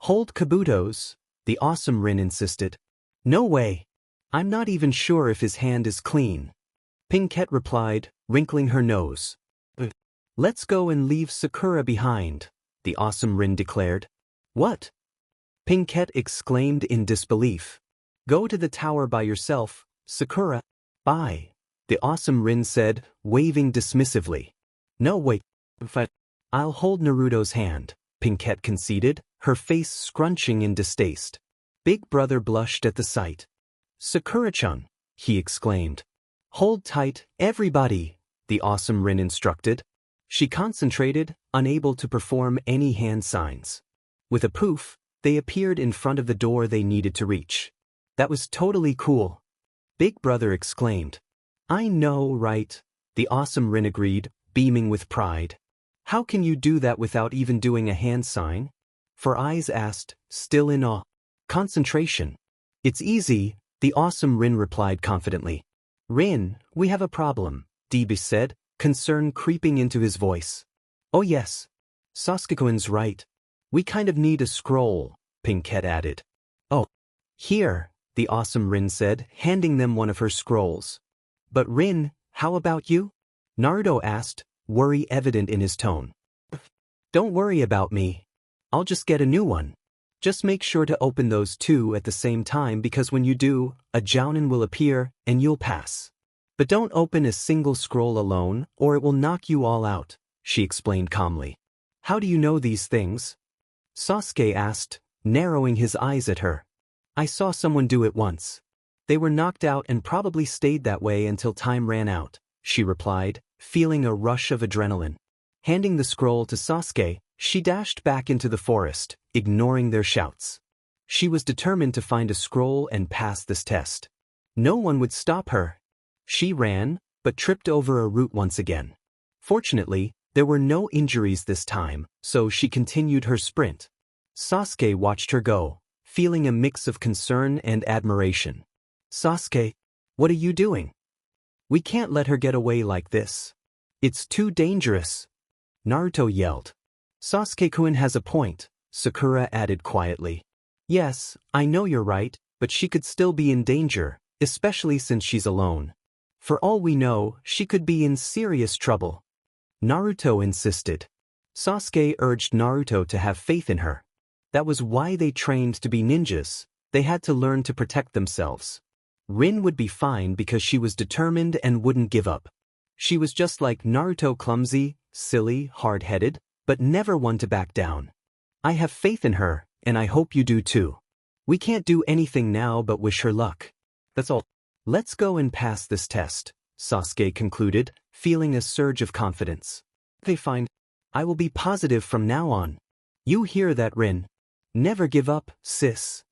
"Hold Kabuto's," the awesome Rinn insisted. "No way. I'm not even sure if his hand is clean," Pinkette replied, wrinkling her nose. "Let's go and leave Sakura behind," the awesome Rinn declared. "What?" Pinkette exclaimed in disbelief. "Go to the tower by yourself, Sakura." "Bye," the awesome Rinn said, waving dismissively. "No, wait. I'll hold Naruto's hand," Pinkette conceded, her face scrunching in distaste. Big Brother blushed at the sight. "Sakura-chan," he exclaimed. "Hold tight, everybody," the awesome Rinn instructed. She concentrated, unable to perform any hand signs. With a poof, they appeared in front of the door they needed to reach. "That was totally cool," Big Brother exclaimed. "I know, right?" the awesome Rinn agreed, beaming with pride. "How can you do that without even doing a hand sign?" Four Eyes asked, still in awe. "Concentration. It's easy," the awesome Rinn replied confidently. "Rinn, we have a problem," Deeb said, concern creeping into his voice. "Oh yes. Sasuke-kun's right. We kind of need a scroll," Pinkette added. "Oh. Here," the awesome Rinn said, handing them one of her scrolls. "But Rinn, how about you?" Naruto asked, worry evident in his tone. "Don't worry about me. I'll just get a new one. Just make sure to open those two at the same time because when you do, a jounin will appear and you'll pass. But don't open a single scroll alone or it will knock you all out," she explained calmly. "How do you know these things?" Sasuke asked, narrowing his eyes at her. "I saw someone do it once. They were knocked out and probably stayed that way until time ran out," she replied, feeling a rush of adrenaline. Handing the scroll to Sasuke, she dashed back into the forest, ignoring their shouts. She was determined to find a scroll and pass this test. No one would stop her. She ran, but tripped over a root once again. Fortunately, there were no injuries this time, so she continued her sprint. Sasuke watched her go, feeling a mix of concern and admiration. "Sasuke, what are you doing? We can't let her get away like this. It's too dangerous," Naruto yelled. "Sasuke-kun has a point," Sakura added quietly. Yes, I know you're right, but she could still be in danger, especially since she's alone. For all we know, she could be in serious trouble. Naruto insisted. Sasuke urged Naruto to have faith in her. That was why they trained to be ninjas. They had to learn to protect themselves. Rinn would be fine because she was determined and wouldn't give up. She was just like Naruto, clumsy, silly, hard-headed, but never one to back down. I have faith in her, and I hope you do too. We can't do anything now but wish her luck. That's all. Let's go and pass this test, Sasuke concluded, feeling a surge of confidence. Okay, fine. I will be positive from now on. You hear that, Rinn? Never give up, sis.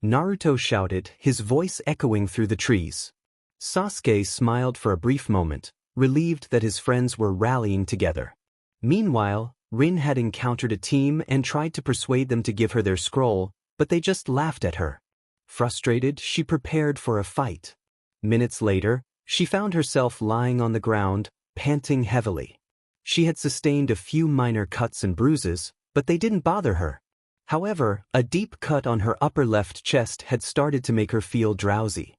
Naruto shouted, his voice echoing through the trees. Sasuke smiled for a brief moment, relieved that his friends were rallying together. Meanwhile, Rinn had encountered a team and tried to persuade them to give her their scroll, but they just laughed at her. Frustrated, she prepared for a fight. Minutes later, she found herself lying on the ground, panting heavily. She had sustained a few minor cuts and bruises, but they didn't bother her. However, a deep cut on her upper left chest had started to make her feel drowsy.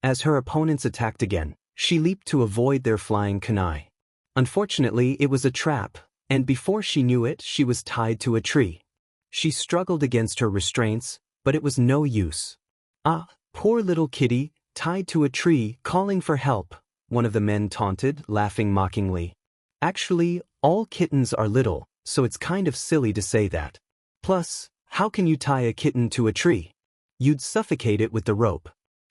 As her opponents attacked again, she leaped to avoid their flying kunai. Unfortunately, it was a trap, and before she knew it, she was tied to a tree. She struggled against her restraints, but it was no use. Ah, poor little kitty, tied to a tree, calling for help, one of the men taunted, laughing mockingly. Actually, all kittens are little, so it's kind of silly to say that. Plus, how can you tie a kitten to a tree? You'd suffocate it with the rope.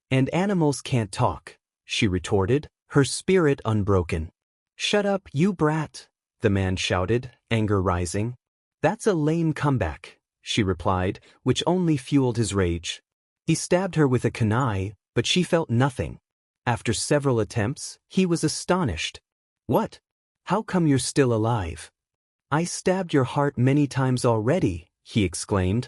And animals can't talk, she retorted, her spirit unbroken. Shut up, you brat, the man shouted, anger rising. That's a lame comeback, she replied, which only fueled his rage. He stabbed her with a kunai, but she felt nothing. After several attempts, he was astonished. What? How come you're still alive? I stabbed your heart many times already, he exclaimed.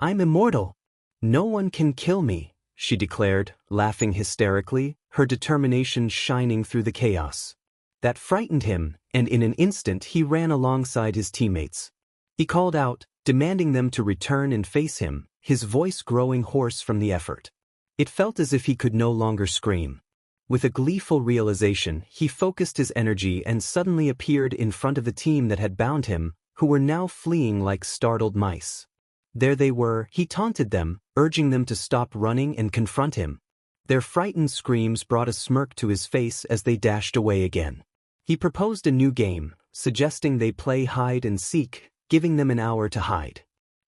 I'm immortal. No one can kill me, she declared, laughing hysterically, her determination shining through the chaos. That frightened him, and in an instant he ran alongside his teammates. He called out, demanding them to return and face him, his voice growing hoarse from the effort. It felt as if he could no longer scream. With a gleeful realization, he focused his energy and suddenly appeared in front of the team that had bound him, who were now fleeing like startled mice. There they were, he taunted them, urging them to stop running and confront him. Their frightened screams brought a smirk to his face as they dashed away again. He proposed a new game, suggesting they play hide and seek, giving them an hour to hide.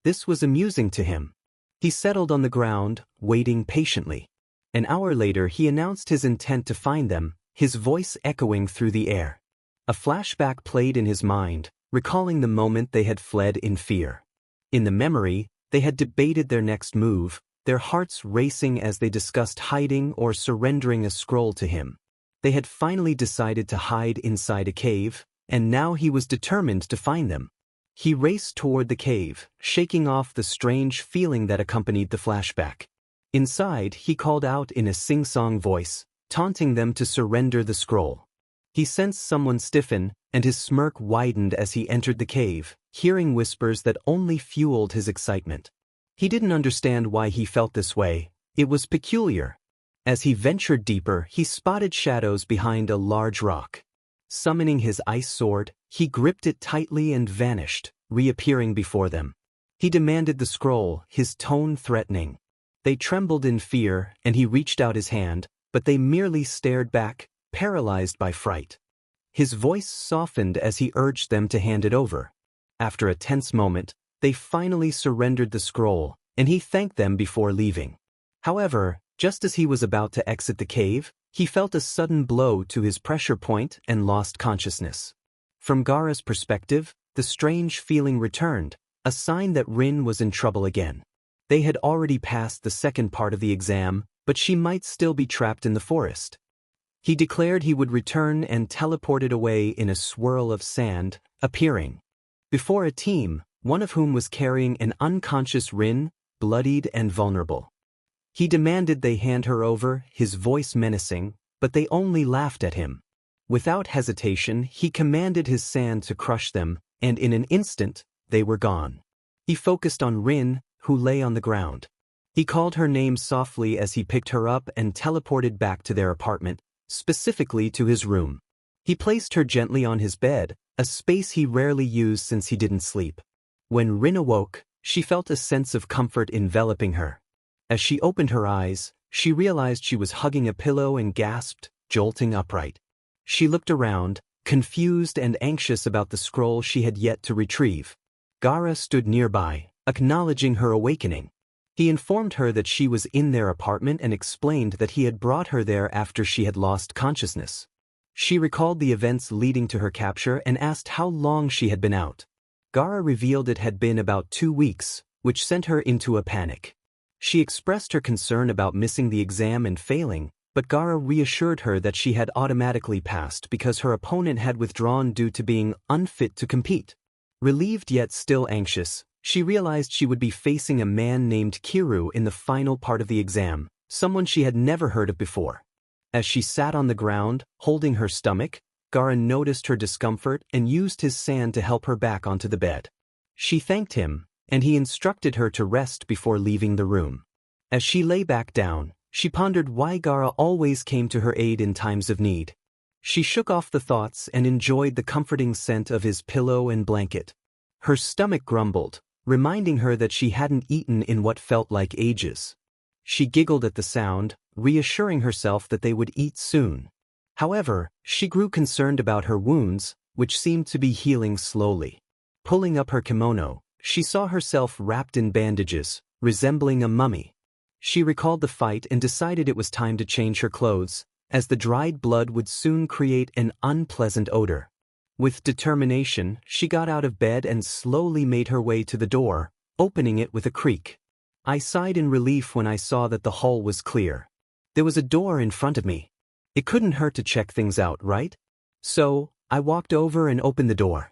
This was amusing to him. He settled on the ground, waiting patiently. An hour later he announced his intent to find them, his voice echoing through the air. A flashback played in his mind, recalling the moment they had fled in fear. In the memory, they had debated their next move, their hearts racing as they discussed hiding or surrendering a scroll to him. They had finally decided to hide inside a cave, and now he was determined to find them. He raced toward the cave, shaking off the strange feeling that accompanied the flashback. Inside, he called out in a sing-song voice, taunting them to surrender the scroll. He sensed someone stiffen, and his smirk widened as he entered the cave, hearing whispers that only fueled his excitement. He didn't understand why he felt this way. It was peculiar. As he ventured deeper, he spotted shadows behind a large rock. Summoning his ice sword, he gripped it tightly and vanished, reappearing before them. He demanded the scroll, his tone threatening. They trembled in fear, and he reached out his hand, but they merely stared back, paralyzed by fright. His voice softened as he urged them to hand it over. After a tense moment, they finally surrendered the scroll, and he thanked them before leaving. However, just as he was about to exit the cave, he felt a sudden blow to his pressure point and lost consciousness. From Gaara's perspective, the strange feeling returned, a sign that Rinn was in trouble again. They had already passed the second part of the exam, but she might still be trapped in the forest. He declared he would return and teleported away in a swirl of sand, appearing before a team, one of whom was carrying an unconscious Rinn, bloodied and vulnerable. He demanded they hand her over, his voice menacing, but they only laughed at him. Without hesitation, he commanded his sand to crush them, and in an instant, they were gone. He focused on Rinn, who lay on the ground. He called her name softly as he picked her up and teleported back to their apartment, specifically to his room. He placed her gently on his bed, a space he rarely used since he didn't sleep. When Rinn awoke, she felt a sense of comfort enveloping her. As she opened her eyes, she realized she was hugging a pillow and gasped, jolting upright. She looked around, confused and anxious about the scroll she had yet to retrieve. Gaara stood nearby, acknowledging her awakening. He informed her that she was in their apartment and explained that he had brought her there after she had lost consciousness. She recalled the events leading to her capture and asked how long she had been out. Gaara revealed it had been about 2 weeks, which sent her into a panic. She expressed her concern about missing the exam and failing, but Gaara reassured her that she had automatically passed because her opponent had withdrawn due to being unfit to compete. Relieved yet still anxious, she realized she would be facing a man named Kiru in the final part of the exam, someone she had never heard of before. As she sat on the ground, holding her stomach, Gaara noticed her discomfort and used his sand to help her back onto the bed. She thanked him, and he instructed her to rest before leaving the room. As she lay back down, she pondered why Gaara always came to her aid in times of need. She shook off the thoughts and enjoyed the comforting scent of his pillow and blanket. Her stomach grumbled, reminding her that she hadn't eaten in what felt like ages. She giggled at the sound, reassuring herself that they would eat soon. However, she grew concerned about her wounds, which seemed to be healing slowly. Pulling up her kimono, she saw herself wrapped in bandages, resembling a mummy. She recalled the fight and decided it was time to change her clothes, as the dried blood would soon create an unpleasant odor. With determination, she got out of bed and slowly made her way to the door, opening it with a creak. I sighed in relief when I saw that the hall was clear. There was a door in front of me. It couldn't hurt to check things out, right? So, I walked over and opened the door.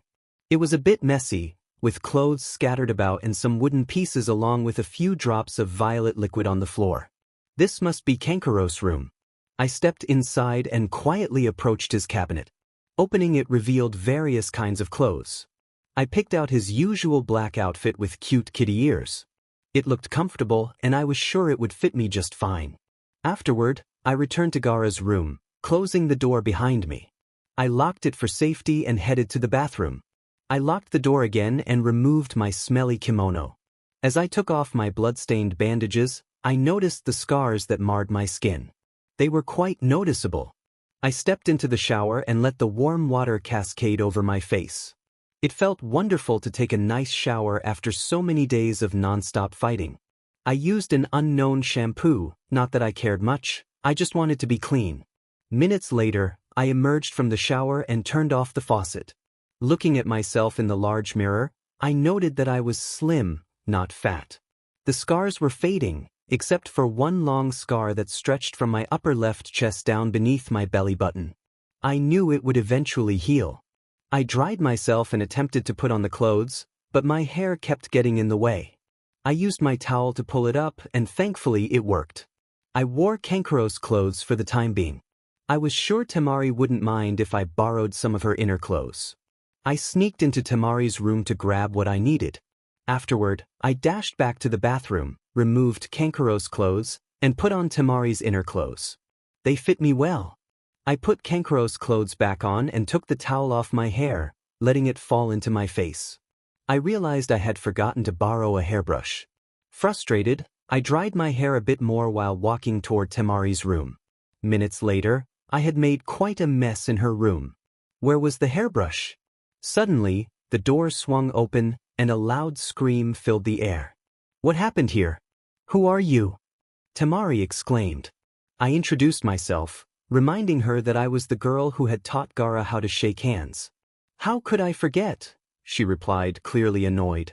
It was a bit messy, with clothes scattered about and some wooden pieces along with a few drops of violet liquid on the floor. This must be Kankaro's room. I stepped inside and quietly approached his cabinet. Opening it revealed various kinds of clothes. I picked out his usual black outfit with cute kitty ears. It looked comfortable and I was sure it would fit me just fine. Afterward, I returned to Gaara's room, closing the door behind me. I locked it for safety and headed to the bathroom. I locked the door again and removed my smelly kimono. As I took off my blood-stained bandages, I noticed the scars that marred my skin. They were quite noticeable. I stepped into the shower and let the warm water cascade over my face. It felt wonderful to take a nice shower after so many days of non-stop fighting. I used an unknown shampoo, not that I cared much, I just wanted to be clean. Minutes later, I emerged from the shower and turned off the faucet. Looking at myself in the large mirror, I noted that I was slim, not fat. The scars were fading, except for one long scar that stretched from my upper left chest down beneath my belly button. I knew it would eventually heal. I dried myself and attempted to put on the clothes, but my hair kept getting in the way. I used my towel to pull it up and thankfully it worked. I wore Kankaro's clothes for the time being. I was sure Temari wouldn't mind if I borrowed some of her inner clothes. I sneaked into Temari's room to grab what I needed. Afterward, I dashed back to the bathroom, removed Kankaro's clothes, and put on Temari's inner clothes. They fit me well. I put Kankaro's clothes back on and took the towel off my hair, letting it fall into my face. I realized I had forgotten to borrow a hairbrush. Frustrated, I dried my hair a bit more while walking toward Temari's room. Minutes later, I had made quite a mess in her room. Where was the hairbrush? Suddenly, the door swung open and a loud scream filled the air. What happened here? Who are you? Temari exclaimed. I introduced myself, reminding her that I was the girl who had taught Gaara how to shake hands. How could I forget? She replied, clearly annoyed.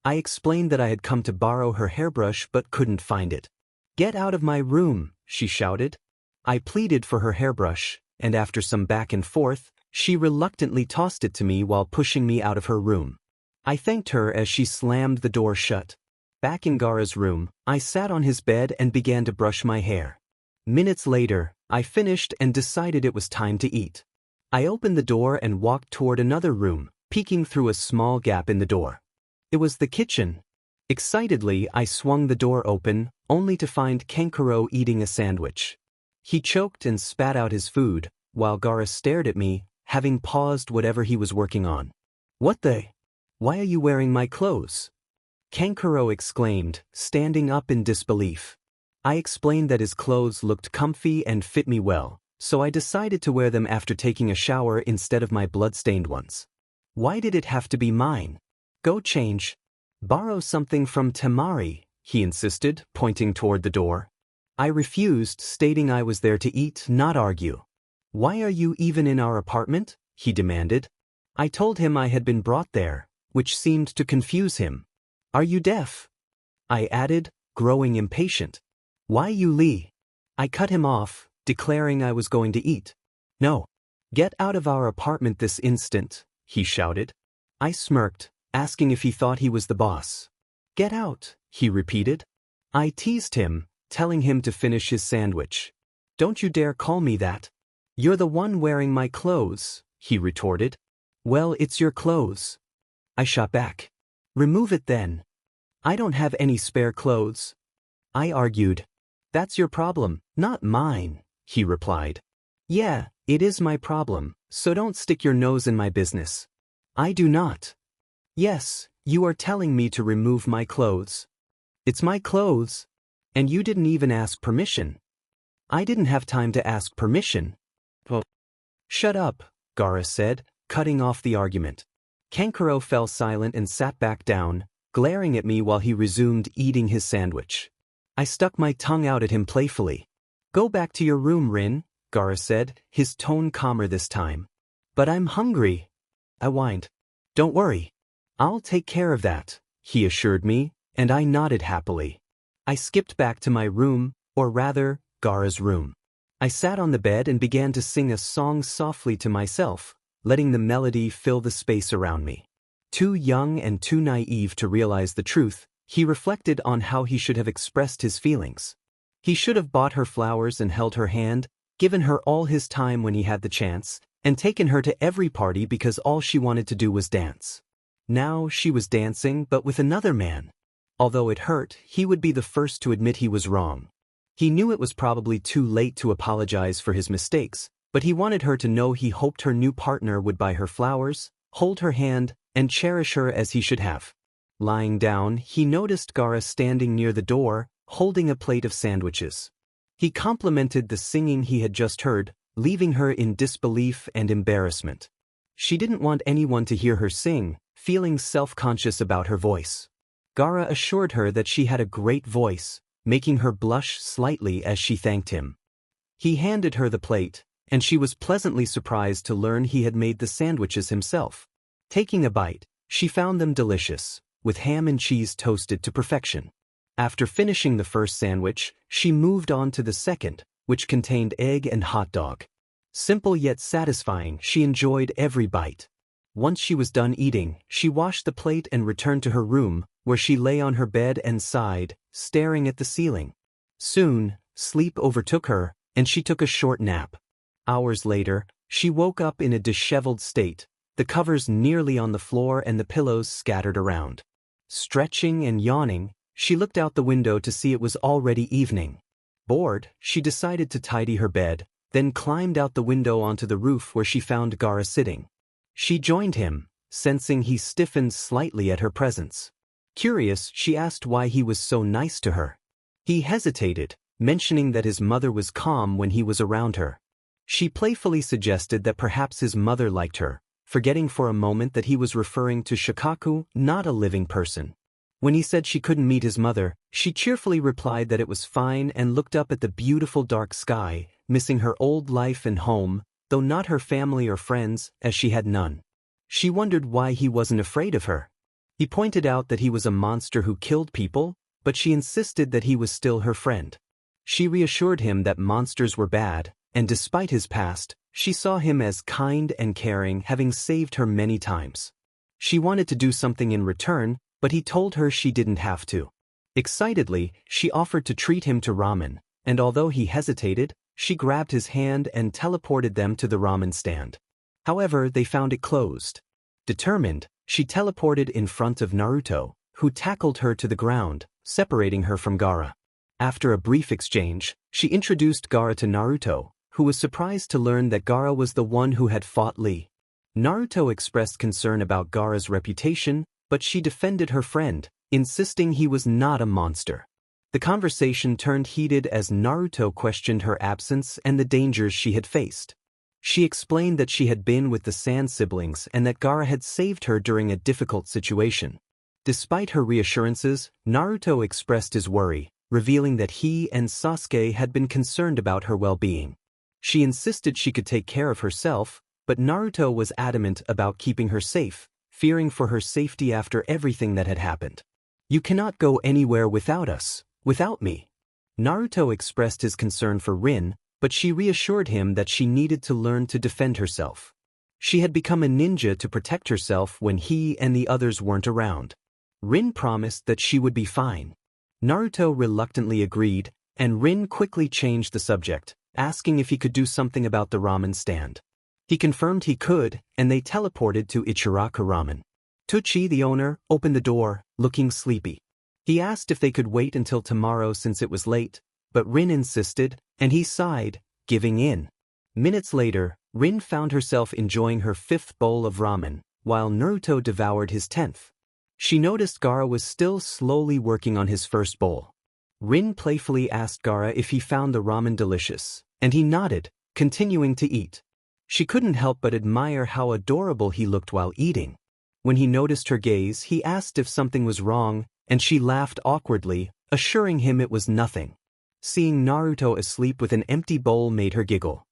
I explained that I had come to borrow her hairbrush but couldn't find it. Get out of my room, she shouted. I pleaded for her hairbrush, and after some back and forth, she reluctantly tossed it to me while pushing me out of her room. I thanked her as she slammed the door shut. Back in Gaara's room, I sat on his bed and began to brush my hair. Minutes later, I finished and decided it was time to eat. I opened the door and walked toward another room, peeking through a small gap in the door. It was the kitchen. Excitedly, I swung the door open, only to find Kankuro eating a sandwich. He choked and spat out his food, while Gaara stared at me, having paused whatever he was working on. "What the? Why are you wearing my clothes?" Kankuro exclaimed, standing up in disbelief. I explained that his clothes looked comfy and fit me well, so I decided to wear them after taking a shower instead of my blood-stained ones. "Why did it have to be mine? Go change. Borrow something from Temari," he insisted, pointing toward the door. I refused, stating I was there to eat, not argue. "Why are you even in our apartment?" he demanded. I told him I had been brought there, which seemed to confuse him. "Are you deaf?" I added, growing impatient. "Why you Lee?" I cut him off, declaring I was going to eat. "No. Get out of our apartment this instant," he shouted. I smirked, asking if he thought he was the boss. "Get out," he repeated. I teased him, telling him to finish his sandwich. "Don't you dare call me that. You're the one wearing my clothes," he retorted. "Well, it's your clothes." I shot back. "Remove it then." "I don't have any spare clothes," I argued. "That's your problem, not mine," he replied. "Yeah, it is my problem, so don't stick your nose in my business." "I do not." "Yes, you are telling me to remove my clothes." "It's my clothes. And you didn't even ask permission." "I didn't have time to ask permission." "Well, shut up," Gaara said, cutting off the argument. Kankuro fell silent and sat back down, glaring at me while he resumed eating his sandwich. I stuck my tongue out at him playfully. "Go back to your room, Rinn," Gaara said, his tone calmer this time. "But I'm hungry," I whined. "Don't worry. I'll take care of that," he assured me, and I nodded happily. I skipped back to my room, or rather, Gaara's room. I sat on the bed and began to sing a song softly to myself, letting the melody fill the space around me. Too young and too naive to realize the truth, he reflected on how he should have expressed his feelings. He should have bought her flowers and held her hand, given her all his time when he had the chance, and taken her to every party because all she wanted to do was dance. Now she was dancing, but with another man. Although it hurt, he would be the first to admit he was wrong. He knew it was probably too late to apologize for his mistakes, but he wanted her to know he hoped her new partner would buy her flowers, hold her hand, and cherish her as he should have. Lying down, he noticed Gaara standing near the door, holding a plate of sandwiches. He complimented the singing he had just heard, leaving her in disbelief and embarrassment. She didn't want anyone to hear her sing, feeling self-conscious about her voice. Gaara assured her that she had a great voice, making her blush slightly as she thanked him. He handed her the plate, and she was pleasantly surprised to learn he had made the sandwiches himself. Taking a bite, she found them delicious, with ham and cheese toasted to perfection. After finishing the first sandwich, she moved on to the second, which contained egg and hot dog. Simple yet satisfying, she enjoyed every bite. Once she was done eating, she washed the plate and returned to her room, where she lay on her bed and sighed, staring at the ceiling. Soon, sleep overtook her, and she took a short nap. Hours later, she woke up in a disheveled state, the covers nearly on the floor and the pillows scattered around. Stretching and yawning, she looked out the window to see it was already evening. Bored, she decided to tidy her bed, then climbed out the window onto the roof where she found Gaara sitting. She joined him, sensing he stiffened slightly at her presence. Curious, she asked why he was so nice to her. He hesitated, mentioning that his mother was calm when he was around her. She playfully suggested that perhaps his mother liked her, forgetting for a moment that he was referring to Shikaku, not a living person. When he said she couldn't meet his mother, she cheerfully replied that it was fine and looked up at the beautiful dark sky, missing her old life and home, though not her family or friends, as she had none. She wondered why he wasn't afraid of her. He pointed out that he was a monster who killed people, but she insisted that he was still her friend. She reassured him that monsters were bad, and despite his past, she saw him as kind and caring, having saved her many times. She wanted to do something in return, but he told her she didn't have to. Excitedly, she offered to treat him to ramen, and although he hesitated, she grabbed his hand and teleported them to the ramen stand. However, they found it closed. Determined, she teleported in front of Naruto, who tackled her to the ground, separating her from Gaara. After a brief exchange, she introduced Gaara to Naruto, who was surprised to learn that Gaara was the one who had fought Lee. Naruto expressed concern about Gaara's reputation, but she defended her friend, insisting he was not a monster. The conversation turned heated as Naruto questioned her absence and the dangers she had faced. She explained that she had been with the Sand siblings and that Gaara had saved her during a difficult situation. Despite her reassurances, Naruto expressed his worry, revealing that he and Sasuke had been concerned about her well-being. She insisted she could take care of herself, but Naruto was adamant about keeping her safe, fearing for her safety after everything that had happened. "You cannot go anywhere without us, without me." Naruto expressed his concern for Rinn, but she reassured him that she needed to learn to defend herself. She had become a ninja to protect herself when he and the others weren't around. Rinn promised that she would be fine. Naruto reluctantly agreed, and Rinn quickly changed the subject, asking if he could do something about the ramen stand. He confirmed he could, and they teleported to Ichiraku Ramen. Tucci, the owner, opened the door, looking sleepy. He asked if they could wait until tomorrow since it was late, but Rinn insisted, and he sighed, giving in. Minutes later, Rinn found herself enjoying her 5th bowl of ramen, while Naruto devoured his 10th. She noticed Gaara was still slowly working on his first bowl. Rinn playfully asked Gaara if he found the ramen delicious, and he nodded, continuing to eat. She couldn't help but admire how adorable he looked while eating. When he noticed her gaze, he asked if something was wrong, and she laughed awkwardly, assuring him it was nothing. Seeing Naruto asleep with an empty bowl made her giggle.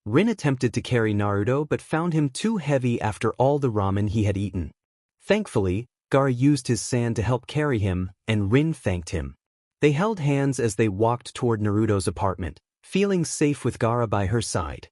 Rinn attempted to carry Naruto but found him too heavy after all the ramen he had eaten. Thankfully, Gaara used his sand to help carry him, and Rinn thanked him. They held hands as they walked toward Naruto's apartment, feeling safe with Gaara by her side.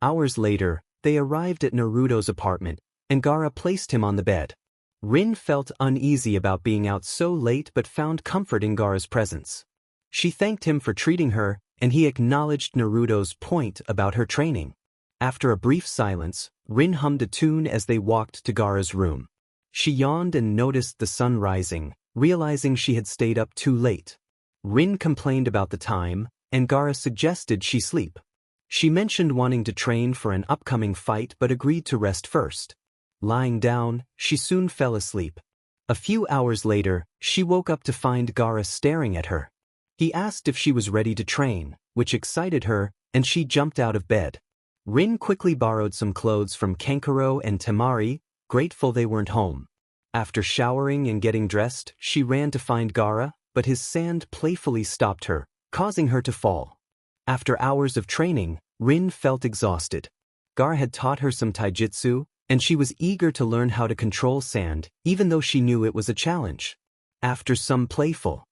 Hours later, they arrived at Naruto's apartment, and Gaara placed him on the bed. Rinn felt uneasy about being out so late but found comfort in Gaara's presence. She thanked him for treating her, and he acknowledged Naruto's point about her training. After a brief silence, Rinn hummed a tune as they walked to Gaara's room. She yawned and noticed the sun rising, realizing she had stayed up too late. Rinn complained about the time, and Gaara suggested she sleep. She mentioned wanting to train for an upcoming fight but agreed to rest first. Lying down, she soon fell asleep. A few hours later, she woke up to find Gaara staring at her. He asked if she was ready to train, which excited her, and she jumped out of bed. Rinn quickly borrowed some clothes from Kankuro and Temari, grateful they weren't home. After showering and getting dressed, she ran to find Gaara, but his sand playfully stopped her, causing her to fall. After hours of training, Rinn felt exhausted. Gaara had taught her some taijutsu, and she was eager to learn how to control sand, even though she knew it was a challenge. After some playful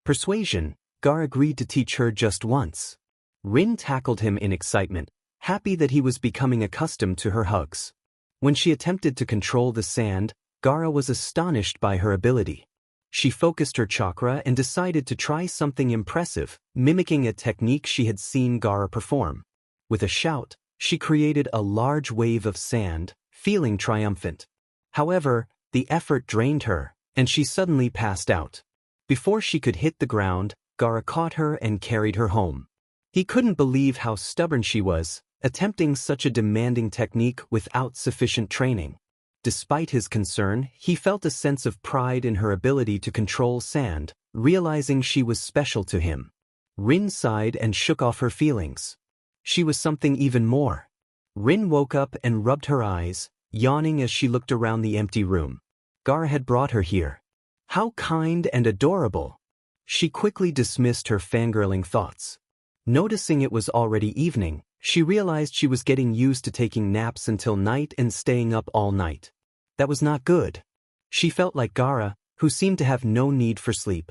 persuasion, Gaara agreed to teach her just once. Rinn tackled him in excitement, happy that he was becoming accustomed to her hugs. When she attempted to control the sand, Gaara was astonished by her ability. She focused her chakra and decided to try something impressive, mimicking a technique she had seen Gaara perform. With a shout, she created a large wave of sand, feeling triumphant. However, the effort drained her, and she suddenly passed out. Before she could hit the ground, Gaara caught her and carried her home. He couldn't believe how stubborn she was, attempting such a demanding technique without sufficient training. Despite his concern, he felt a sense of pride in her ability to control sand, realizing she was special to him. Rinn sighed and shook off her feelings. She was something even more. Rinn woke up and rubbed her eyes, yawning as she looked around the empty room. Gaara had brought her here. How kind and adorable! She quickly dismissed her fangirling thoughts. Noticing it was already evening, she realized she was getting used to taking naps until night and staying up all night. That was not good. She felt like Gaara, who seemed to have no need for sleep.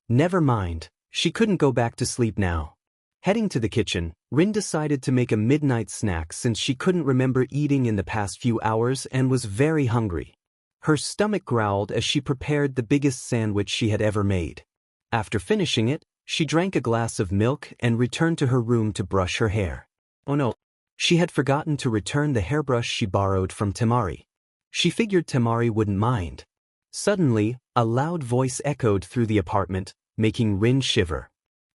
Never mind, she couldn't go back to sleep now. Heading to the kitchen, Rinn decided to make a midnight snack since she couldn't remember eating in the past few hours and was very hungry. Her stomach growled as she prepared the biggest sandwich she had ever made. After finishing it, she drank a glass of milk and returned to her room to brush her hair. Oh no, she had forgotten to return the hairbrush she borrowed from Temari. She figured Temari wouldn't mind. Suddenly, a loud voice echoed through the apartment, making Rinn shiver.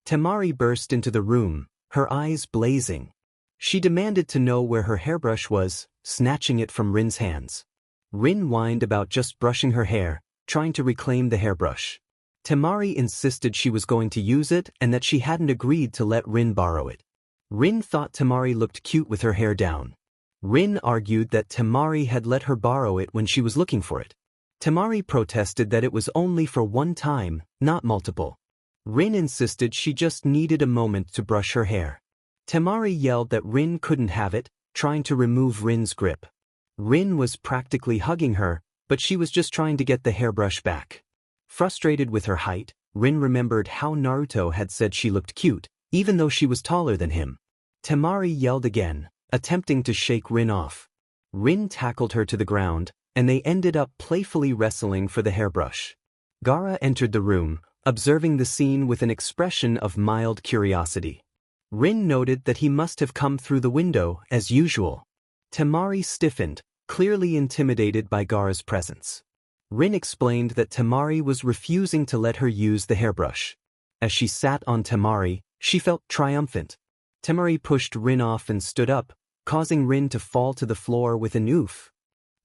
Temari burst into the room, her eyes blazing. She demanded to know where her hairbrush was, snatching it from Rinn's hands. Rinn whined about just brushing her hair, trying to reclaim the hairbrush. Temari insisted she was going to use it and that she hadn't agreed to let Rinn borrow it. Rinn thought Temari looked cute with her hair down. Rinn argued that Temari had let her borrow it when she was looking for it. Temari protested that it was only for one time, not multiple. Rinn insisted she just needed a moment to brush her hair. Temari yelled that Rinn couldn't have it, trying to remove Rinn's grip. Rinn was practically hugging her, but she was just trying to get the hairbrush back. Frustrated with her height, Rinn remembered how Naruto had said she looked cute, even though she was taller than him. Temari yelled again, attempting to shake Rinn off. Rinn tackled her to the ground, and they ended up playfully wrestling for the hairbrush. Gaara entered the room, observing the scene with an expression of mild curiosity. Rinn noted that he must have come through the window, as usual. Temari stiffened, clearly intimidated by Gaara's presence. Rinn explained that Temari was refusing to let her use the hairbrush. As she sat on Temari, she felt triumphant. Temari pushed Rinn off and stood up, causing Rinn to fall to the floor with an oof.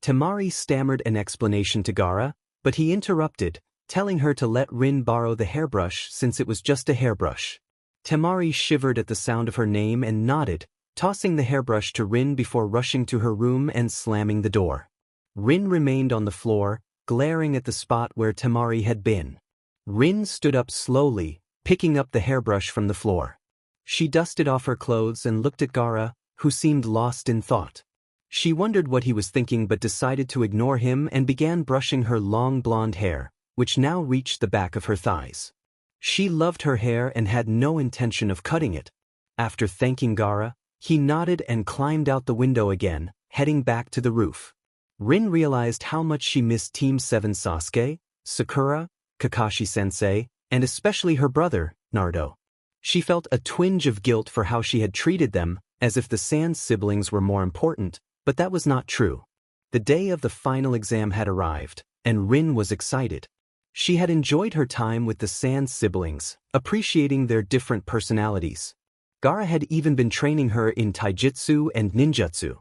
Temari stammered an explanation to Gaara, but he interrupted, telling her to let Rinn borrow the hairbrush since it was just a hairbrush. Temari shivered at the sound of her name and nodded, tossing the hairbrush to Rinn before rushing to her room and slamming the door. Rinn remained on the floor, glaring at the spot where Temari had been. Rinn stood up slowly, picking up the hairbrush from the floor. She dusted off her clothes and looked at Gaara, who seemed lost in thought. She wondered what he was thinking but decided to ignore him and began brushing her long blonde hair, which now reached the back of her thighs. She loved her hair and had no intention of cutting it. After thanking Gaara, he nodded and climbed out the window again, heading back to the roof. Rinn realized how much she missed Team 7 Sasuke, Sakura, Kakashi-sensei, and especially her brother, Naruto. She felt a twinge of guilt for how she had treated them, as if the Sand siblings were more important, but that was not true. The day of the final exam had arrived, and Rinn was excited. She had enjoyed her time with the Sand siblings, appreciating their different personalities. Gaara had even been training her in taijutsu and ninjutsu.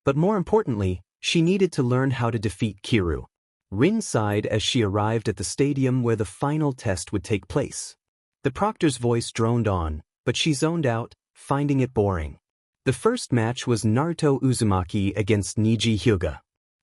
But more importantly, she needed to learn how to defeat Kiru. Rinn sighed as she arrived at the stadium where the final test would take place. The proctor's voice droned on, but she zoned out, finding it boring. The first match was Naruto Uzumaki against Niji Hyuga.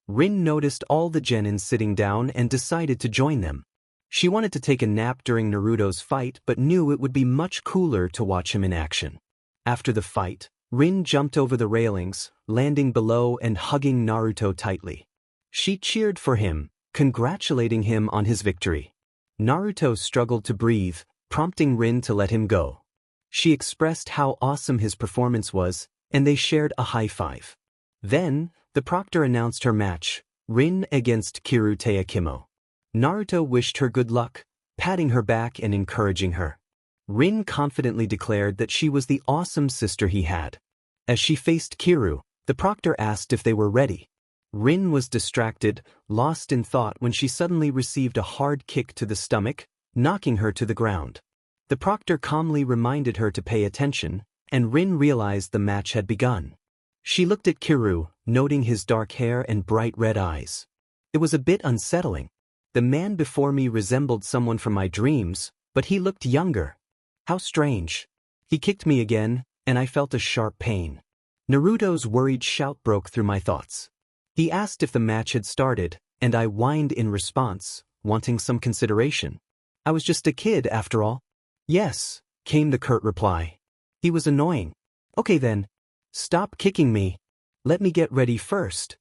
Rinn noticed all the genin sitting down and decided to join them. She wanted to take a nap during Naruto's fight but knew it would be much cooler to watch him in action. After the fight, Rinn jumped over the railings, landing below and hugging Naruto tightly. She cheered for him, congratulating him on his victory. Naruto struggled to breathe, prompting Rinn to let him go. She expressed how awesome his performance was, and they shared a high five. Then, the proctor announced her match, Rinn against Kiru Teikimo. Naruto wished her good luck, patting her back and encouraging her. Rinn confidently declared that she was the awesome sister he had. As she faced Kiru, the proctor asked if they were ready. Rinn was distracted, lost in thought when she suddenly received a hard kick to the stomach, knocking her to the ground. The proctor calmly reminded her to pay attention, and Rinn realized the match had begun. She looked at Kiru, noting his dark hair and bright red eyes. It was a bit unsettling. The man before me resembled someone from my dreams, but he looked younger. How strange. He kicked me again, and I felt a sharp pain. Naruto's worried shout broke through my thoughts. He asked if the match had started, and I whined in response, wanting some consideration. I was just a kid after all. Yes, came the curt reply. He was annoying. Okay then. Stop kicking me. Let me get ready first.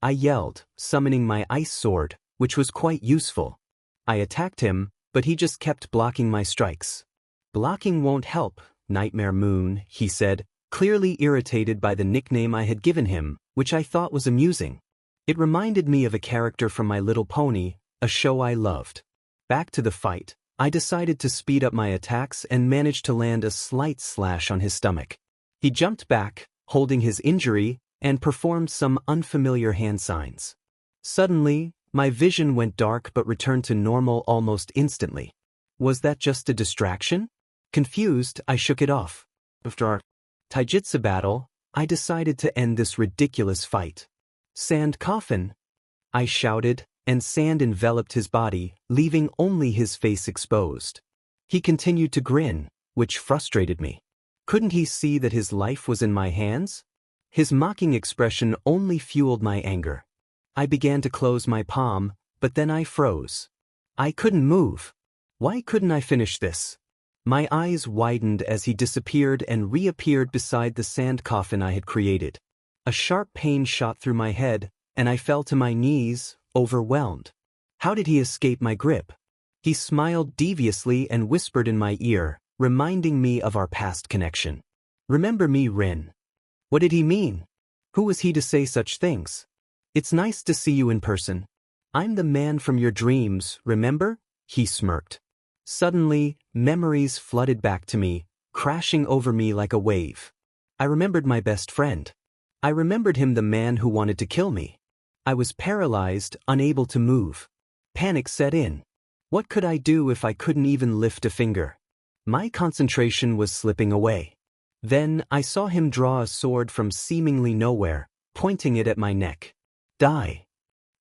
I yelled, summoning my ice sword, which was quite useful. I attacked him, but he just kept blocking my strikes. Blocking won't help, Nightmare Moon, he said, clearly irritated by the nickname I had given him, which I thought was amusing. It reminded me of a character from My Little Pony, a show I loved. Back to the fight, I decided to speed up my attacks and managed to land a slight slash on his stomach. He jumped back, holding his injury, and performed some unfamiliar hand signs. Suddenly, My vision went dark but returned to normal almost instantly. Was that just a distraction? Confused, I shook it off. After our taijutsu battle, I decided to end this ridiculous fight. Sand coffin! I shouted, and sand enveloped his body, leaving only his face exposed. He continued to grin, which frustrated me. Couldn't he see that his life was in my hands? His mocking expression only fueled my anger. I began to close my palm, but then I froze. I couldn't move. Why couldn't I finish this? My eyes widened as he disappeared and reappeared beside the sand coffin I had created. A sharp pain shot through my head, and I fell to my knees, overwhelmed. How did he escape my grip? He smiled deviously and whispered in my ear, reminding me of our past connection. Remember me, Rinn? What did he mean? Who was he to say such things? It's nice to see you in person. I'm the man from your dreams, remember? He smirked. Suddenly, memories flooded back to me, crashing over me like a wave. I remembered my best friend. I remembered him, the man who wanted to kill me. I was paralyzed, unable to move. Panic set in. What could I do if I couldn't even lift a finger? My concentration was slipping away. Then I saw him draw a sword from seemingly nowhere, pointing it at my neck. Die.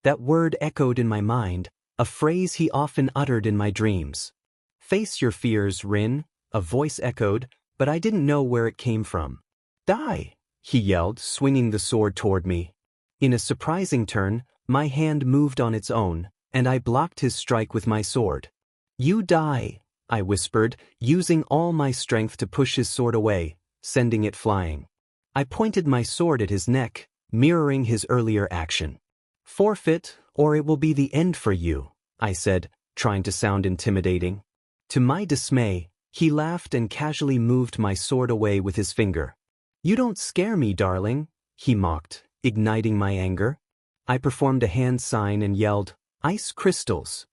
That word echoed in my mind, a phrase he often uttered in my dreams. Face your fears, Rinn, a voice echoed, but I didn't know where it came from. Die, he yelled, swinging the sword toward me. In a surprising turn, my hand moved on its own, and I blocked his strike with my sword. You die, I whispered, using all my strength to push his sword away, sending it flying. I pointed my sword at his neck, mirroring his earlier action. Forfeit, or it will be the end for you, I said, trying to sound intimidating. To my dismay, he laughed and casually moved my sword away with his finger. You don't scare me, darling, he mocked, igniting my anger. I performed a hand sign and yelled, Ice crystals.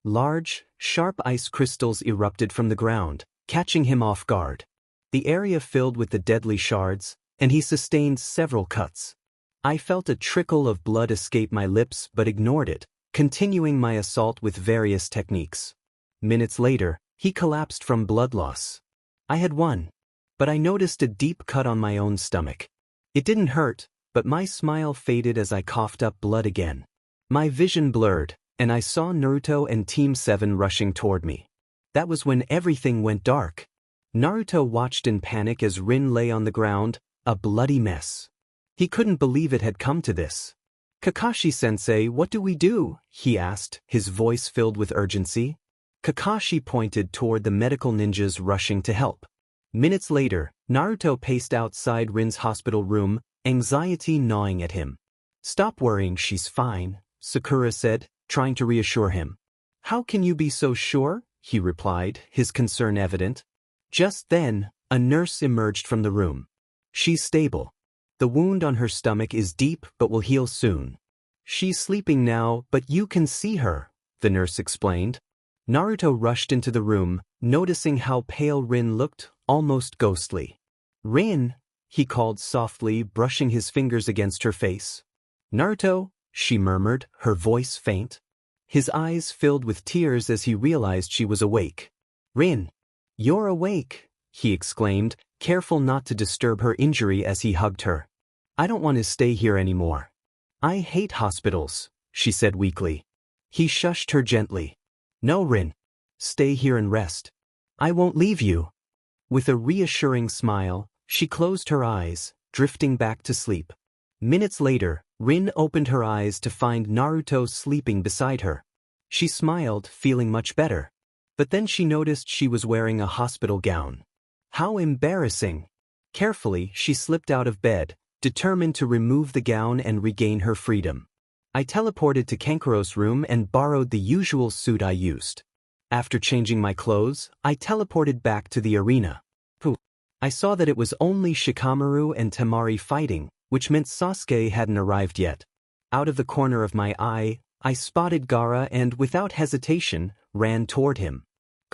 Large, sharp ice crystals erupted from the ground, catching him off guard. The area filled with the deadly shards, and he sustained several cuts. I felt a trickle of blood escape my lips but ignored it, continuing my assault with various techniques. Minutes later, he collapsed from blood loss. I had won, but I noticed a deep cut on my own stomach. It didn't hurt, but my smile faded as I coughed up blood again. My vision blurred, and I saw Naruto and Team 7 rushing toward me. That was when everything went dark. Naruto watched in panic as Rinn lay on the ground, a bloody mess. He couldn't believe it had come to this. Kakashi-sensei, what do we do? He asked, his voice filled with urgency. Kakashi pointed toward the medical ninjas rushing to help. Minutes later, Naruto paced outside Rinn's hospital room, anxiety gnawing at him. Stop worrying, she's fine, Sakura said, trying to reassure him. How can you be so sure? He replied, his concern evident. Just then, a nurse emerged from the room. She's stable. The wound on her stomach is deep but will heal soon. She's sleeping now, but you can see her, the nurse explained. Naruto rushed into the room, noticing how pale Rinn looked, almost ghostly. Rinn, he called softly, brushing his fingers against her face. Naruto, she murmured, her voice faint. His eyes filled with tears as he realized she was awake. Rinn, you're awake, he exclaimed, careful not to disturb her injury as he hugged her. I don't want to stay here anymore. I hate hospitals, she said weakly. He shushed her gently. No, Rinn. Stay here and rest. I won't leave you. With a reassuring smile, she closed her eyes, drifting back to sleep. Minutes later, Rinn opened her eyes to find Naruto sleeping beside her. She smiled, feeling much better. But then she noticed she was wearing a hospital gown. How embarrassing! Carefully, she slipped out of bed, determined to remove the gown and regain her freedom. I teleported to Kankuro's room and borrowed the usual suit I used. After changing my clothes, I teleported back to the arena. I saw that it was only Shikamaru and Temari fighting, which meant Sasuke hadn't arrived yet. Out of the corner of my eye, I spotted Gaara and, without hesitation, ran toward him.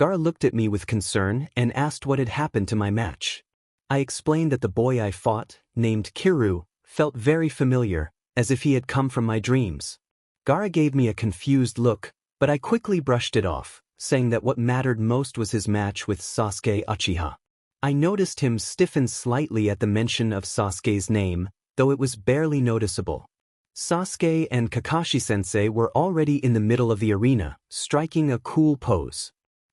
Gaara looked at me with concern and asked what had happened to my match. I explained that the boy I fought, named Kiru, felt very familiar, as if he had come from my dreams. Gaara gave me a confused look, but I quickly brushed it off, saying that what mattered most was his match with Sasuke Uchiha. I noticed him stiffen slightly at the mention of Sasuke's name, though it was barely noticeable. Sasuke and Kakashi-sensei were already in the middle of the arena, striking a cool pose.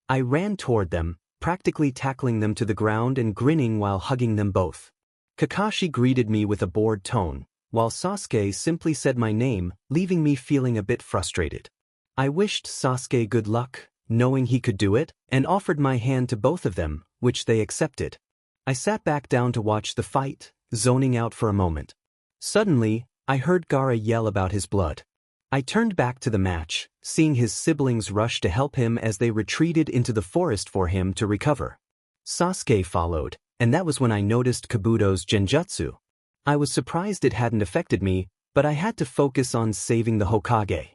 I ran toward them, practically tackling them to the ground and grinning while hugging them both. Kakashi greeted me with a bored tone, while Sasuke simply said my name, leaving me feeling a bit frustrated. I wished Sasuke good luck, knowing he could do it, and offered my hand to both of them, which they accepted. I sat back down to watch the fight, zoning out for a moment. Suddenly, I heard Gaara yell about his blood. I turned back to the match, seeing his siblings rush to help him as they retreated into the forest for him to recover. Sasuke followed, and that was when I noticed Kabuto's genjutsu. I was surprised it hadn't affected me, but I had to focus on saving the Hokage.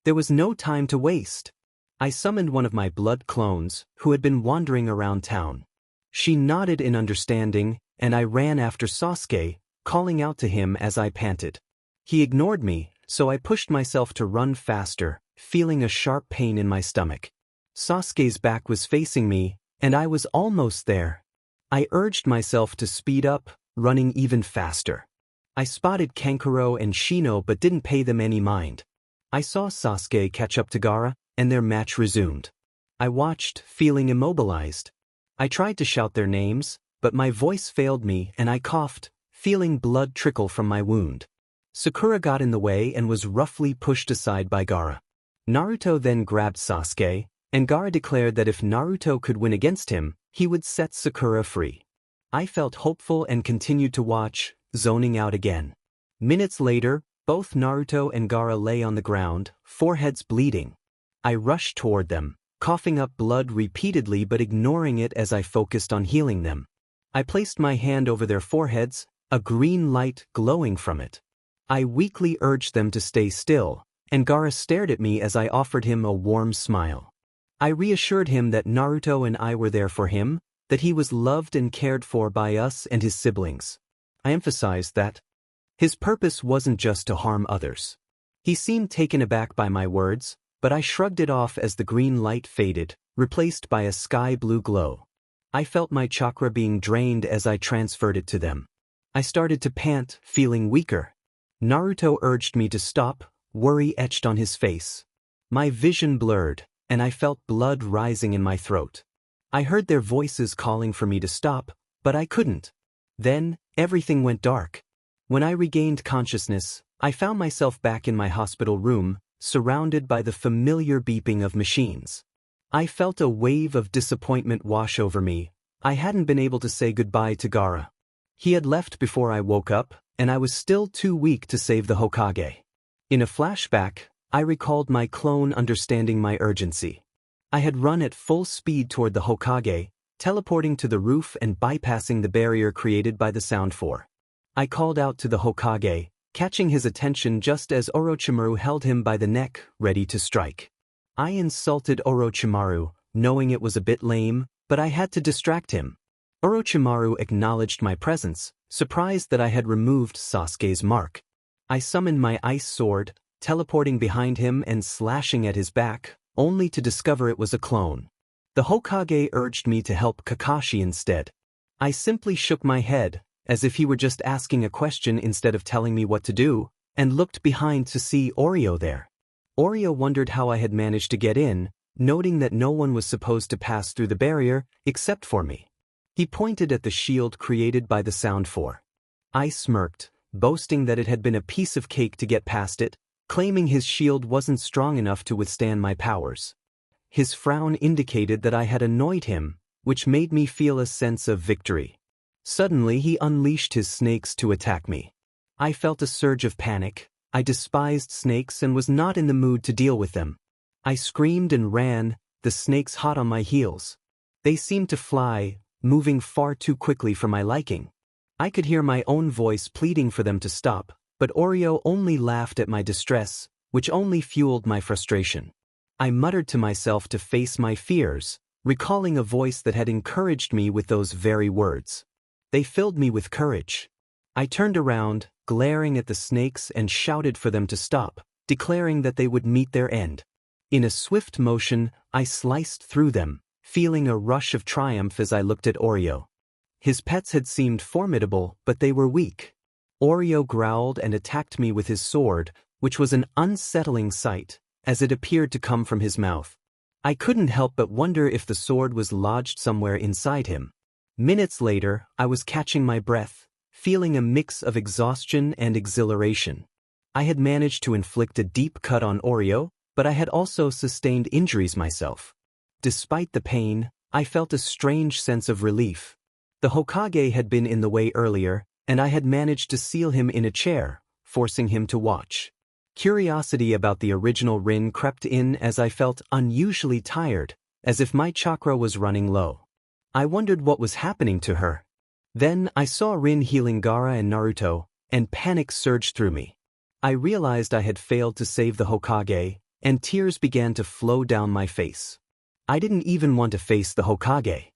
There was no time to waste. I summoned one of my blood clones, who had been wandering around town. She nodded in understanding, and I ran after Sasuke, calling out to him as I panted. He ignored me, so I pushed myself to run faster, feeling a sharp pain in my stomach. Sasuke's back was facing me, and I was almost there. I urged myself to speed up, running even faster. I spotted Kankuro and Shino but didn't pay them any mind. I saw Sasuke catch up to Gaara, and their match resumed. I watched, feeling immobilized. I tried to shout their names, but my voice failed me and I coughed, feeling blood trickle from my wound. Sakura got in the way and was roughly pushed aside by Gaara. Naruto then grabbed Sasuke, and Gaara declared that if Naruto could win against him, he would set Sakura free. I felt hopeful and continued to watch, zoning out again. Minutes later, both Naruto and Gaara lay on the ground, foreheads bleeding. I rushed toward them, coughing up blood repeatedly but ignoring it as I focused on healing them. I placed my hand over their foreheads, a green light glowing from it. I weakly urged them to stay still, and Gaara stared at me as I offered him a warm smile. I reassured him that Naruto and I were there for him, that he was loved and cared for by us and his siblings. I emphasized that his purpose wasn't just to harm others. He seemed taken aback by my words, but I shrugged it off as the green light faded, replaced by a sky blue glow. I felt my chakra being drained as I transferred it to them. I started to pant, feeling weaker. Naruto urged me to stop, worry etched on his face. My vision blurred, and I felt blood rising in my throat. I heard their voices calling for me to stop, but I couldn't. Then, everything went dark. When I regained consciousness, I found myself back in my hospital room, surrounded by the familiar beeping of machines. I felt a wave of disappointment wash over me. I hadn't been able to say goodbye to Gaara. He had left before I woke up, and I was still too weak to save the Hokage. In a flashback, I recalled my clone understanding my urgency. I had run at full speed toward the Hokage, teleporting to the roof and bypassing the barrier created by the Sound 4. I called out to the Hokage, catching his attention just as Orochimaru held him by the neck, ready to strike. I insulted Orochimaru, knowing it was a bit lame, but I had to distract him. Orochimaru acknowledged my presence, surprised that I had removed Sasuke's mark. I summoned my ice sword, teleporting behind him and slashing at his back, only to discover it was a clone. The Hokage urged me to help Kakashi instead. I simply shook my head, as if he were just asking a question instead of telling me what to do, and looked behind to see Oreo there. Oreo wondered how I had managed to get in, noting that no one was supposed to pass through the barrier except for me. He pointed at the shield created by the Sound 4. I smirked, boasting that it had been a piece of cake to get past it, claiming his shield wasn't strong enough to withstand my powers. His frown indicated that I had annoyed him, which made me feel a sense of victory. Suddenly he unleashed his snakes to attack me. I felt a surge of panic. I despised snakes and was not in the mood to deal with them. I screamed and ran, the snakes hot on my heels. They seemed to fly, moving far too quickly for my liking. I could hear my own voice pleading for them to stop, but Oreo only laughed at my distress, which only fueled my frustration. I muttered to myself to face my fears, recalling a voice that had encouraged me with those very words. They filled me with courage. I turned around, glaring at the snakes and shouted for them to stop, declaring that they would meet their end. In a swift motion, I sliced through them, feeling a rush of triumph as I looked at Oreo. His pets had seemed formidable, but they were weak. Oreo growled and attacked me with his sword, which was an unsettling sight, as it appeared to come from his mouth. I couldn't help but wonder if the sword was lodged somewhere inside him. Minutes later, I was catching my breath, feeling a mix of exhaustion and exhilaration. I had managed to inflict a deep cut on Oreo, but I had also sustained injuries myself. Despite the pain, I felt a strange sense of relief. The Hokage had been in the way earlier, and I had managed to seal him in a chair, forcing him to watch. Curiosity about the original Rinn crept in as I felt unusually tired, as if my chakra was running low. I wondered what was happening to her. Then I saw Rinn healing Gaara and Naruto, and panic surged through me. I realized I had failed to save the Hokage, and tears began to flow down my face. I didn't even want to face the Hokage.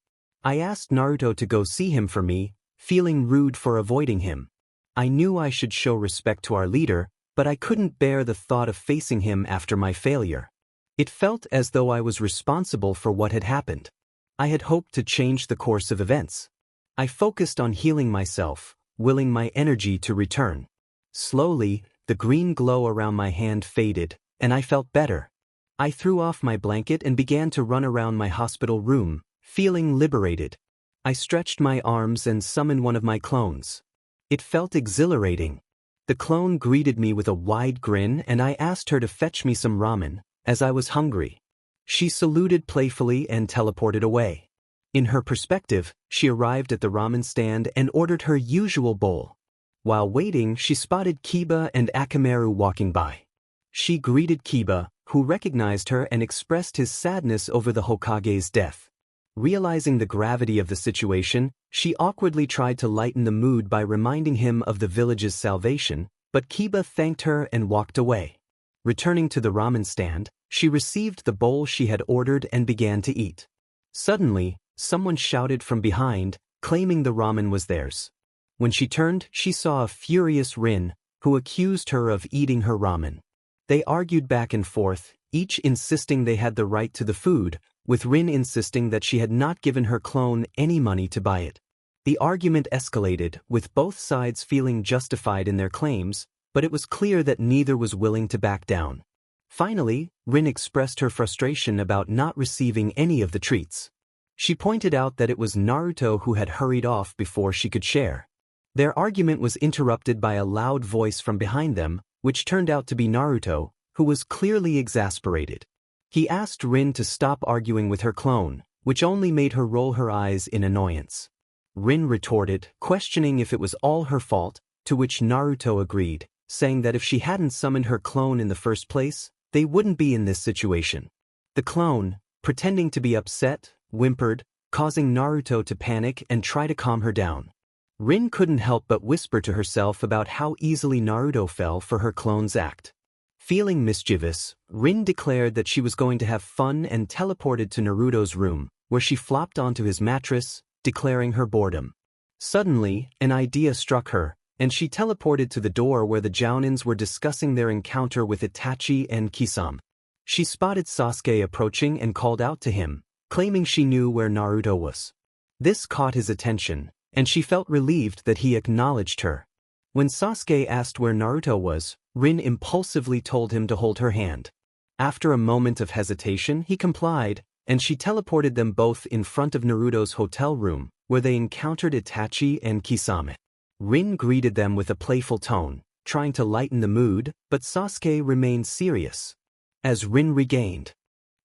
I asked Naruto to go see him for me, feeling rude for avoiding him. I knew I should show respect to our leader, but I couldn't bear the thought of facing him after my failure. It felt as though I was responsible for what had happened. I had hoped to change the course of events. I focused on healing myself, willing my energy to return. Slowly, the green glow around my hand faded, and I felt better. I threw off my blanket and began to run around my hospital room, feeling liberated. I stretched my arms and summoned one of my clones. It felt exhilarating. The clone greeted me with a wide grin, and I asked her to fetch me some ramen, as I was hungry. She saluted playfully and teleported away. In her perspective, she arrived at the ramen stand and ordered her usual bowl. While waiting, she spotted Kiba and Akamaru walking by. She greeted Kiba, who recognized her and expressed his sadness over the Hokage's death. Realizing the gravity of the situation, she awkwardly tried to lighten the mood by reminding him of the village's salvation, but Kiba thanked her and walked away. Returning to the ramen stand, she received the bowl she had ordered and began to eat. Suddenly, someone shouted from behind, claiming the ramen was theirs. When she turned, she saw a furious Rinn, who accused her of eating her ramen. They argued back and forth, each insisting they had the right to the food, with Rinn insisting that she had not given her clone any money to buy it. The argument escalated, with both sides feeling justified in their claims, but it was clear that neither was willing to back down. Finally, Rinn expressed her frustration about not receiving any of the treats. She pointed out that it was Naruto who had hurried off before she could share. Their argument was interrupted by a loud voice from behind them, which turned out to be Naruto, who was clearly exasperated. He asked Rinn to stop arguing with her clone, which only made her roll her eyes in annoyance. Rinn retorted, questioning if it was all her fault, to which Naruto agreed, saying that if she hadn't summoned her clone in the first place, they wouldn't be in this situation. The clone, pretending to be upset, whimpered, causing Naruto to panic and try to calm her down. Rinn couldn't help but whisper to herself about how easily Naruto fell for her clone's act. Feeling mischievous, Rinn declared that she was going to have fun and teleported to Naruto's room, where she flopped onto his mattress, declaring her boredom. Suddenly, an idea struck her, and she teleported to the door where the Jounins were discussing their encounter with Itachi and Kisame. She spotted Sasuke approaching and called out to him, claiming she knew where Naruto was. This caught his attention, and she felt relieved that he acknowledged her. When Sasuke asked where Naruto was, Rinn impulsively told him to hold her hand. After a moment of hesitation, he complied, and she teleported them both in front of Naruto's hotel room, where they encountered Itachi and Kisame. Rinn greeted them with a playful tone, trying to lighten the mood, but Sasuke remained serious. As Rinn regained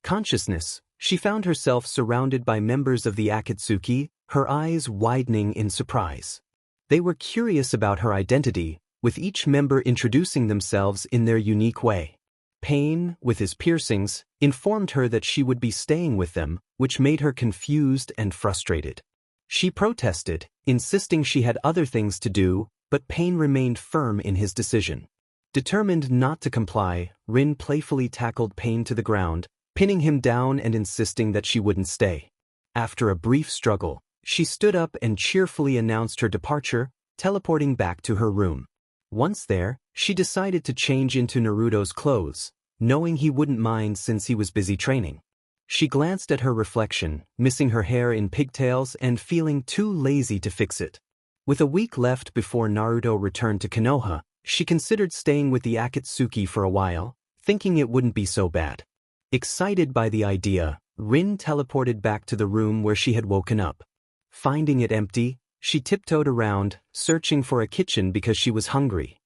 consciousness, she found herself surrounded by members of the Akatsuki, her eyes widening in surprise. They were curious about her identity, with each member introducing themselves in their unique way. Pain, with his piercings, informed her that she would be staying with them, which made her confused and frustrated. She protested, insisting she had other things to do, but Pain remained firm in his decision. Determined not to comply, Rinn playfully tackled Pain to the ground, pinning him down and insisting that she wouldn't stay. After a brief struggle, she stood up and cheerfully announced her departure, teleporting back to her room. Once there, She decided to change into Naruto's clothes, knowing he wouldn't mind since he was busy training. She glanced at her reflection, missing her hair in pigtails and feeling too lazy to fix it. With a week left before Naruto returned to Konoha, she considered staying with the Akatsuki for a while, thinking it wouldn't be so bad. Excited by the idea, Rinn teleported back to the room where she had woken up. Finding it empty, she tiptoed around, searching for a kitchen because she was hungry.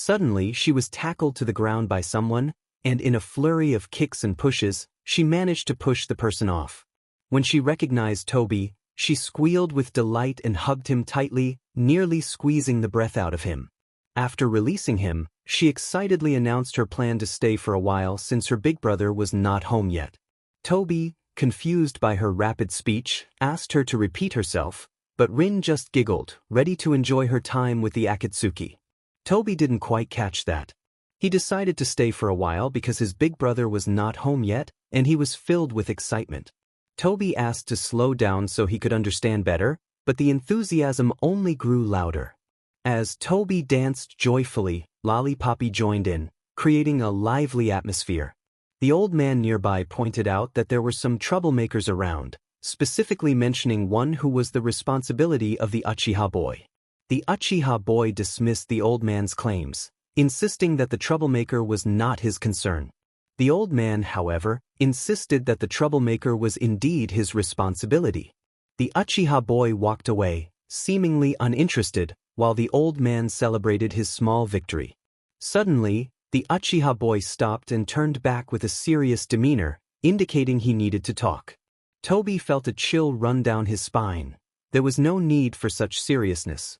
Suddenly, she was tackled to the ground by someone, and in a flurry of kicks and pushes, she managed to push the person off. When she recognized Toby, she squealed with delight and hugged him tightly, nearly squeezing the breath out of him. After releasing him, she excitedly announced her plan to stay for a while since her big brother was not home yet. Toby, confused by her rapid speech, asked her to repeat herself, but Rinn just giggled, ready to enjoy her time with the Akatsuki. Toby didn't quite catch that. He decided to stay for a while because his big brother was not home yet, and he was filled with excitement. Toby asked to slow down so he could understand better, but the enthusiasm only grew louder. As Toby danced joyfully, Lollipoppy joined in, creating a lively atmosphere. The old man nearby pointed out that there were some troublemakers around, specifically mentioning one who was the responsibility of the Uchiha boy. The Uchiha boy dismissed the old man's claims, insisting that the troublemaker was not his concern. The old man, however, insisted that the troublemaker was indeed his responsibility. The Uchiha boy walked away, seemingly uninterested, while the old man celebrated his small victory. Suddenly, the Uchiha boy stopped and turned back with a serious demeanor, indicating he needed to talk. Toby felt a chill run down his spine. There was no need for such seriousness.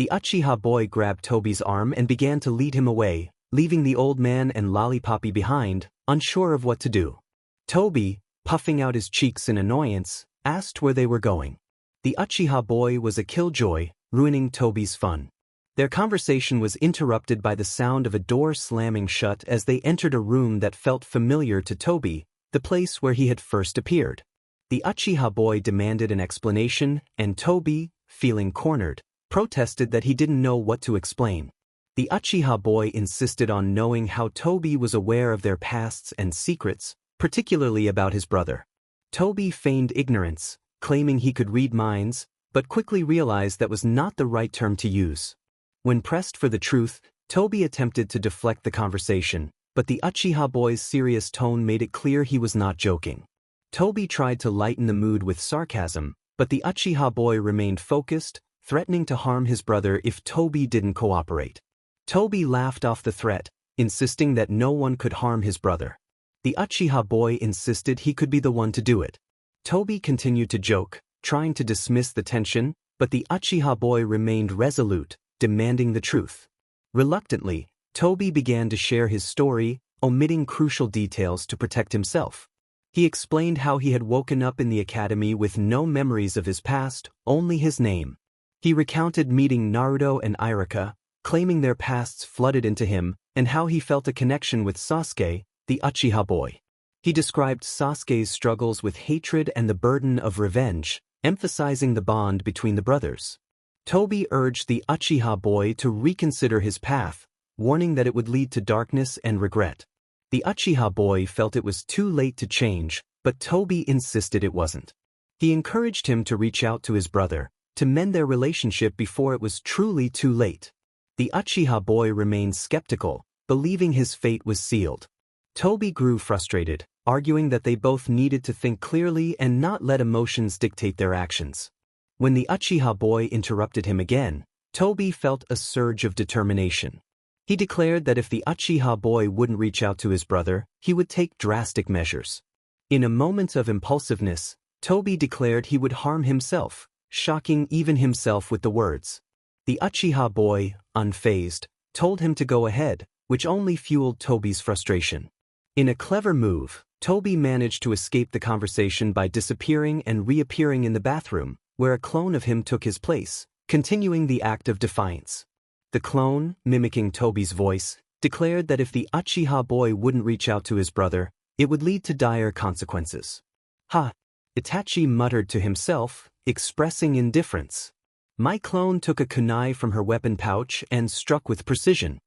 The Uchiha boy grabbed Toby's arm and began to lead him away, leaving the old man and Lollipoppy behind, unsure of what to do. Toby, puffing out his cheeks in annoyance, asked where they were going. The Uchiha boy was a killjoy, ruining Toby's fun. Their conversation was interrupted by the sound of a door slamming shut as they entered a room that felt familiar to Toby, the place where he had first appeared. The Uchiha boy demanded an explanation, and Toby, feeling cornered, protested that he didn't know what to explain. The Uchiha boy insisted on knowing how Toby was aware of their pasts and secrets, particularly about his brother. Toby feigned ignorance, claiming he could read minds, but quickly realized that was not the right term to use. When pressed for the truth, Toby attempted to deflect the conversation, but the Uchiha boy's serious tone made it clear he was not joking. Toby tried to lighten the mood with sarcasm, but the Uchiha boy remained focused, threatening to harm his brother if Toby didn't cooperate. Toby laughed off the threat, insisting that no one could harm his brother. The Uchiha boy insisted he could be the one to do it. Toby continued to joke, trying to dismiss the tension, but the Uchiha boy remained resolute, demanding the truth. Reluctantly, Toby began to share his story, omitting crucial details to protect himself. He explained how he had woken up in the academy with no memories of his past, only his name. He recounted meeting Naruto and Iruka, claiming their pasts flooded into him, and how he felt a connection with Sasuke, the Uchiha boy. He described Sasuke's struggles with hatred and the burden of revenge, emphasizing the bond between the brothers. Toby urged the Uchiha boy to reconsider his path, warning that it would lead to darkness and regret. The Uchiha boy felt it was too late to change, but Toby insisted it wasn't. He encouraged him to reach out to his brother, to mend their relationship before it was truly too late. The Uchiha boy remained skeptical, believing his fate was sealed. Toby grew frustrated, arguing that they both needed to think clearly and not let emotions dictate their actions. When the Uchiha boy interrupted him again, Toby felt a surge of determination. He declared that if the Uchiha boy wouldn't reach out to his brother, he would take drastic measures. In a moment of impulsiveness, Toby declared he would harm himself, shocking even himself with the words. The Uchiha boy, unfazed, told him to go ahead, which only fueled Toby's frustration. In a clever move, Toby managed to escape the conversation by disappearing and reappearing in the bathroom, where a clone of him took his place, continuing the act of defiance. The clone, mimicking Toby's voice, declared that if the Uchiha boy wouldn't reach out to his brother, it would lead to dire consequences. Ha! Itachi muttered to himself, expressing indifference. My clone took a kunai from her weapon pouch and struck with precision.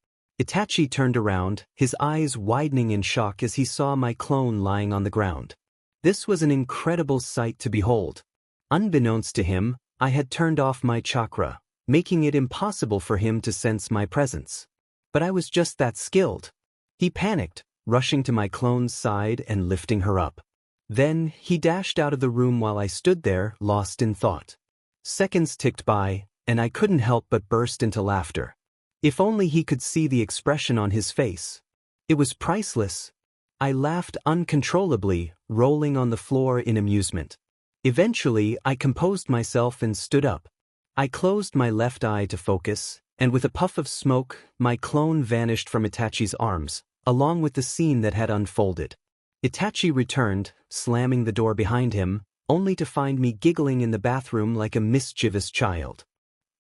Itachi turned around, his eyes widening in shock as he saw my clone lying on the ground. This was an incredible sight to behold. Unbeknownst to him, I had turned off my chakra, making it impossible for him to sense my presence. But I was just that skilled. He panicked, rushing to my clone's side and lifting her up. Then, he dashed out of the room while I stood there, lost in thought. Seconds ticked by, and I couldn't help but burst into laughter. If only he could see the expression on his face. It was priceless. I laughed uncontrollably, rolling on the floor in amusement. Eventually, I composed myself and stood up. I closed my left eye to focus, and with a puff of smoke, my clone vanished from Itachi's arms, along with the scene that had unfolded. Itachi returned, slamming the door behind him, only to find me giggling in the bathroom like a mischievous child.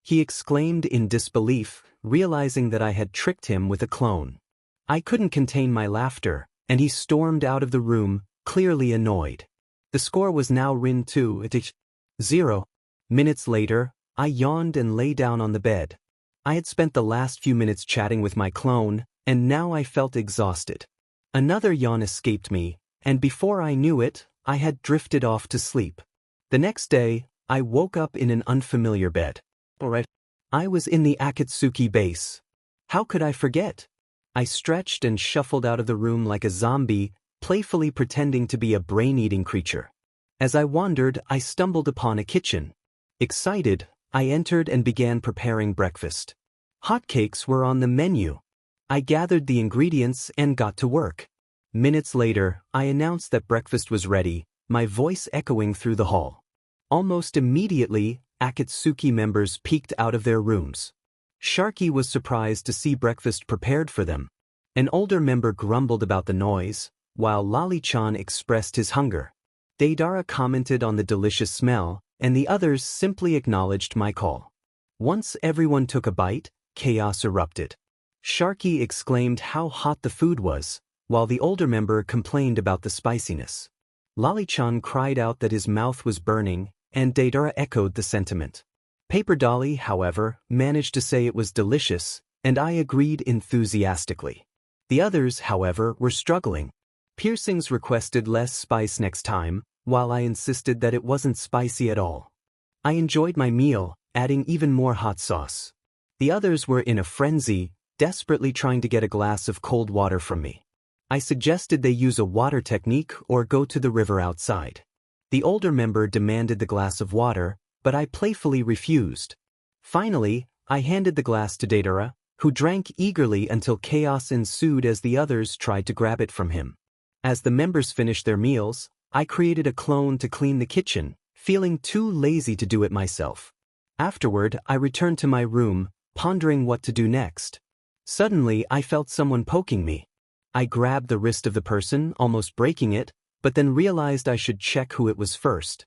He exclaimed in disbelief, realizing that I had tricked him with a clone. I couldn't contain my laughter, and he stormed out of the room, clearly annoyed. The score was now Rinn 2-0. Minutes later, I yawned and lay down on the bed. I had spent the last few minutes chatting with my clone, and now I felt exhausted. Another yawn escaped me, and before I knew it, I had drifted off to sleep. The next day, I woke up in an unfamiliar bed. I was in the Akatsuki base. How could I forget? I stretched and shuffled out of the room like a zombie, playfully pretending to be a brain-eating creature. As I wandered, I stumbled upon a kitchen. Excited, I entered and began preparing breakfast. Hotcakes were on the menu. I gathered the ingredients and got to work. Minutes later, I announced that breakfast was ready, my voice echoing through the hall. Almost immediately, Akatsuki members peeked out of their rooms. Sharky was surprised to see breakfast prepared for them. An older member grumbled about the noise, while Loli-chan expressed his hunger. Deidara commented on the delicious smell, and the others simply acknowledged my call. Once everyone took a bite, chaos erupted. Sharky exclaimed how hot the food was, while the older member complained about the spiciness. Loli-chan cried out that his mouth was burning, and Deidara echoed the sentiment. Paper Dolly, however, managed to say it was delicious, and I agreed enthusiastically. The others, however, were struggling. Piercings requested less spice next time, while I insisted that it wasn't spicy at all. I enjoyed my meal, adding even more hot sauce. The others were in a frenzy, desperately trying to get a glass of cold water from me. I suggested they use a water technique or go to the river outside. The older member demanded the glass of water, but I playfully refused. Finally, I handed the glass to Deidara, who drank eagerly until chaos ensued as the others tried to grab it from him. As the members finished their meals, I created a clone to clean the kitchen, feeling too lazy to do it myself. Afterward, I returned to my room, pondering what to do next. Suddenly, I felt someone poking me. I grabbed the wrist of the person, almost breaking it, but then realized I should check who it was first.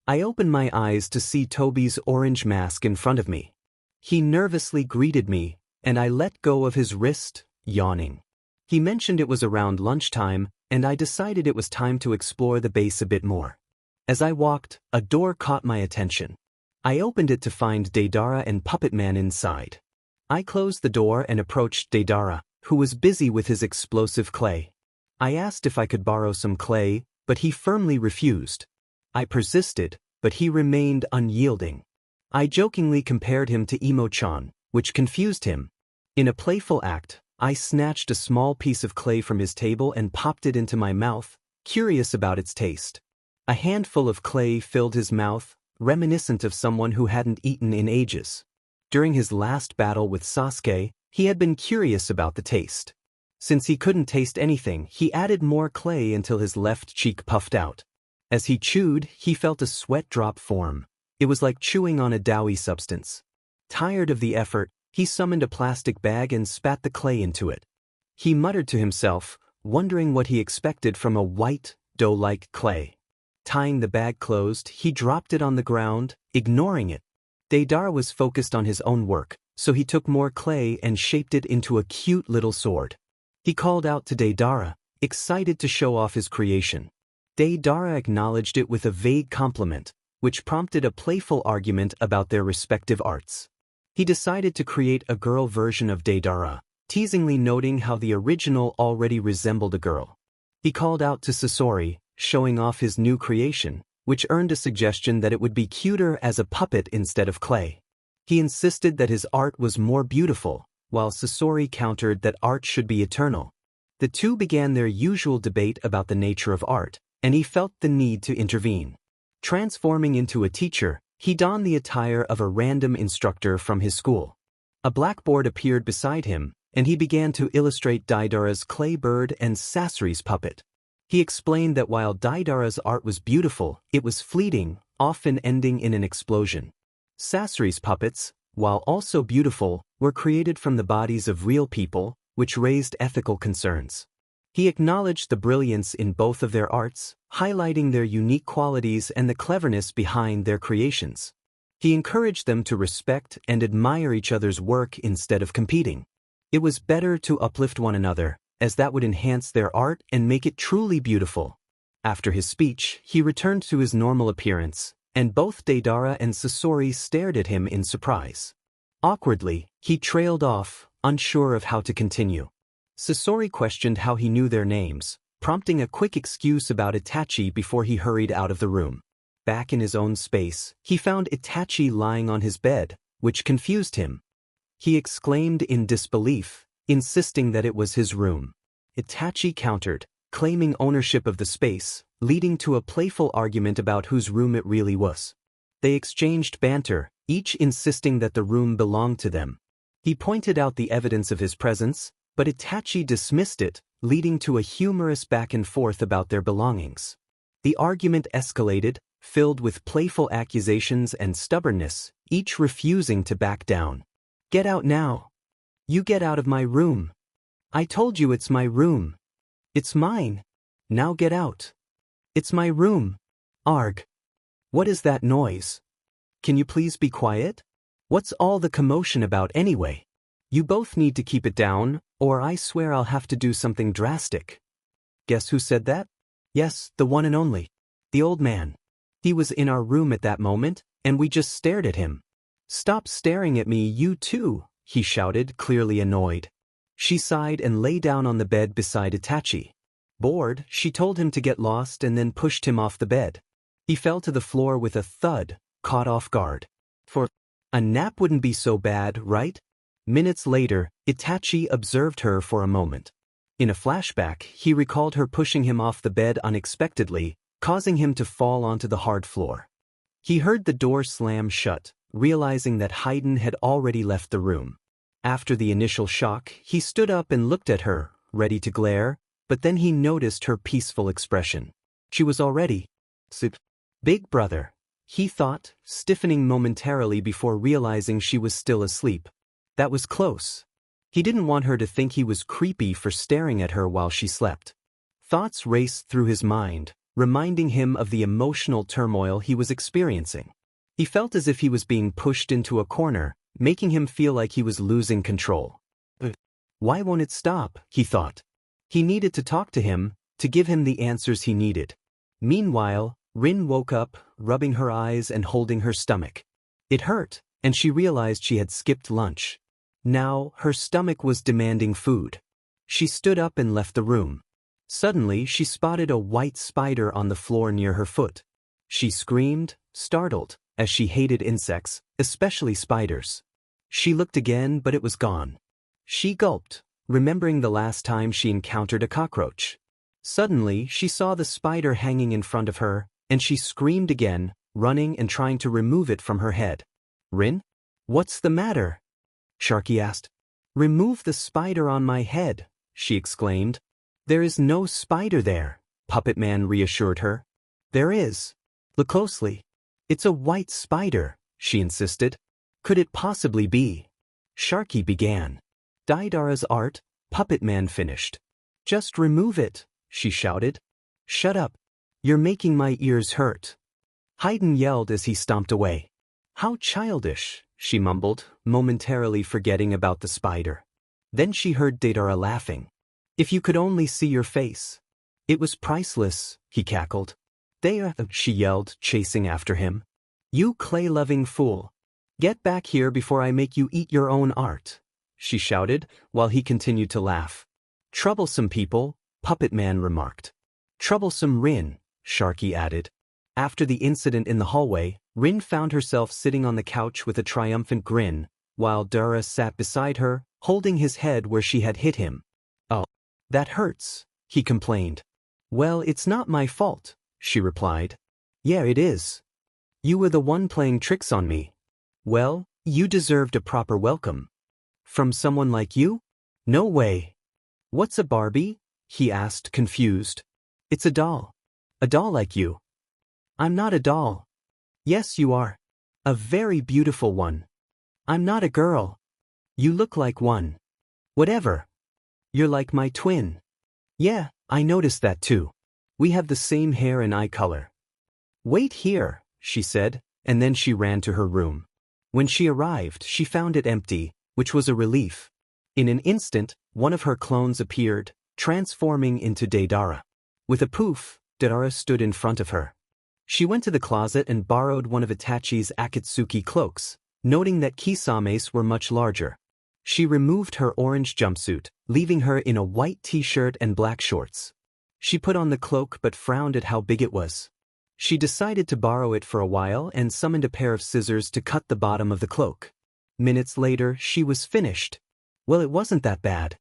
I opened my eyes to see Toby's orange mask in front of me. He nervously greeted me, and I let go of his wrist, yawning. He mentioned it was around lunchtime, and I decided it was time to explore the base a bit more. As I walked, a door caught my attention. I opened it to find Deidara and Puppet Man inside. I closed the door and approached Deidara, who was busy with his explosive clay. I asked if I could borrow some clay, but he firmly refused. I persisted, but he remained unyielding. I jokingly compared him to Imo-chan, which confused him. In a playful act, I snatched a small piece of clay from his table and popped it into my mouth, curious about its taste. A handful of clay filled his mouth, reminiscent of someone who hadn't eaten in ages. During his last battle with Sasuke, he had been curious about the taste. Since he couldn't taste anything, he added more clay until his left cheek puffed out. As he chewed, he felt a sweat drop form. It was like chewing on a doughy substance. Tired of the effort, he summoned a plastic bag and spat the clay into it. He muttered to himself, wondering what he expected from a white, dough-like clay. Tying the bag closed, he dropped it on the ground, ignoring it. Deidara was focused on his own work, so he took more clay and shaped it into a cute little sword. He called out to Deidara, excited to show off his creation. Deidara acknowledged it with a vague compliment, which prompted a playful argument about their respective arts. He decided to create a girl version of Deidara, teasingly noting how the original already resembled a girl. He called out to Sasori, showing off his new creation, which earned a suggestion that it would be cuter as a puppet instead of clay. He insisted that his art was more beautiful, while Sasori countered that art should be eternal. The two began their usual debate about the nature of art, and he felt the need to intervene. Transforming into a teacher, he donned the attire of a random instructor from his school. A blackboard appeared beside him, and he began to illustrate Daidara's clay bird and Sasori's puppet. He explained that while Daidara's art was beautiful, it was fleeting, often ending in an explosion. Sasori's puppets, while also beautiful, were created from the bodies of real people, which raised ethical concerns. He acknowledged the brilliance in both of their arts, highlighting their unique qualities and the cleverness behind their creations. He encouraged them to respect and admire each other's work instead of competing. It was better to uplift one another, as that would enhance their art and make it truly beautiful. After his speech, he returned to his normal appearance, and both Deidara and Sasori stared at him in surprise. Awkwardly, he trailed off, unsure of how to continue. Sasori questioned how he knew their names, prompting a quick excuse about Itachi before he hurried out of the room. Back in his own space, he found Itachi lying on his bed, which confused him. He exclaimed in disbelief, insisting that it was his room. Itachi countered, claiming ownership of the space, leading to a playful argument about whose room it really was. They exchanged banter, each insisting that the room belonged to them. He pointed out the evidence of his presence, but Itachi dismissed it, leading to a humorous back and forth about their belongings. The argument escalated, filled with playful accusations and stubbornness, each refusing to back down. "Get out now. You get out of my room. I told you it's my room. It's mine. Now get out. It's my room. Arg. What is that noise? Can you please be quiet? What's all the commotion about anyway? You both need to keep it down, or I swear I'll have to do something drastic." Guess who said that? Yes, the one and only. The old man. He was in our room at that moment, and we just stared at him. "Stop staring at me, you too," he shouted, clearly annoyed. She sighed and lay down on the bed beside Itachi. Bored, she told him to get lost and then pushed him off the bed. He fell to the floor with a thud, caught off guard. For a nap wouldn't be so bad, right? Minutes later, Itachi observed her for a moment. In a flashback, he recalled her pushing him off the bed unexpectedly, causing him to fall onto the hard floor. He heard the door slam shut, realizing that Haydn had already left the room. After the initial shock, he stood up and looked at her, ready to glare, but then he noticed her peaceful expression. She was already Big Brother, he thought, stiffening momentarily before realizing she was still asleep. That was close. He didn't want her to think he was creepy for staring at her while she slept. Thoughts raced through his mind, reminding him of the emotional turmoil he was experiencing. He felt as if he was being pushed into a corner, making him feel like he was losing control. Why won't it stop? He thought. He needed to talk to him, to give him the answers he needed. Meanwhile, Rinn woke up, rubbing her eyes and holding her stomach. It hurt, and she realized she had skipped lunch. Now, her stomach was demanding food. She stood up and left the room. Suddenly, she spotted a white spider on the floor near her foot. She screamed, startled, as she hated insects, especially spiders. She looked again, but it was gone. She gulped, remembering the last time she encountered a cockroach. Suddenly, she saw the spider hanging in front of her, and she screamed again, running and trying to remove it from her head. "Rinn? What's the matter?" Sharky asked. "Remove the spider on my head," she exclaimed. "There is no spider there," Puppet Man reassured her. "There is. Look closely. It's a white spider," she insisted. "Could it possibly be?" Sharky began. "Daidara's art," Puppet Man finished. "Just remove it," she shouted. "Shut up. You're making my ears hurt." Haydn yelled as he stomped away. "How childish," she mumbled, momentarily forgetting about the spider. Then she heard Deidara laughing. "If you could only see your face." "It was priceless," he cackled. "Deidara," she yelled, chasing after him. "You clay-loving fool. Get back here before I make you eat your own art." she shouted, while he continued to laugh. Troublesome people, Puppet Man remarked. Troublesome Rinn, Sharky added. After the incident in the hallway, Rinn found herself sitting on the couch with a triumphant grin, while Dara sat beside her, holding his head where she had hit him. Oh, that hurts, he complained. Well, it's not my fault, she replied. Yeah, it is. You were the one playing tricks on me. Well, you deserved a proper welcome. From someone like you? No way. What's a Barbie? He asked, confused. It's a doll. A doll like you. I'm not a doll. Yes, you are. A very beautiful one. I'm not a girl. You look like one. Whatever. You're like my twin. Yeah, I noticed that too. We have the same hair and eye color. Wait here, she said, and then she ran to her room. When she arrived, she found it empty, which was a relief. In an instant, one of her clones appeared, transforming into Deidara. With a poof, Deidara stood in front of her. She went to the closet and borrowed one of Itachi's Akatsuki cloaks, noting that Kisame's were much larger. She removed her orange jumpsuit, leaving her in a white t-shirt and black shorts. She put on the cloak but frowned at how big it was. She decided to borrow it for a while and summoned a pair of scissors to cut the bottom of the cloak. Minutes later, she was finished. Well, it wasn't that bad.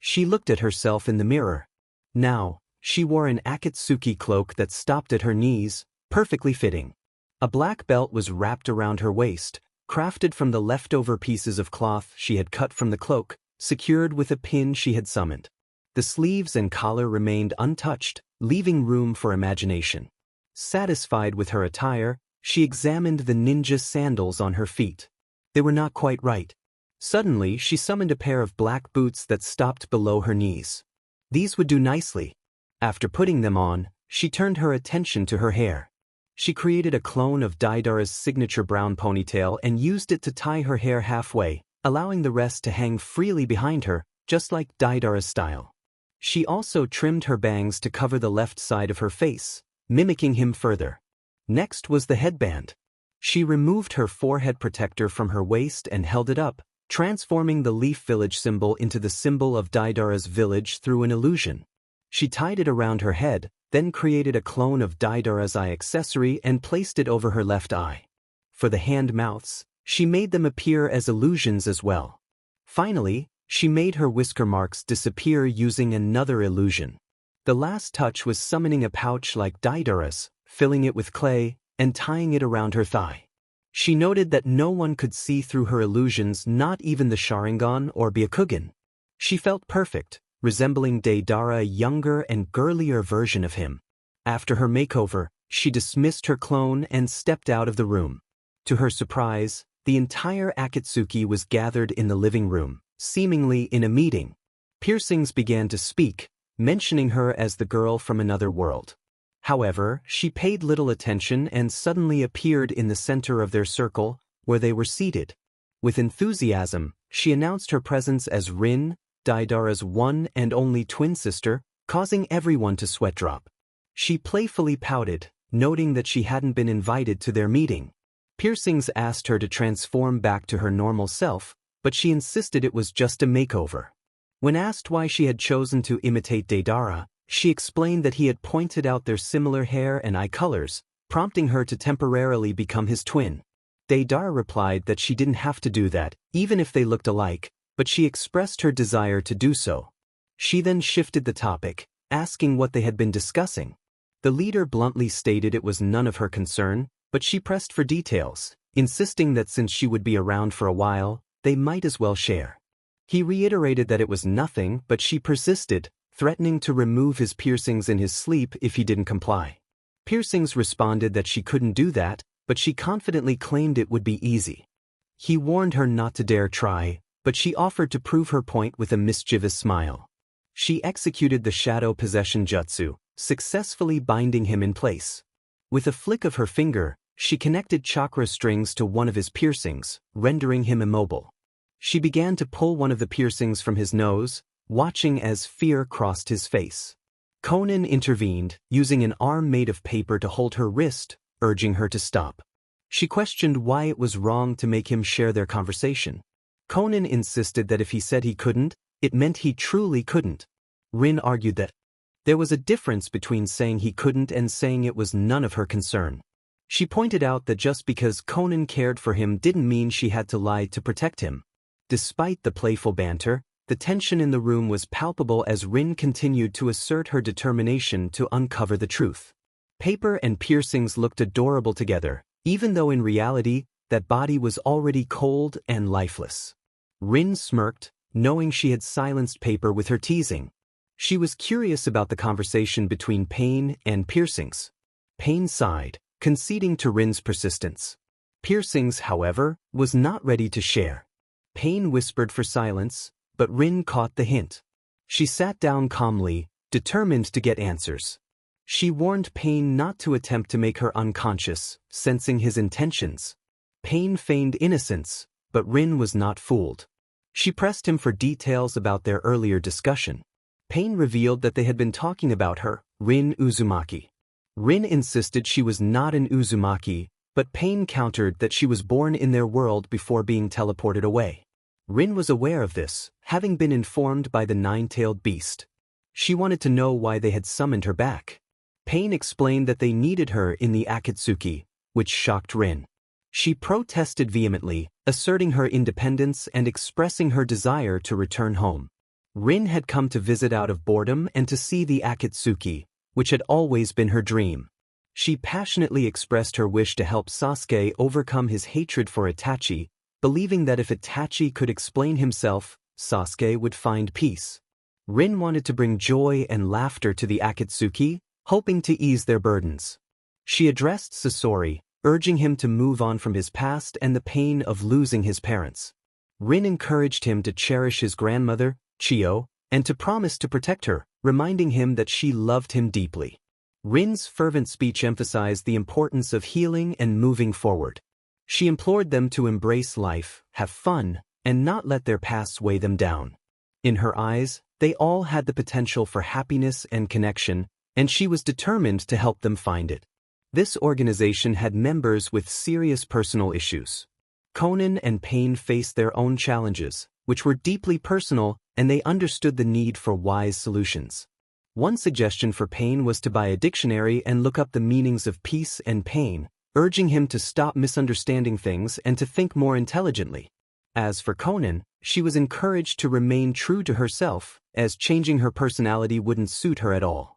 She looked at herself in the mirror. Now, she wore an Akatsuki cloak that stopped at her knees, perfectly fitting. A black belt was wrapped around her waist, crafted from the leftover pieces of cloth she had cut from the cloak, secured with a pin she had summoned. The sleeves and collar remained untouched, leaving room for imagination. Satisfied with her attire, she examined the ninja sandals on her feet. They were not quite right. Suddenly, she summoned a pair of black boots that stopped below her knees. These would do nicely. After putting them on, she turned her attention to her hair. She created a clone of Deidara's signature brown ponytail and used it to tie her hair halfway, allowing the rest to hang freely behind her, just like Deidara's style. She also trimmed her bangs to cover the left side of her face, mimicking him further. Next was the headband. She removed her forehead protector from her waist and held it up, transforming the Leaf Village symbol into the symbol of Deidara's village through an illusion. She tied it around her head, then created a clone of Deidara's eye accessory and placed it over her left eye. For the hand mouths, she made them appear as illusions as well. Finally, she made her whisker marks disappear using another illusion. The last touch was summoning a pouch like Deidara's, filling it with clay, and tying it around her thigh. She noted that no one could see through her illusions, not even the Sharingan or Byakugan. She felt perfect, resembling Deidara, a younger and girlier version of him. After her makeover, she dismissed her clone and stepped out of the room. To her surprise, the entire Akatsuki was gathered in the living room, seemingly in a meeting. Piercings began to speak, mentioning her as the girl from another world. However, she paid little attention and suddenly appeared in the center of their circle, where they were seated. With enthusiasm, she announced her presence as Rinn, Deidara's one and only twin sister, causing everyone to sweat drop. She playfully pouted, noting that she hadn't been invited to their meeting. Piercings asked her to transform back to her normal self, but she insisted it was just a makeover. When asked why she had chosen to imitate Deidara, she explained that he had pointed out their similar hair and eye colors, prompting her to temporarily become his twin. Deidara replied that she didn't have to do that, even if they looked alike, but she expressed her desire to do so. She then shifted the topic, asking what they had been discussing. The leader bluntly stated it was none of her concern, but she pressed for details, insisting that since she would be around for a while, they might as well share. He reiterated that it was nothing, but she persisted, threatening to remove his piercings in his sleep if he didn't comply. Piercings responded that she couldn't do that, but she confidently claimed it would be easy. He warned her not to dare try, but she offered to prove her point with a mischievous smile. She executed the shadow possession jutsu, successfully binding him in place. With a flick of her finger, she connected chakra strings to one of his piercings, rendering him immobile. She began to pull one of the piercings from his nose, watching as fear crossed his face. Conan intervened, using an arm made of paper to hold her wrist, urging her to stop. She questioned why it was wrong to make him share their conversation. Conan insisted that if he said he couldn't, it meant he truly couldn't. Rinn argued that there was a difference between saying he couldn't and saying it was none of her concern. She pointed out that just because Conan cared for him didn't mean she had to lie to protect him. Despite the playful banter, the tension in the room was palpable as Rinn continued to assert her determination to uncover the truth. Paper and piercings looked adorable together, even though in reality, that body was already cold and lifeless. Rinn smirked, knowing she had silenced Paper with her teasing. She was curious about the conversation between Pain and Piercings. Pain sighed, conceding to Rinn's persistence. Piercings, however, was not ready to share. Pain whispered for silence, but Rinn caught the hint. She sat down calmly, determined to get answers. She warned Pain not to attempt to make her unconscious, sensing his intentions. Pain feigned innocence, but Rinn was not fooled. She pressed him for details about their earlier discussion. Pain revealed that they had been talking about her, Rinn Uzumaki. Rinn insisted she was not an Uzumaki, but Pain countered that she was born in their world before being teleported away. Rinn was aware of this, having been informed by the nine-tailed beast. She wanted to know why they had summoned her back. Pain explained that they needed her in the Akatsuki, which shocked Rinn. She protested vehemently, asserting her independence and expressing her desire to return home. Rinn had come to visit out of boredom and to see the Akatsuki, which had always been her dream. She passionately expressed her wish to help Sasuke overcome his hatred for Itachi, believing that if Itachi could explain himself, Sasuke would find peace. Rinn wanted to bring joy and laughter to the Akatsuki, hoping to ease their burdens. She addressed Sasori, urging him to move on from his past and the pain of losing his parents. Rinn encouraged him to cherish his grandmother, Chiyo, and to promise to protect her, reminding him that she loved him deeply. Rinn's fervent speech emphasized the importance of healing and moving forward. She implored them to embrace life, have fun, and not let their pasts weigh them down. In her eyes, they all had the potential for happiness and connection, and she was determined to help them find it. This organization had members with serious personal issues. Conan and Pain faced their own challenges, which were deeply personal, and they understood the need for wise solutions. One suggestion for Pain was to buy a dictionary and look up the meanings of peace and pain, urging him to stop misunderstanding things and to think more intelligently. As for Conan, she was encouraged to remain true to herself, as changing her personality wouldn't suit her at all.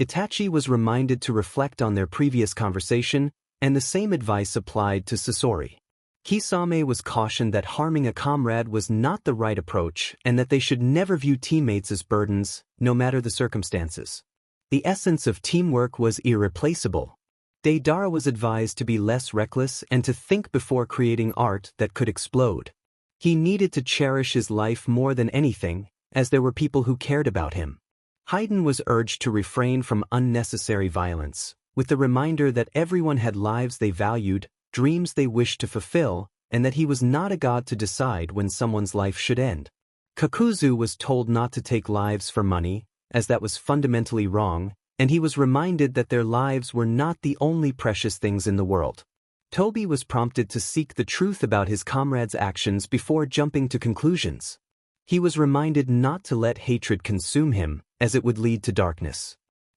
Itachi was reminded to reflect on their previous conversation, and the same advice applied to Sasori. Kisame was cautioned that harming a comrade was not the right approach and that they should never view teammates as burdens, no matter the circumstances. The essence of teamwork was irreplaceable. Deidara was advised to be less reckless and to think before creating art that could explode. He needed to cherish his life more than anything, as there were people who cared about him. Haydn was urged to refrain from unnecessary violence, with the reminder that everyone had lives they valued, dreams they wished to fulfill, and that he was not a god to decide when someone's life should end. Kakuzu was told not to take lives for money, as that was fundamentally wrong, and he was reminded that their lives were not the only precious things in the world. Toby was prompted to seek the truth about his comrade's actions before jumping to conclusions. He was reminded not to let hatred consume him, as it would lead to darkness.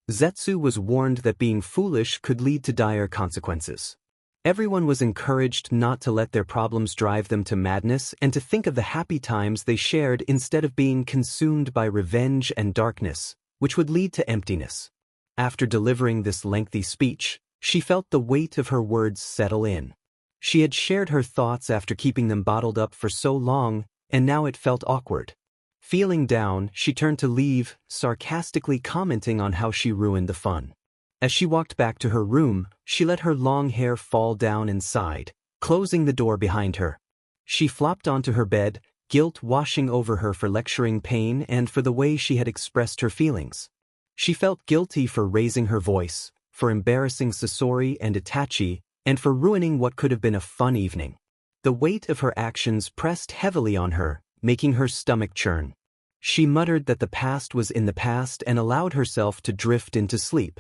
Zetsu was warned that being foolish could lead to dire consequences. Everyone was encouraged not to let their problems drive them to madness and to think of the happy times they shared instead of being consumed by revenge and darkness, which would lead to emptiness. After delivering this lengthy speech, she felt the weight of her words settle in. She had shared her thoughts after keeping them bottled up for so long, and now it felt awkward. Feeling down, she turned to leave, sarcastically commenting on how she ruined the fun. As she walked back to her room, she let her long hair fall down and sighed, closing the door behind her. She flopped onto her bed, guilt washing over her for lecturing Pain and for the way she had expressed her feelings. She felt guilty for raising her voice, for embarrassing Sasori and Itachi, and for ruining what could have been a fun evening. The weight of her actions pressed heavily on her, making her stomach churn. She muttered that the past was in the past and allowed herself to drift into sleep.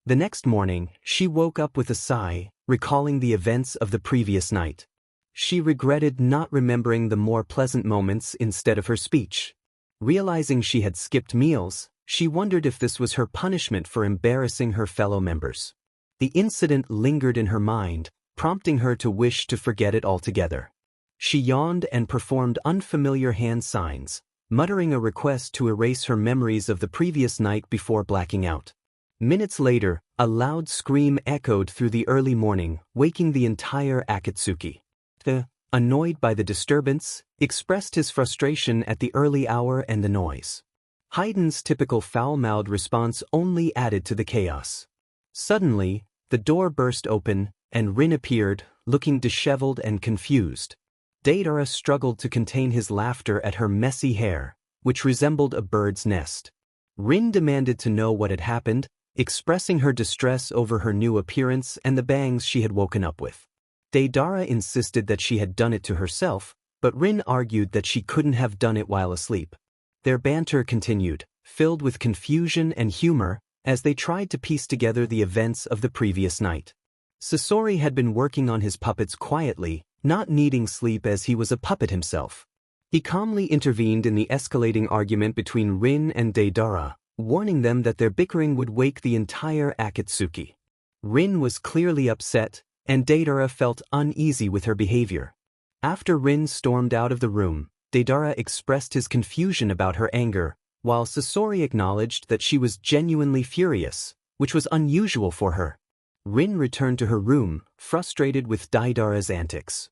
The next morning, she woke up with a sigh, recalling the events of the previous night. she regretted not remembering the more pleasant moments instead of her speech. Realizing she had skipped meals, she wondered if this was her punishment for embarrassing her fellow members. The incident lingered in her mind, prompting her to wish to forget it altogether. She yawned and performed unfamiliar hand signs, muttering a request to erase her memories of the previous night before blacking out. Minutes later, a loud scream echoed through the early morning, waking the entire Akatsuki. Annoyed by the disturbance, expressed his frustration at the early hour and the noise. Hayden's typical foul-mouthed response only added to the chaos. Suddenly, the door burst open, and Rinn appeared, looking disheveled and confused. Deidara struggled to contain his laughter at her messy hair, which resembled a bird's nest. Rinn demanded to know what had happened, expressing her distress over her new appearance and the bangs she had woken up with. Deidara insisted that she had done it to herself, but Rinn argued that she couldn't have done it while asleep. Their banter continued, filled with confusion and humor, as they tried to piece together the events of the previous night. Sasori had been working on his puppets quietly, not needing sleep as he was a puppet himself. He calmly intervened in the escalating argument between Rinn and Deidara, warning them that their bickering would wake the entire Akatsuki. Rinn was clearly upset, and Deidara felt uneasy with her behavior. After Rinn stormed out of the room, Deidara expressed his confusion about her anger, while Sasori acknowledged that she was genuinely furious, which was unusual for her. Rinn returned to her room, frustrated with Deidara's antics.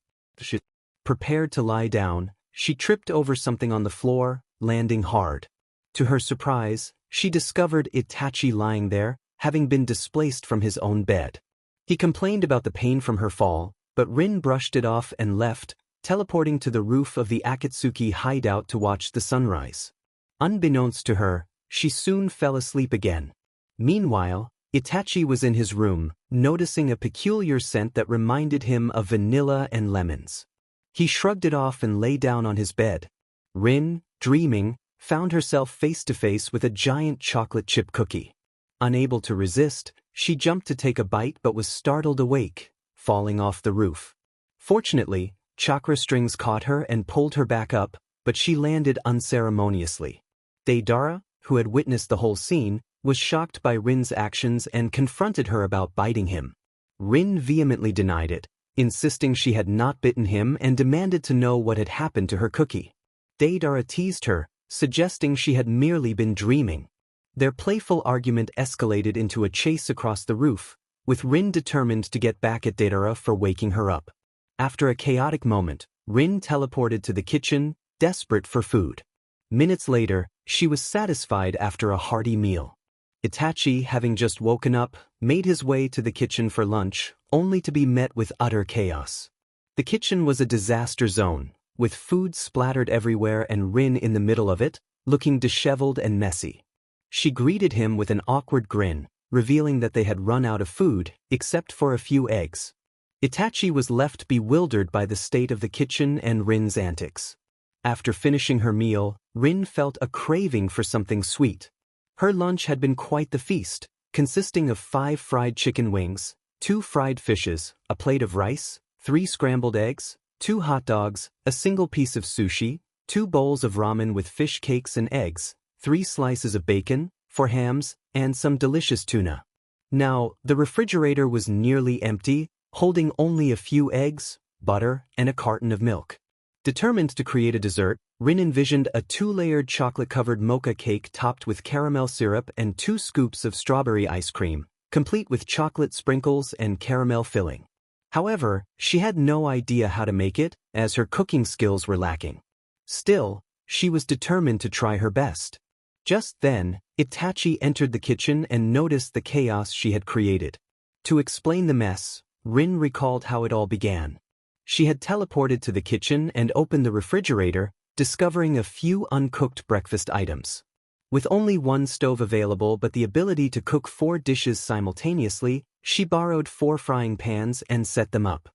Prepared to lie down, she tripped over something on the floor, landing hard. To her surprise, she discovered Itachi lying there, having been displaced from his own bed. He complained about the pain from her fall, but Rinn brushed it off and left, teleporting to the roof of the Akatsuki hideout to watch the sunrise. Unbeknownst to her, she soon fell asleep again. Meanwhile, Itachi was in his room, noticing a peculiar scent that reminded him of vanilla and lemons. He shrugged it off and lay down on his bed. Rinn, dreaming, found herself face to face with a giant chocolate chip cookie. Unable to resist, she jumped to take a bite but was startled awake, falling off the roof. Fortunately, chakra strings caught her and pulled her back up, but she landed unceremoniously. Deidara, who had witnessed the whole scene, was shocked by Rinn's actions and confronted her about biting him. Rinn vehemently denied it, insisting she had not bitten him and demanded to know what had happened to her cookie. Deidara teased her, suggesting she had merely been dreaming. Their playful argument escalated into a chase across the roof, with Rinn determined to get back at Deidara for waking her up. After a chaotic moment, Rinn teleported to the kitchen, desperate for food. Minutes later, she was satisfied after a hearty meal. Itachi, having just woken up, made his way to the kitchen for lunch, only to be met with utter chaos. The kitchen was a disaster zone, with food splattered everywhere and Rinn in the middle of it, looking disheveled and messy. She greeted him with an awkward grin, revealing that they had run out of food, except for a few eggs. Itachi was left bewildered by the state of the kitchen and Rinn's antics. After finishing her meal, Rinn felt a craving for something sweet. Her lunch had been quite the feast, consisting of 5 fried chicken wings, 2 fried fishes, a plate of rice, 3 scrambled eggs, 2 hot dogs, a single piece of sushi, 2 bowls of ramen with fish cakes and eggs, 3 slices of bacon, 4 hams, and some delicious tuna. Now, the refrigerator was nearly empty, holding only a few eggs, butter, and a carton of milk. Determined to create a dessert, Rinn envisioned a 2-layered chocolate-covered mocha cake topped with caramel syrup and 2 scoops of strawberry ice cream, complete with chocolate sprinkles and caramel filling. However, she had no idea how to make it, as her cooking skills were lacking. Still, she was determined to try her best. Just then, Itachi entered the kitchen and noticed the chaos she had created. To explain the mess, Rinn recalled how it all began. She had teleported to the kitchen and opened the refrigerator, discovering a few uncooked breakfast items. With only 1 stove available but the ability to cook 4 dishes simultaneously, she borrowed 4 frying pans and set them up.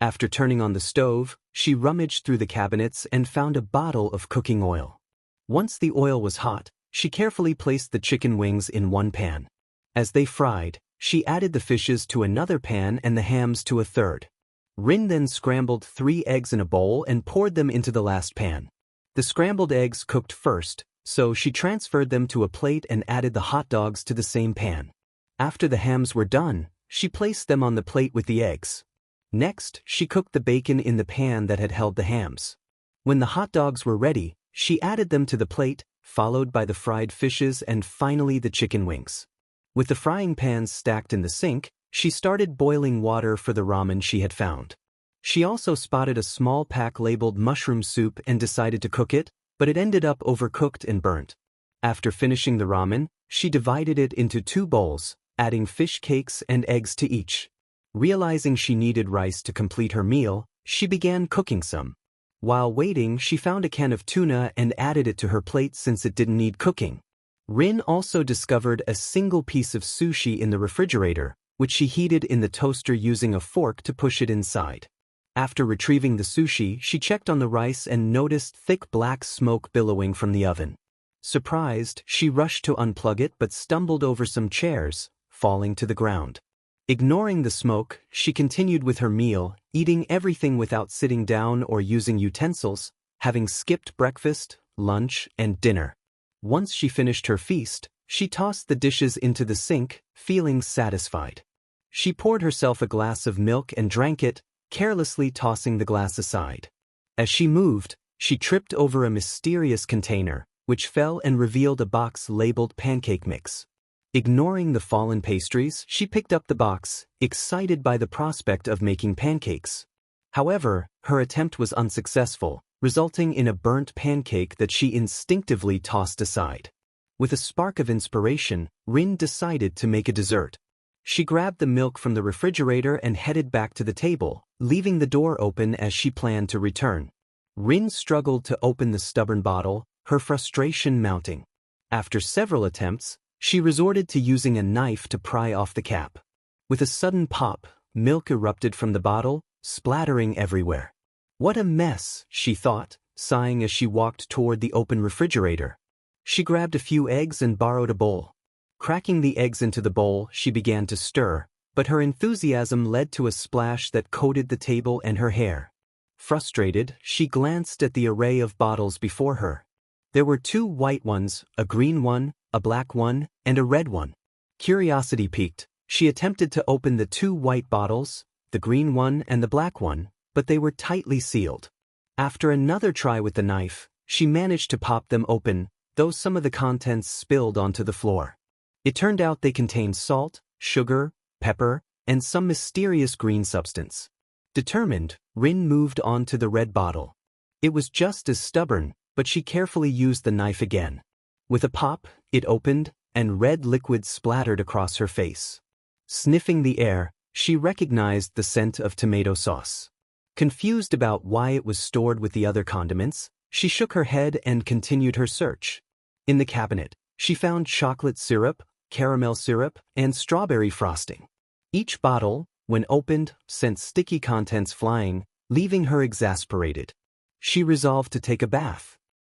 After turning on the stove, she rummaged through the cabinets and found a bottle of cooking oil. Once the oil was hot, she carefully placed the chicken wings in 1 pan. As they fried, she added the fishes to another pan and the hams to a third. Rinn then scrambled 3 eggs in a bowl and poured them into the last pan. The scrambled eggs cooked first, so she transferred them to a plate and added the hot dogs to the same pan. After the hams were done, she placed them on the plate with the eggs. Next, she cooked the bacon in the pan that had held the hams. When the hot dogs were ready, she added them to the plate, followed by the fried fishes and finally the chicken wings. With the frying pans stacked in the sink, she started boiling water for the ramen she had found. She also spotted a small pack labeled mushroom soup and decided to cook it, but it ended up overcooked and burnt. After finishing the ramen, she divided it into 2 bowls, adding fish cakes and eggs to each. Realizing she needed rice to complete her meal, she began cooking some. While waiting, she found a can of tuna and added it to her plate since it didn't need cooking. Rinn also discovered a single piece of sushi in the refrigerator, which she heated in the toaster using a fork to push it inside. After retrieving the sushi, she checked on the rice and noticed thick black smoke billowing from the oven. Surprised, she rushed to unplug it but stumbled over some chairs, falling to the ground. Ignoring the smoke, she continued with her meal, eating everything without sitting down or using utensils, having skipped breakfast, lunch, and dinner. Once she finished her feast, she tossed the dishes into the sink, feeling satisfied. She poured herself a glass of milk and drank it, carelessly tossing the glass aside. As she moved, she tripped over a mysterious container, which fell and revealed a box labeled pancake mix. Ignoring the fallen pastries, she picked up the box, excited by the prospect of making pancakes. However, her attempt was unsuccessful, resulting in a burnt pancake that she instinctively tossed aside. With a spark of inspiration, Rinn decided to make a dessert. She grabbed the milk from the refrigerator and headed back to the table, leaving the door open as she planned to return. Rinn struggled to open the stubborn bottle, her frustration mounting. After several attempts, she resorted to using a knife to pry off the cap. With a sudden pop, milk erupted from the bottle, splattering everywhere. What a mess, she thought, sighing as she walked toward the open refrigerator. She grabbed a few eggs and borrowed a bowl. Cracking the eggs into the bowl, she began to stir, but her enthusiasm led to a splash that coated the table and her hair. Frustrated, she glanced at the array of bottles before her. There were 2 white ones, a green one, a black one, and a red one. Curiosity piqued, she attempted to open the 2 white bottles, the green one and the black one, but they were tightly sealed. After another try with the knife, she managed to pop them open, though some of the contents spilled onto the floor. It turned out they contained salt, sugar, pepper, and some mysterious green substance. Determined, Rinn moved on to the red bottle. It was just as stubborn, but she carefully used the knife again. With a pop, it opened, and red liquid splattered across her face. Sniffing the air, she recognized the scent of tomato sauce. Confused about why it was stored with the other condiments, she shook her head and continued her search. In the cabinet, she found chocolate syrup, caramel syrup, and strawberry frosting. Each bottle, when opened, sent sticky contents flying, leaving her exasperated. She resolved to take a bath.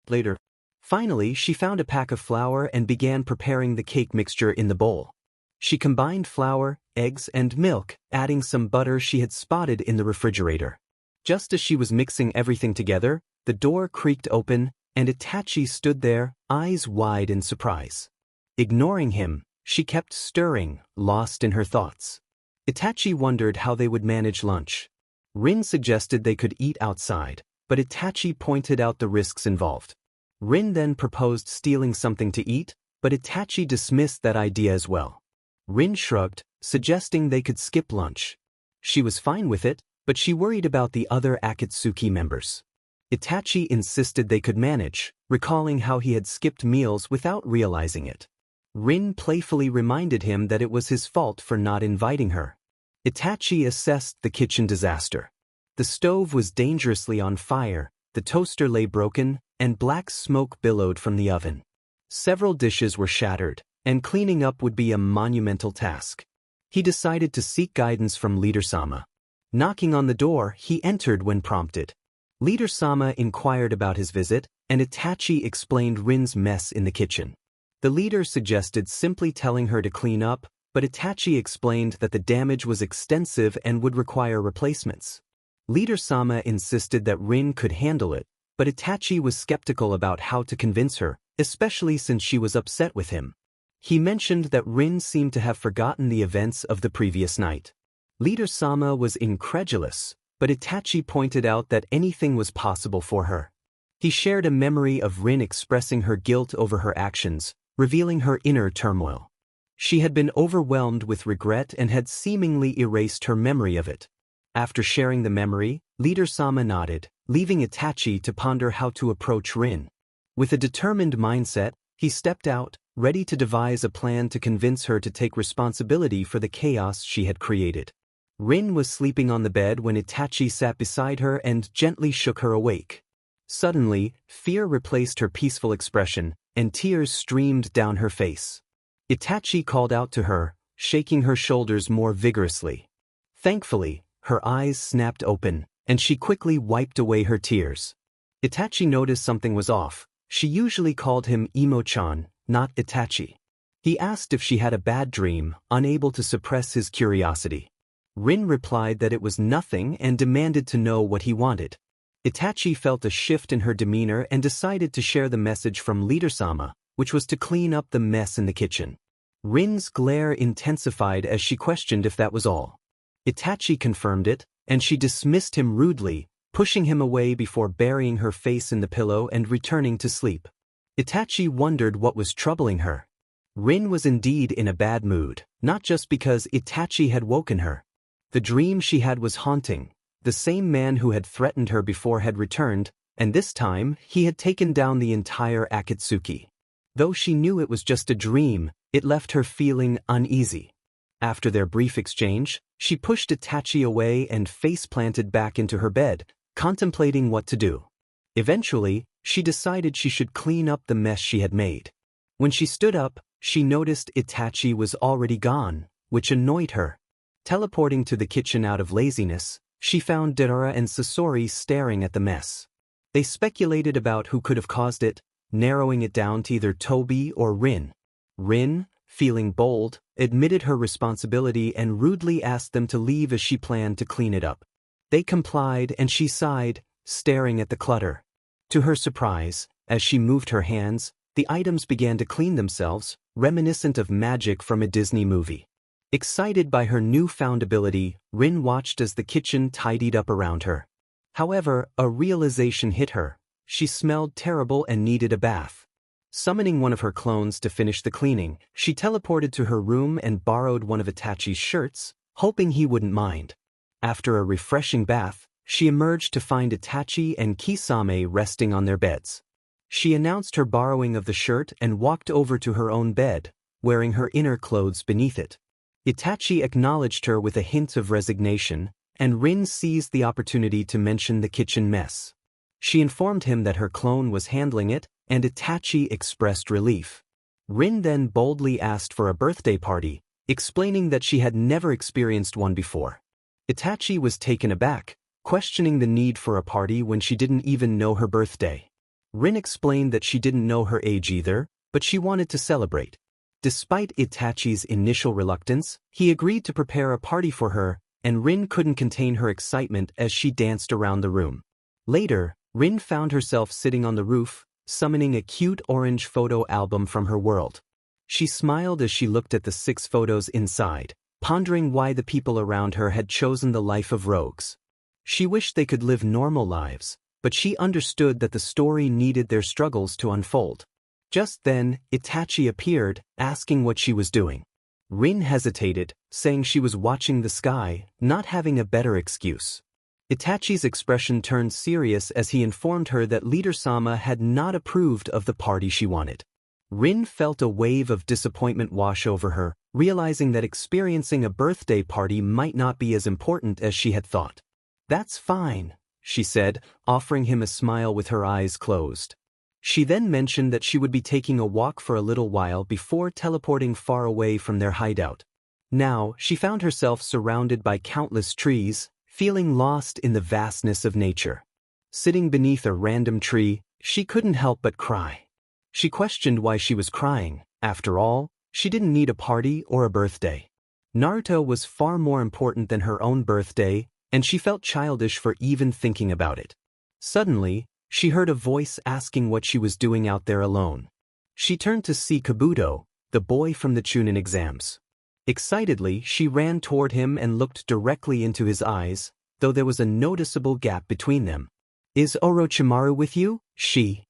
Later, finally, she found a pack of flour and began preparing the cake mixture in the bowl. She combined flour, eggs, and milk, adding some butter she had spotted in the refrigerator. Just as she was mixing everything together, the door creaked open, and Itachi stood there, eyes wide in surprise. Ignoring him, she kept stirring, lost in her thoughts. Itachi wondered how they would manage lunch. Rinn suggested they could eat outside, but Itachi pointed out the risks involved. Rinn then proposed stealing something to eat, but Itachi dismissed that idea as well. Rinn shrugged, suggesting they could skip lunch. She was fine with it, but she worried about the other Akatsuki members. Itachi insisted they could manage, recalling how he had skipped meals without realizing it. Rinn playfully reminded him that it was his fault for not inviting her. Itachi assessed the kitchen disaster. The stove was dangerously on fire, the toaster lay broken, and black smoke billowed from the oven. Several dishes were shattered, and cleaning up would be a monumental task. He decided to seek guidance from Leader-sama. Knocking on the door, he entered when prompted. Leader-sama inquired about his visit, and Itachi explained Rinn's mess in the kitchen. The leader suggested simply telling her to clean up, but Itachi explained that the damage was extensive and would require replacements. Leader Sama insisted that Rinn could handle it, but Itachi was skeptical about how to convince her, especially since she was upset with him. He mentioned that Rinn seemed to have forgotten the events of the previous night. Leader Sama was incredulous, but Itachi pointed out that anything was possible for her. He shared a memory of Rinn expressing her guilt over her actions, revealing her inner turmoil. She had been overwhelmed with regret and had seemingly erased her memory of it. After sharing the memory, Leader Sama nodded, leaving Itachi to ponder how to approach Rinn. With a determined mindset, he stepped out, ready to devise a plan to convince her to take responsibility for the chaos she had created. Rinn was sleeping on the bed when Itachi sat beside her and gently shook her awake. Suddenly, fear replaced her peaceful expression, and tears streamed down her face. Itachi called out to her, shaking her shoulders more vigorously. Thankfully, her eyes snapped open, and she quickly wiped away her tears. Itachi noticed something was off. She usually called him Imo-chan, not Itachi. He asked if she had a bad dream, unable to suppress his curiosity. Rinn replied that it was nothing and demanded to know what he wanted. Itachi felt a shift in her demeanor and decided to share the message from Leader Sama, which was to clean up the mess in the kitchen. Rinn's glare intensified as she questioned if that was all. Itachi confirmed it, and she dismissed him rudely, pushing him away before burying her face in the pillow and returning to sleep. Itachi wondered what was troubling her. Rinn was indeed in a bad mood, not just because Itachi had woken her. The dream she had was haunting. The same man who had threatened her before had returned, and this time he had taken down the entire Akatsuki. Though she knew it was just a dream, it left her feeling uneasy. After their brief exchange, she pushed Itachi away and face-planted back into her bed, contemplating what to do. Eventually, she decided she should clean up the mess she had made. When she stood up, she noticed Itachi was already gone, which annoyed her. Teleporting to the kitchen out of laziness, she found Deidara and Sasori staring at the mess. They speculated about who could have caused it, narrowing it down to either Toby or Rinn. Rinn, feeling bold, admitted her responsibility and rudely asked them to leave as she planned to clean it up. They complied and she sighed, staring at the clutter. To her surprise, as she moved her hands, the items began to clean themselves, reminiscent of magic from a Disney movie. Excited by her newfound ability, Rinn watched as the kitchen tidied up around her. However, a realization hit her. She smelled terrible and needed a bath. Summoning one of her clones to finish the cleaning, she teleported to her room and borrowed one of Itachi's shirts, hoping he wouldn't mind. After a refreshing bath, she emerged to find Itachi and Kisame resting on their beds. She announced her borrowing of the shirt and walked over to her own bed, wearing her inner clothes beneath it. Itachi acknowledged her with a hint of resignation, and Rinn seized the opportunity to mention the kitchen mess. She informed him that her clone was handling it, and Itachi expressed relief. Rinn then boldly asked for a birthday party, explaining that she had never experienced one before. Itachi was taken aback, questioning the need for a party when she didn't even know her birthday. Rinn explained that she didn't know her age either, but she wanted to celebrate. Despite Itachi's initial reluctance, he agreed to prepare a party for her, and Rinn couldn't contain her excitement as she danced around the room. Later, Rinn found herself sitting on the roof, summoning a cute orange photo album from her world. She smiled as she looked at the 6 photos inside, pondering why the people around her had chosen the life of rogues. She wished they could live normal lives, but she understood that the story needed their struggles to unfold. Just then, Itachi appeared, asking what she was doing. Rinn hesitated, saying she was watching the sky, not having a better excuse. Itachi's expression turned serious as he informed her that Leader Sama had not approved of the party she wanted. Rinn felt a wave of disappointment wash over her, realizing that experiencing a birthday party might not be as important as she had thought. "That's fine," she said, offering him a smile with her eyes closed. She then mentioned that she would be taking a walk for a little while before teleporting far away from their hideout. Now, she found herself surrounded by countless trees, feeling lost in the vastness of nature. Sitting beneath a random tree, she couldn't help but cry. She questioned why she was crying. After all, She didn't need a party or a birthday. Naruto was far more important than her own birthday, and she felt childish for even thinking about it. Suddenly, she heard a voice asking what she was doing out there alone. She turned to see Kabuto, the boy from the Chunin exams. Excitedly, she ran toward him and looked directly into his eyes, though there was a noticeable gap between them. "Is Orochimaru with you?" she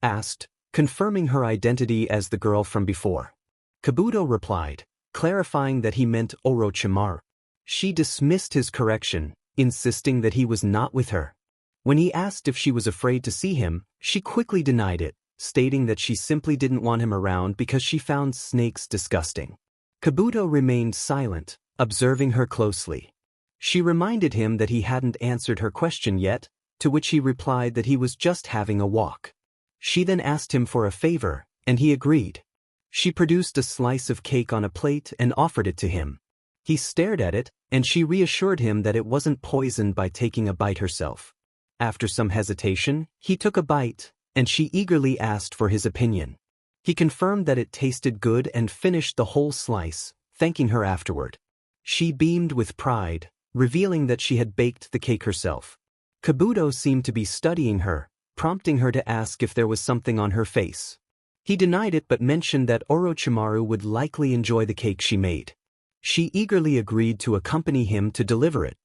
asked, confirming her identity as the girl from before. Kabuto replied, clarifying that he meant Orochimaru. She dismissed his correction, insisting that he was not with her. When he asked if she was afraid to see him, she quickly denied it, stating that she simply didn't want him around because she found snakes disgusting. Kabuto remained silent, observing her closely. She reminded him that he hadn't answered her question yet, to which he replied that he was just having a walk. She then asked him for a favor, and he agreed. She produced a slice of cake on a plate and offered it to him. He stared at it, and she reassured him that it wasn't poisoned by taking a bite herself. After some hesitation, he took a bite, and she eagerly asked for his opinion. He confirmed that it tasted good and finished the whole slice, thanking her afterward. She beamed with pride, revealing that she had baked the cake herself. Kabuto seemed to be studying her, prompting her to ask if there was something on her face. He denied it but mentioned that Orochimaru would likely enjoy the cake she made. She eagerly agreed to accompany him to deliver it.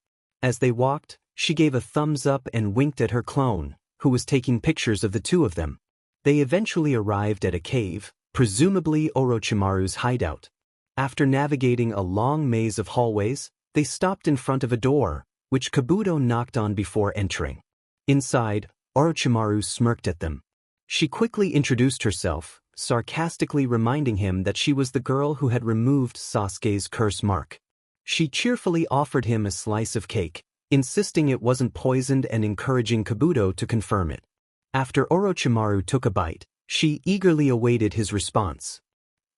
As they walked, she gave a thumbs up and winked at her clone, who was taking pictures of the two of them. They eventually arrived at a cave, presumably Orochimaru's hideout. After navigating a long maze of hallways, they stopped in front of a door, which Kabuto knocked on before entering. Inside, Orochimaru smirked at them. She quickly introduced herself, sarcastically reminding him that she was the girl who had removed Sasuke's curse mark. She cheerfully offered him a slice of cake, insisting it wasn't poisoned and encouraging Kabuto to confirm it. After Orochimaru took a bite, she eagerly awaited his response.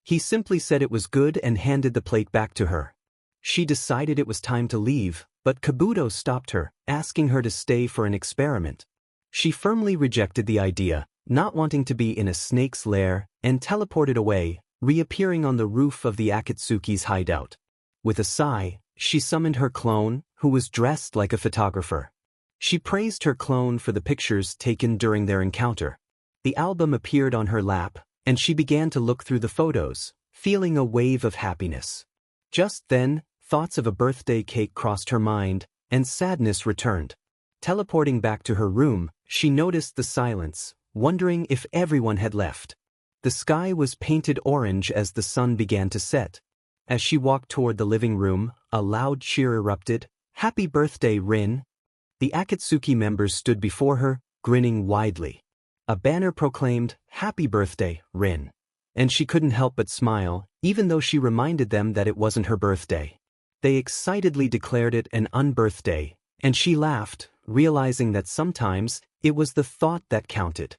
He simply said it was good and handed the plate back to her. She decided it was time to leave, but Kabuto stopped her, asking her to stay for an experiment. She firmly rejected the idea, not wanting to be in a snake's lair, and teleported away, reappearing on the roof of the Akatsuki's hideout. With a sigh, she summoned her clone, who was dressed like a photographer. She praised her clone for the pictures taken during their encounter. The album appeared on her lap, and she began to look through the photos, feeling a wave of happiness. Just then, thoughts of a birthday cake crossed her mind, and sadness returned. Teleporting back to her room, she noticed the silence, wondering if everyone had left. The sky was painted orange as the sun began to set. As she walked toward the living room, a loud cheer erupted. "Happy birthday, Rinn!" The Akatsuki members stood before her, grinning widely. A banner proclaimed, "Happy birthday, Rinn," and she couldn't help but smile, even though she reminded them that it wasn't her birthday. They excitedly declared it an unbirthday, and she laughed, realizing that sometimes it was the thought that counted.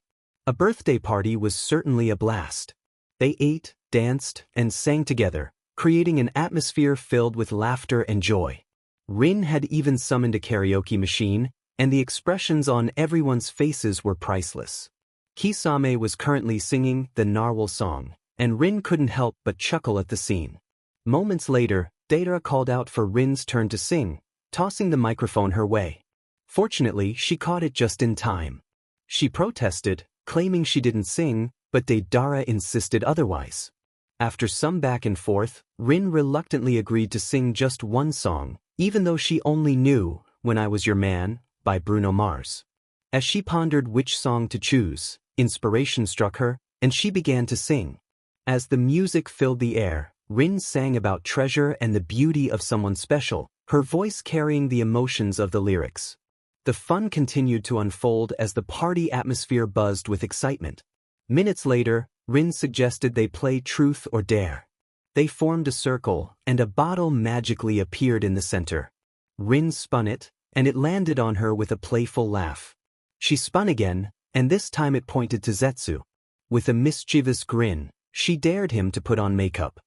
A birthday party was certainly a blast. They ate, danced, and sang together, creating an atmosphere filled with laughter and joy. Rinn had even summoned a karaoke machine, and the expressions on everyone's faces were priceless. Kisame was currently singing the Narwhal song, and Rinn couldn't help but chuckle at the scene. Moments later, Deidara called out for Rinn's turn to sing, tossing the microphone her way. Fortunately, she caught it just in time. She protested, claiming she didn't sing, but Deidara insisted otherwise. After some back and forth, Rinn reluctantly agreed to sing just one song, even though she only knew "When I Was Your Man" by Bruno Mars. As she pondered which song to choose, inspiration struck her, and she began to sing. As the music filled the air, Rinn sang about treasure and the beauty of someone special, her voice carrying the emotions of the lyrics. The fun continued to unfold as the party atmosphere buzzed with excitement. Minutes later, Rinn suggested they play Truth or Dare. They formed a circle, and a bottle magically appeared in the center. Rinn spun it, and it landed on her with a playful laugh. She spun again, and this time it pointed to Zetsu. With a mischievous grin, she dared him to put on makeup.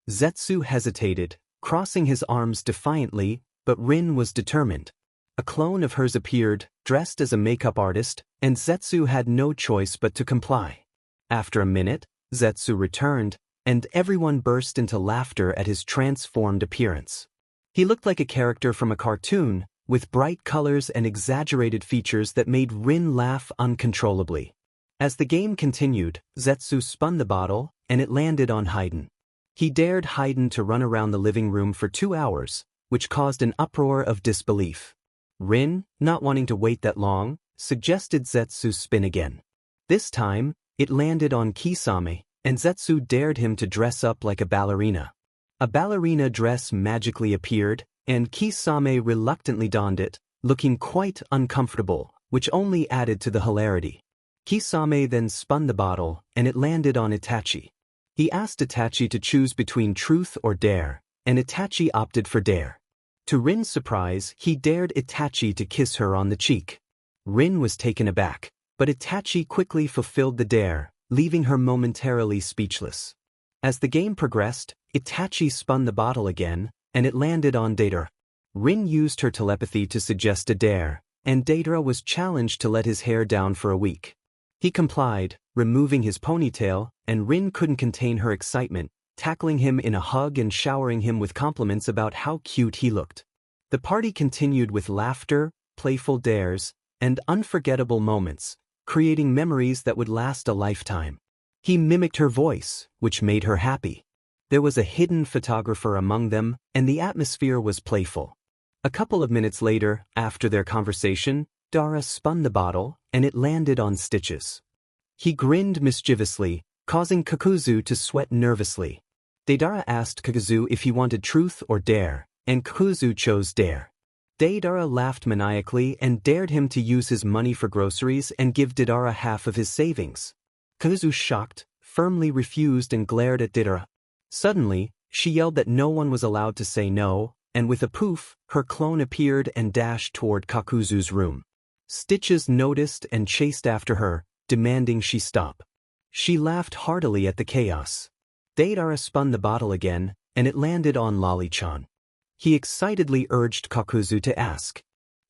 Zetsu hesitated, crossing his arms defiantly, but Rinn was determined. A clone of hers appeared, dressed as a makeup artist, and Zetsu had no choice but to comply. After a minute, Zetsu returned, and everyone burst into laughter at his transformed appearance. He looked like a character from a cartoon, with bright colors and exaggerated features that made Rinn laugh uncontrollably. As the game continued, Zetsu spun the bottle, and it landed on Haydn. He dared Haydn to run around the living room for 2 hours, which caused an uproar of disbelief. Rinn, not wanting to wait that long, suggested Zetsu spin again. This time, it landed on Kisame, and Zetsu dared him to dress up like a ballerina. A ballerina dress magically appeared, and Kisame reluctantly donned it, looking quite uncomfortable, which only added to the hilarity. Kisame then spun the bottle, and it landed on Itachi. He asked Itachi to choose between truth or dare, and Itachi opted for dare. To Rinn's surprise, he dared Itachi to kiss her on the cheek. Rinn was taken aback, but Itachi quickly fulfilled the dare, leaving her momentarily speechless. As the game progressed, Itachi spun the bottle again, and it landed on Deidara. Rinn used her telepathy to suggest a dare, and Deidara was challenged to let his hair down for a week. He complied, removing his ponytail, and Rinn couldn't contain her excitement, tackling him in a hug and showering him with compliments about how cute he looked. The party continued with laughter, playful dares, and unforgettable moments, creating memories that would last a lifetime. He mimicked her voice, which made her happy. There was a hidden photographer among them, and the atmosphere was playful. A couple of minutes later, after their conversation, Dara spun the bottle, and it landed on Stitches. He grinned mischievously, causing Kakuzu to sweat nervously. Deidara asked Kakuzu if he wanted truth or dare, and Kakuzu chose dare. Deidara laughed maniacally and dared him to use his money for groceries and give Deidara half of his savings. Kakuzu, shocked, firmly refused and glared at Deidara. Suddenly, she yelled that no one was allowed to say no, and with a poof, her clone appeared and dashed toward Kakuzu's room. Stitches noticed and chased after her, demanding she stop. She laughed heartily at the chaos. Deidara spun the bottle again, and it landed on Loli-chan. He excitedly urged Kakuzu to ask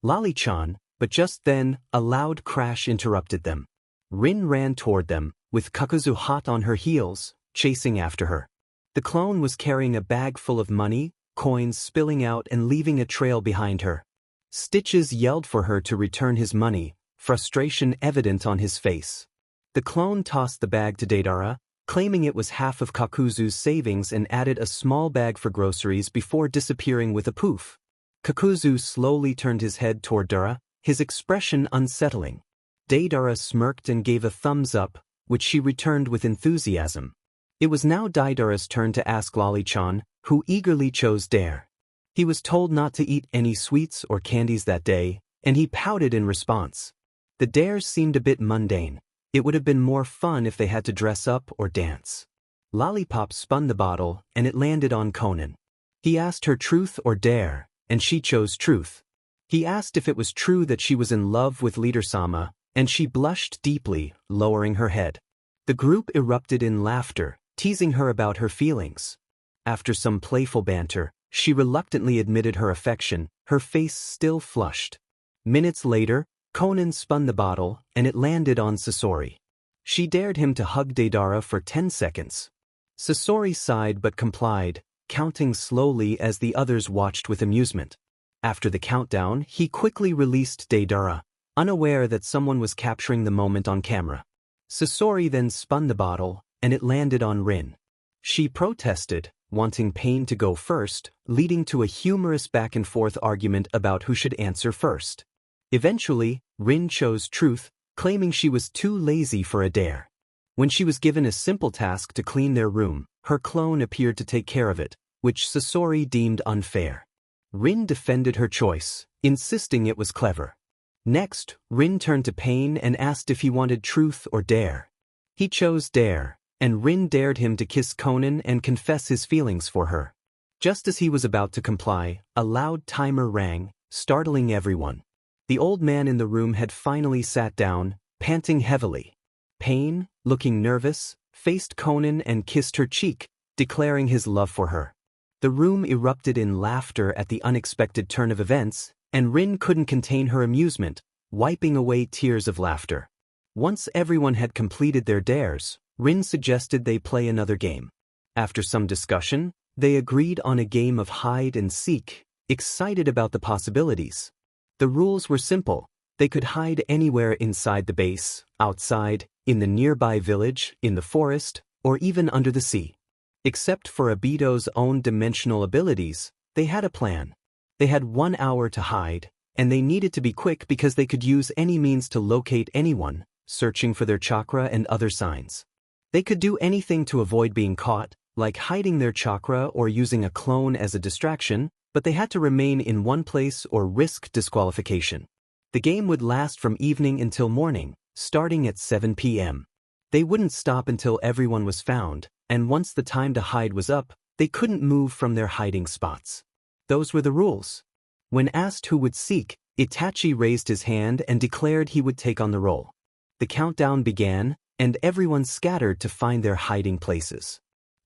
Loli-chan, but just then, a loud crash interrupted them. Rinn ran toward them, with Kakuzu hot on her heels, chasing after her. The clone was carrying a bag full of money, coins spilling out and leaving a trail behind her. Stitches yelled for her to return his money, frustration evident on his face. The clone tossed the bag to Deidara, claiming it was half of Kakuzu's savings, and added a small bag for groceries before disappearing with a poof. Kakuzu slowly turned his head toward Deidara, his expression unsettling. Deidara smirked and gave a thumbs up, which she returned with enthusiasm. It was now Deidara's turn to ask Loli-chan, who eagerly chose dare. He was told not to eat any sweets or candies that day, and he pouted in response. The dares seemed a bit mundane. It would have been more fun if they had to dress up or dance. Lollipop spun the bottle, and it landed on Conan. He asked her truth or dare, and she chose truth. He asked if it was true that she was in love with Leader-sama, and she blushed deeply, lowering her head. The group erupted in laughter, teasing her about her feelings. After some playful banter, she reluctantly admitted her affection, her face still flushed. Minutes later, Conan spun the bottle, and it landed on Sasori. She dared him to hug Deidara for 10 seconds. Sasori sighed but complied, counting slowly as the others watched with amusement. After the countdown, he quickly released Deidara, unaware that someone was capturing the moment on camera. Sasori then spun the bottle, and it landed on Rinn. She protested, wanting Pain to go first, leading to a humorous back-and-forth argument about who should answer first. Eventually, Rinn chose truth, claiming she was too lazy for a dare. When she was given a simple task to clean their room, her clone appeared to take care of it, which Sasori deemed unfair. Rinn defended her choice, insisting it was clever. Next, Rinn turned to Pain and asked if he wanted truth or dare. He chose dare, and Rinn dared him to kiss Conan and confess his feelings for her. Just as he was about to comply, a loud timer rang, startling everyone. The old man in the room had finally sat down, panting heavily. Pain, looking nervous, faced Conan and kissed her cheek, declaring his love for her. The room erupted in laughter at the unexpected turn of events, and Rinn couldn't contain her amusement, wiping away tears of laughter. Once everyone had completed their dares, Rinn suggested they play another game. After some discussion, they agreed on a game of hide and seek, excited about the possibilities. The rules were simple. They could hide anywhere inside the base, outside, in the nearby village, in the forest, or even under the sea. Except for Obito's own dimensional abilities, they had a plan. They had 1 hour to hide, and they needed to be quick because they could use any means to locate anyone, searching for their chakra and other signs. They could do anything to avoid being caught, like hiding their chakra or using a clone as a distraction, but they had to remain in one place or risk disqualification. The game would last from evening until morning, starting at 7 p.m. They wouldn't stop until everyone was found, and once the time to hide was up, they couldn't move from their hiding spots. Those were the rules. When asked who would seek, Itachi raised his hand and declared he would take on the role. The countdown began, and everyone scattered to find their hiding places.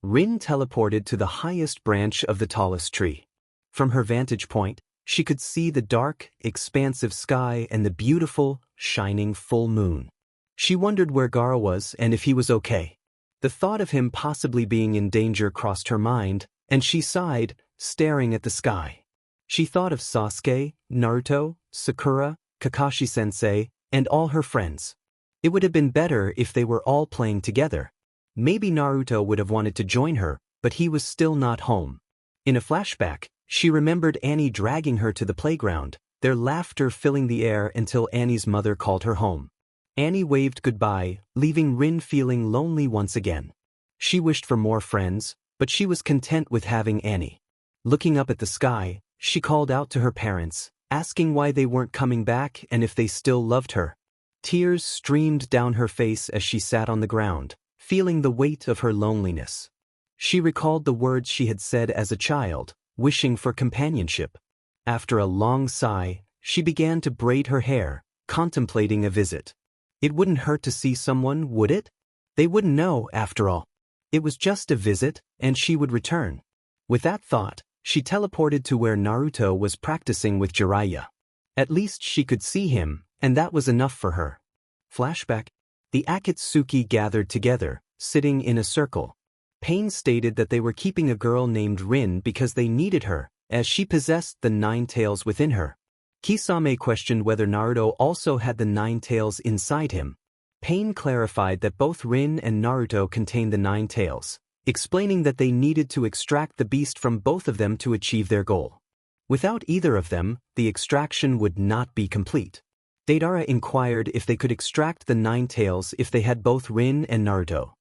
Rinn teleported to the highest branch of the tallest tree. From her vantage point, she could see the dark, expansive sky and the beautiful, shining full moon. She wondered where Gaara was and if he was okay. The thought of him possibly being in danger crossed her mind, and she sighed, staring at the sky. She thought of Sasuke, Naruto, Sakura, Kakashi-sensei, and all her friends. It would have been better if they were all playing together. Maybe Naruto would have wanted to join her, but he was still not home. In a flashback, she remembered Annie dragging her to the playground, their laughter filling the air until Annie's mother called her home. Annie waved goodbye, leaving Rinn feeling lonely once again. She wished for more friends, but she was content with having Annie. Looking up at the sky, she called out to her parents, asking why they weren't coming back and if they still loved her. Tears streamed down her face as she sat on the ground, feeling the weight of her loneliness. She recalled the words she had said as a child, wishing for companionship. After a long sigh, she began to braid her hair, contemplating a visit. It wouldn't hurt to see someone, would it? They wouldn't know, after all. It was just a visit, and she would return. With that thought, she teleported to where Naruto was practicing with Jiraiya. At least she could see him, and that was enough for her. Flashback. The Akatsuki gathered together, sitting in a circle. Pain stated that they were keeping a girl named Rinn because they needed her, as she possessed the 9 tails within her. Kisame questioned whether Naruto also had the 9 tails inside him. Pain clarified that both Rinn and Naruto contained the 9 tails, explaining that they needed to extract the beast from both of them to achieve their goal. Without either of them, the extraction would not be complete. Deidara inquired if they could extract the 9 tails if they had both Rinn and Naruto.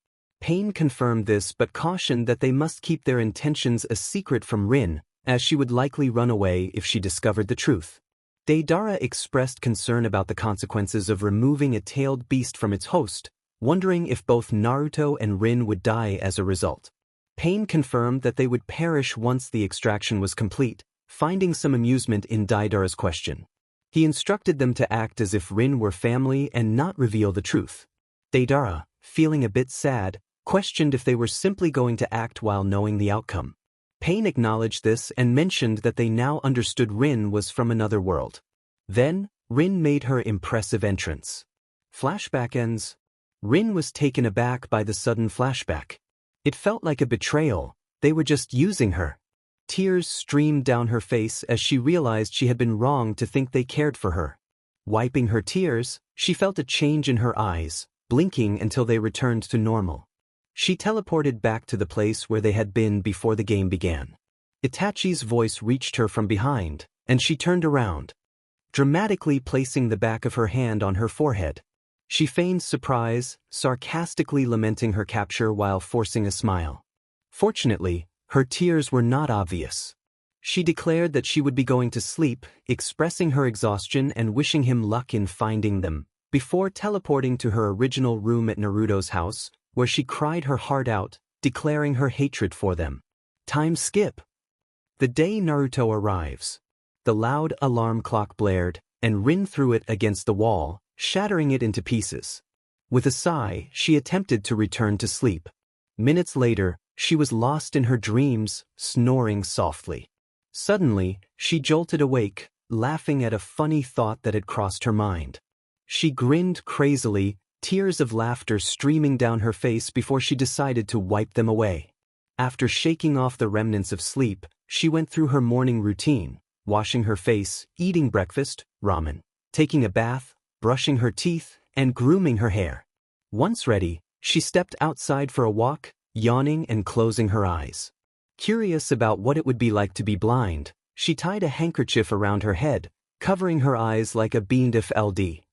Pain confirmed this but cautioned that they must keep their intentions a secret from Rinn, as she would likely run away if she discovered the truth. Deidara expressed concern about the consequences of removing a tailed beast from its host, wondering if both Naruto and Rinn would die as a result. Pain confirmed that they would perish once the extraction was complete, finding some amusement in Deidara's question. He instructed them to act as if Rinn were family and not reveal the truth. Deidara, feeling a bit sad, questioned if they were simply going to act while knowing the outcome. Pain acknowledged this and mentioned that they now understood Rinn was from another world. Then, Rinn made her impressive entrance. Flashback ends. Rinn was taken aback by the sudden flashback. It felt like a betrayal. They were just using her. Tears streamed down her face as she realized she had been wrong to think they cared for her. Wiping her tears, she felt a change in her eyes, blinking until they returned to normal. She teleported back to the place where they had been before the game began. Itachi's voice reached her from behind, and she turned around, dramatically placing the back of her hand on her forehead. She feigned surprise, sarcastically lamenting her capture while forcing a smile. Fortunately, her tears were not obvious. She declared that she would be going to sleep, expressing her exhaustion and wishing him luck in finding them, before teleporting to her original room at Naruto's house, where she cried her heart out, declaring her hatred for them. Time skip. The day Naruto arrives. The loud alarm clock blared, and Rinn threw it against the wall, shattering it into pieces. With a sigh, she attempted to return to sleep. Minutes later, she was lost in her dreams, snoring softly. Suddenly, she jolted awake, laughing at a funny thought that had crossed her mind. She grinned crazily, tears of laughter streaming down her face before she decided to wipe them away. After shaking off the remnants of sleep, she went through her morning routine, washing her face, eating breakfast, ramen, taking a bath, brushing her teeth, and grooming her hair. Once ready, she stepped outside for a walk, yawning and closing her eyes. Curious about what it would be like to be blind, she tied a handkerchief around her head, covering her eyes like a beindif LD.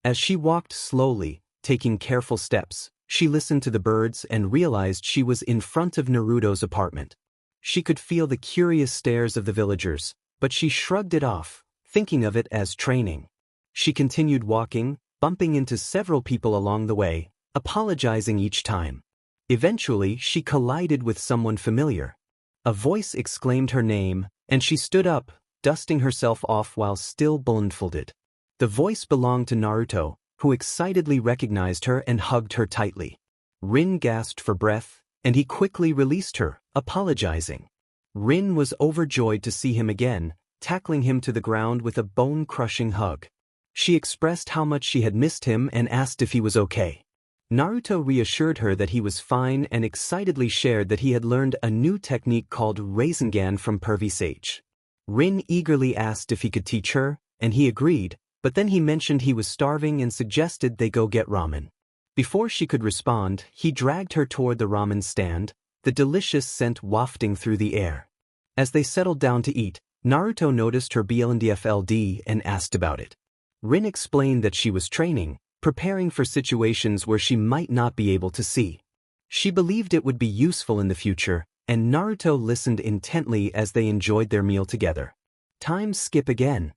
As she walked slowly, taking careful steps, she listened to the birds and realized she was in front of Naruto's apartment. She could feel the curious stares of the villagers, but she shrugged it off, thinking of it as training. She continued walking, bumping into several people along the way, apologizing each time. Eventually, she collided with someone familiar. A voice exclaimed her name, and she stood up, dusting herself off while still blindfolded. The voice belonged to Naruto, who excitedly recognized her and hugged her tightly. Rinn gasped for breath, and he quickly released her, apologizing. Rinn was overjoyed to see him again, tackling him to the ground with a bone-crushing hug. She expressed how much she had missed him and asked if he was okay. Naruto reassured her that he was fine and excitedly shared that he had learned a new technique called Rasengan from Pervy Sage. Rinn eagerly asked if he could teach her, and he agreed, but then he mentioned he was starving and suggested they go get ramen. Before she could respond, he dragged her toward the ramen stand, the delicious scent wafting through the air. As they settled down to eat, Naruto noticed her BLNDFLD and asked about it. Rinn explained that she was training, preparing for situations where she might not be able to see. She believed it would be useful in the future, and Naruto listened intently as they enjoyed their meal together. Time skip again.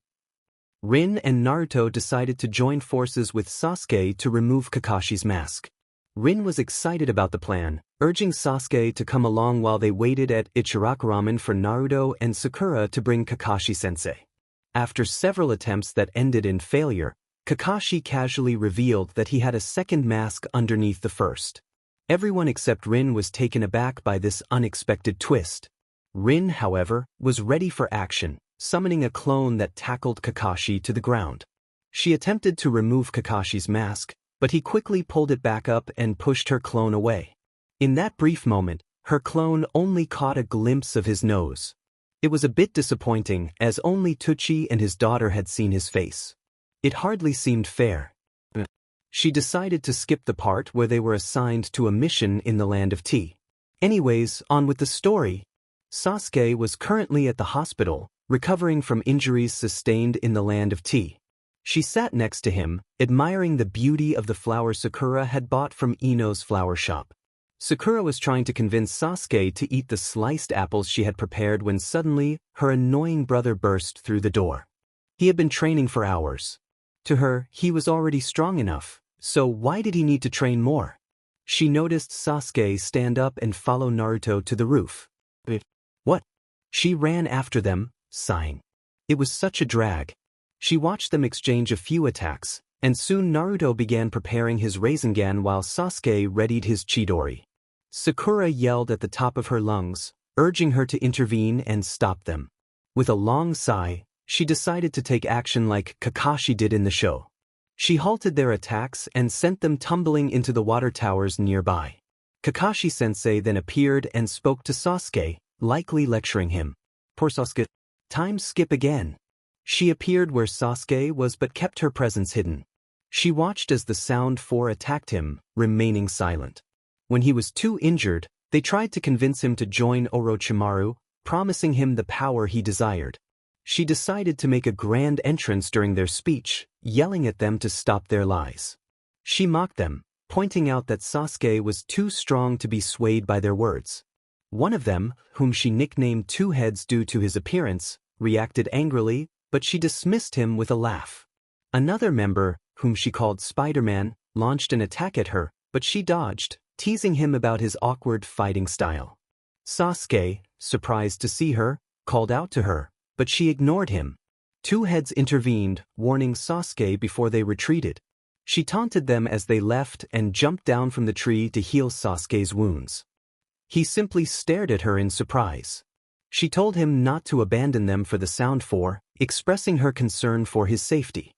Rinn and Naruto decided to join forces with Sasuke to remove Kakashi's mask. Rinn was excited about the plan, urging Sasuke to come along while they waited at Ichiraku Ramen for Naruto and Sakura to bring Kakashi-sensei. After several attempts that ended in failure, Kakashi casually revealed that he had a second mask underneath the first. Everyone except Rinn was taken aback by this unexpected twist. Rinn, however, was ready for action, summoning a clone that tackled Kakashi to the ground. She attempted to remove Kakashi's mask, but he quickly pulled it back up and pushed her clone away. In that brief moment, her clone only caught a glimpse of his nose. It was a bit disappointing, as only Tucci and his daughter had seen his face. It hardly seemed fair. She decided to skip the part where they were assigned to a mission in the land of tea. Anyways, on with the story. Sasuke was currently at the hospital, recovering from injuries sustained in the land of tea. She sat next to him, admiring the beauty of the flowers Sakura had bought from Ino's flower shop. Sakura was trying to convince Sasuke to eat the sliced apples she had prepared when suddenly, her annoying brother burst through the door. He had been training for hours. To her, he was already strong enough, so why did he need to train more? She noticed Sasuke stand up and follow Naruto to the roof. What? She ran after them, sighing. It was such a drag. She watched them exchange a few attacks, and soon Naruto began preparing his Rasengan while Sasuke readied his Chidori. Sakura yelled at the top of her lungs, urging her to intervene and stop them. With a long sigh, she decided to take action like Kakashi did in the show. She halted their attacks and sent them tumbling into the water towers nearby. Kakashi-sensei then appeared and spoke to Sasuke, likely lecturing him. Poor Sasuke. Time skip again. She appeared where Sasuke was but kept her presence hidden. She watched as the Sound Four attacked him, remaining silent. When he was too injured, they tried to convince him to join Orochimaru, promising him the power he desired. She decided to make a grand entrance during their speech, yelling at them to stop their lies. She mocked them, pointing out that Sasuke was too strong to be swayed by their words. One of them, whom she nicknamed Two Heads due to his appearance, reacted angrily, but she dismissed him with a laugh. Another member, whom she called Spider-Man, launched an attack at her, but she dodged, teasing him about his awkward fighting style. Sasuke, surprised to see her, called out to her, but she ignored him. Two Heads intervened, warning Sasuke before they retreated. She taunted them as they left and jumped down from the tree to heal Sasuke's wounds. He simply stared at her in surprise. She told him not to abandon them for the Sound Four, expressing her concern for his safety.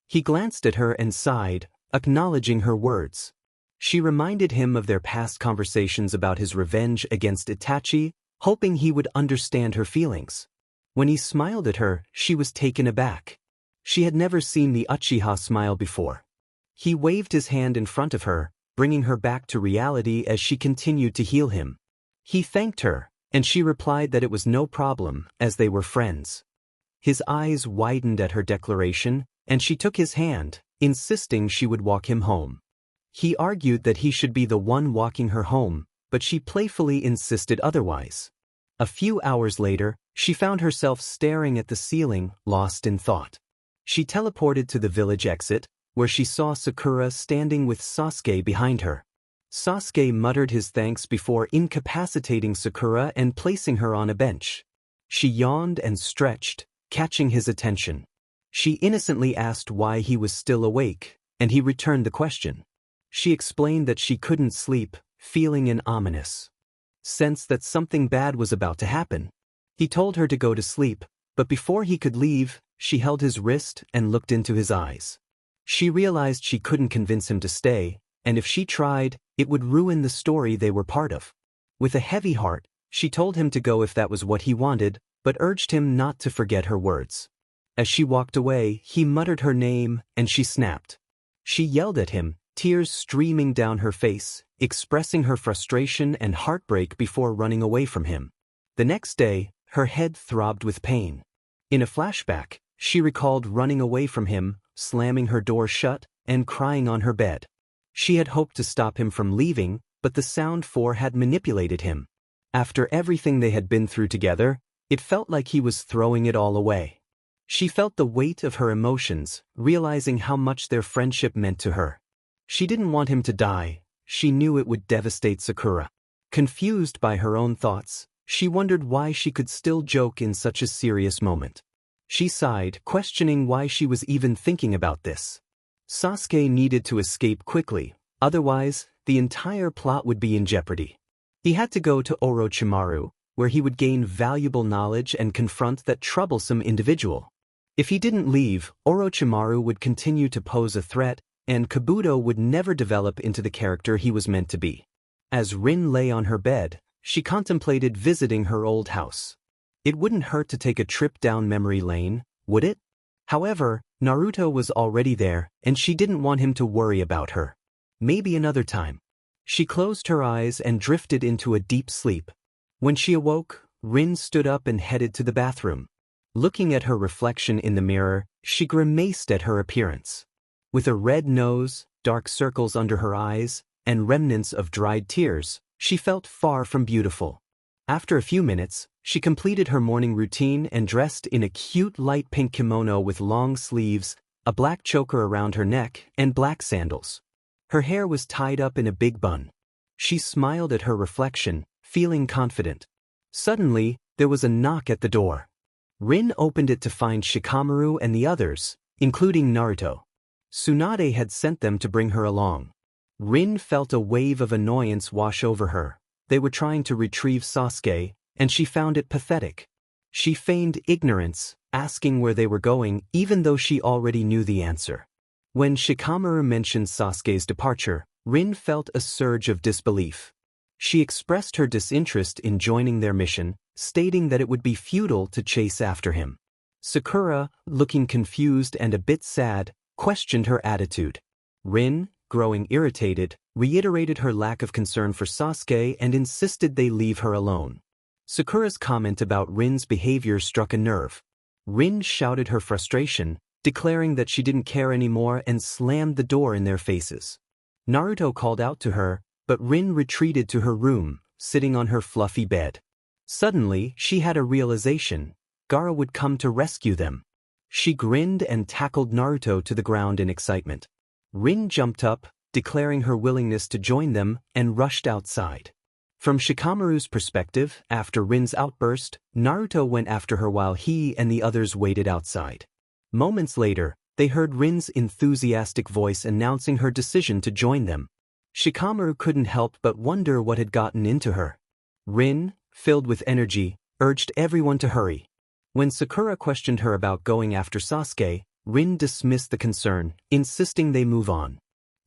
He glanced at her and sighed, acknowledging her words. She reminded him of their past conversations about his revenge against Itachi, hoping he would understand her feelings. When he smiled at her, she was taken aback. She had never seen the Uchiha smile before. He waved his hand in front of her, bringing her back to reality as she continued to heal him. He thanked her, and she replied that it was no problem, as they were friends. His eyes widened at her declaration, and she took his hand, insisting she would walk him home. He argued that he should be the one walking her home, but she playfully insisted otherwise. A few hours later, she found herself staring at the ceiling, lost in thought. She teleported to the village exit, where she saw Sakura standing with Sasuke behind her. Sasuke muttered his thanks before incapacitating Sakura and placing her on a bench. She yawned and stretched, catching his attention. She innocently asked why he was still awake, and he returned the question. She explained that she couldn't sleep, feeling an ominous sense that something bad was about to happen. He told her to go to sleep, but before he could leave, she held his wrist and looked into his eyes. She realized she couldn't convince him to stay, and if she tried, it would ruin the story they were part of. With a heavy heart, she told him to go if that was what he wanted, but urged him not to forget her words. As she walked away, he muttered her name, and she snapped. She yelled at him, tears streaming down her face, expressing her frustration and heartbreak before running away from him. The next day, her head throbbed with pain. In a flashback, she recalled running away from him, slamming her door shut, and crying on her bed. She had hoped to stop him from leaving, but the Sound Four had manipulated him. After everything they had been through together, it felt like he was throwing it all away. She felt the weight of her emotions, realizing how much their friendship meant to her. She didn't want him to die. She knew it would devastate Sakura. Confused by her own thoughts, she wondered why she could still joke in such a serious moment. She sighed, questioning why she was even thinking about this. Sasuke needed to escape quickly, otherwise, the entire plot would be in jeopardy. He had to go to Orochimaru, where he would gain valuable knowledge and confront that troublesome individual. If he didn't leave, Orochimaru would continue to pose a threat, and Kabuto would never develop into the character he was meant to be. As Rinn lay on her bed, she contemplated visiting her old house. It wouldn't hurt to take a trip down memory lane, would it? However, Naruto was already there, and she didn't want him to worry about her. Maybe another time. She closed her eyes and drifted into a deep sleep. When she awoke, Rinn stood up and headed to the bathroom. Looking at her reflection in the mirror, she grimaced at her appearance. With a red nose, dark circles under her eyes, and remnants of dried tears, she felt far from beautiful. After a few minutes, she completed her morning routine and dressed in a cute light pink kimono with long sleeves, a black choker around her neck, and black sandals. Her hair was tied up in a big bun. She smiled at her reflection, feeling confident. Suddenly, there was a knock at the door. Rinn opened it to find Shikamaru and the others, including Naruto. Tsunade had sent them to bring her along. Rinn felt a wave of annoyance wash over her. They were trying to retrieve Sasuke, and she found it pathetic. She feigned ignorance, asking where they were going even though she already knew the answer. When Shikamaru mentioned Sasuke's departure, Rinn felt a surge of disbelief. She expressed her disinterest in joining their mission, stating that it would be futile to chase after him. Sakura, looking confused and a bit sad, questioned her attitude. Rinn, growing irritated, reiterated her lack of concern for Sasuke and insisted they leave her alone. Sakura's comment about Rinn's behavior struck a nerve. Rinn shouted her frustration, declaring that she didn't care anymore and slammed the door in their faces. Naruto called out to her, but Rinn retreated to her room, sitting on her fluffy bed. Suddenly, she had a realization. Gaara would come to rescue them. She grinned and tackled Naruto to the ground in excitement. Rinn jumped up, declaring her willingness to join them, and rushed outside. From Shikamaru's perspective, after Rinn's outburst, Naruto went after her while he and the others waited outside. Moments later, they heard Rinn's enthusiastic voice announcing her decision to join them. Shikamaru couldn't help but wonder what had gotten into her. Rinn, filled with energy, urged everyone to hurry. When Sakura questioned her about going after Sasuke, Rinn dismissed the concern, insisting they move on.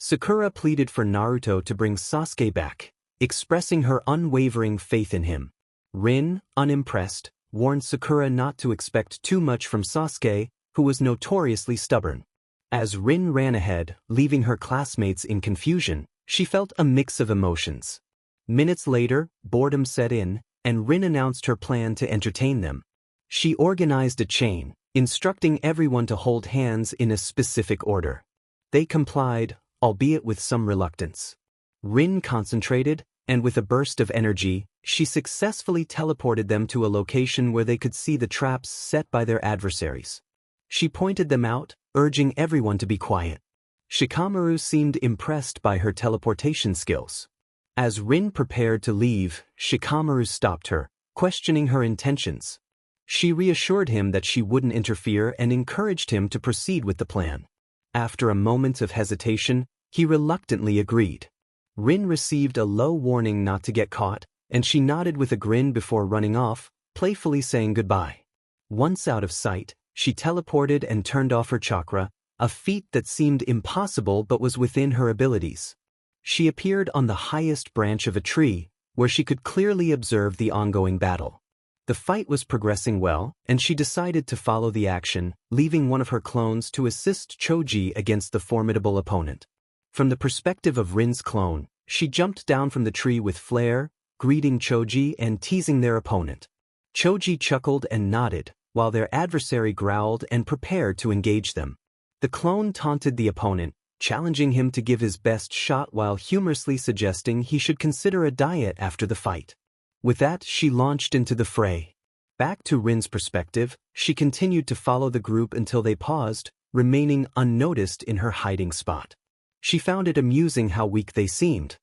Sakura pleaded for Naruto to bring Sasuke back, expressing her unwavering faith in him. Rinn, unimpressed, warned Sakura not to expect too much from Sasuke, who was notoriously stubborn. As Rinn ran ahead, leaving her classmates in confusion, she felt a mix of emotions. Minutes later, boredom set in, and Rinn announced her plan to entertain them. She organized a chain, instructing everyone to hold hands in a specific order. They complied, albeit with some reluctance. Rinn concentrated, and with a burst of energy, she successfully teleported them to a location where they could see the traps set by their adversaries. She pointed them out, urging everyone to be quiet. Shikamaru seemed impressed by her teleportation skills. As Rinn prepared to leave, Shikamaru stopped her, questioning her intentions. She reassured him that she wouldn't interfere and encouraged him to proceed with the plan. After a moment of hesitation, he reluctantly agreed. Rinn received a low warning not to get caught, and she nodded with a grin before running off, playfully saying goodbye. Once out of sight, she teleported and turned off her chakra, a feat that seemed impossible but was within her abilities. She appeared on the highest branch of a tree, where she could clearly observe the ongoing battle. The fight was progressing well, and she decided to follow the action, leaving one of her clones to assist Choji against the formidable opponent. From the perspective of Rinn's clone, she jumped down from the tree with flair, greeting Choji and teasing their opponent. Choji chuckled and nodded, while their adversary growled and prepared to engage them. The clone taunted the opponent, challenging him to give his best shot while humorously suggesting he should consider a diet after the fight. With that, she launched into the fray. Back to Rinn's perspective, she continued to follow the group until they paused, remaining unnoticed in her hiding spot. She found it amusing how weak they seemed.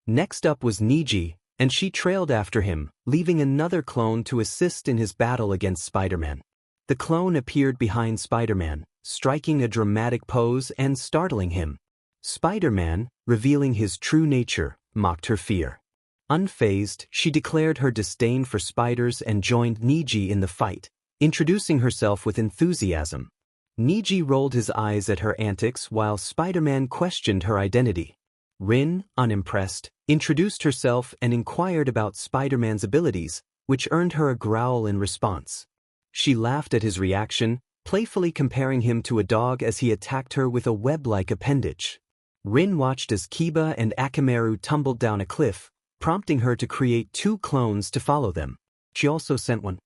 Next up was Niji, and she trailed after him, leaving another clone to assist in his battle against Spider-Man. The clone appeared behind Spider-Man, striking a dramatic pose and startling him. Spider-Man, revealing his true nature, mocked her fear. Unfazed, she declared her disdain for spiders and joined Niji in the fight, introducing herself with enthusiasm. Niji rolled his eyes at her antics while Spider-Man questioned her identity. Rinn, unimpressed, introduced herself and inquired about Spider-Man's abilities, which earned her a growl in response. She laughed at his reaction, playfully comparing him to a dog as he attacked her with a web-like appendage. Rinn watched as Kiba and Akamaru tumbled down a cliff, prompting her to create two clones to follow them. She also sent one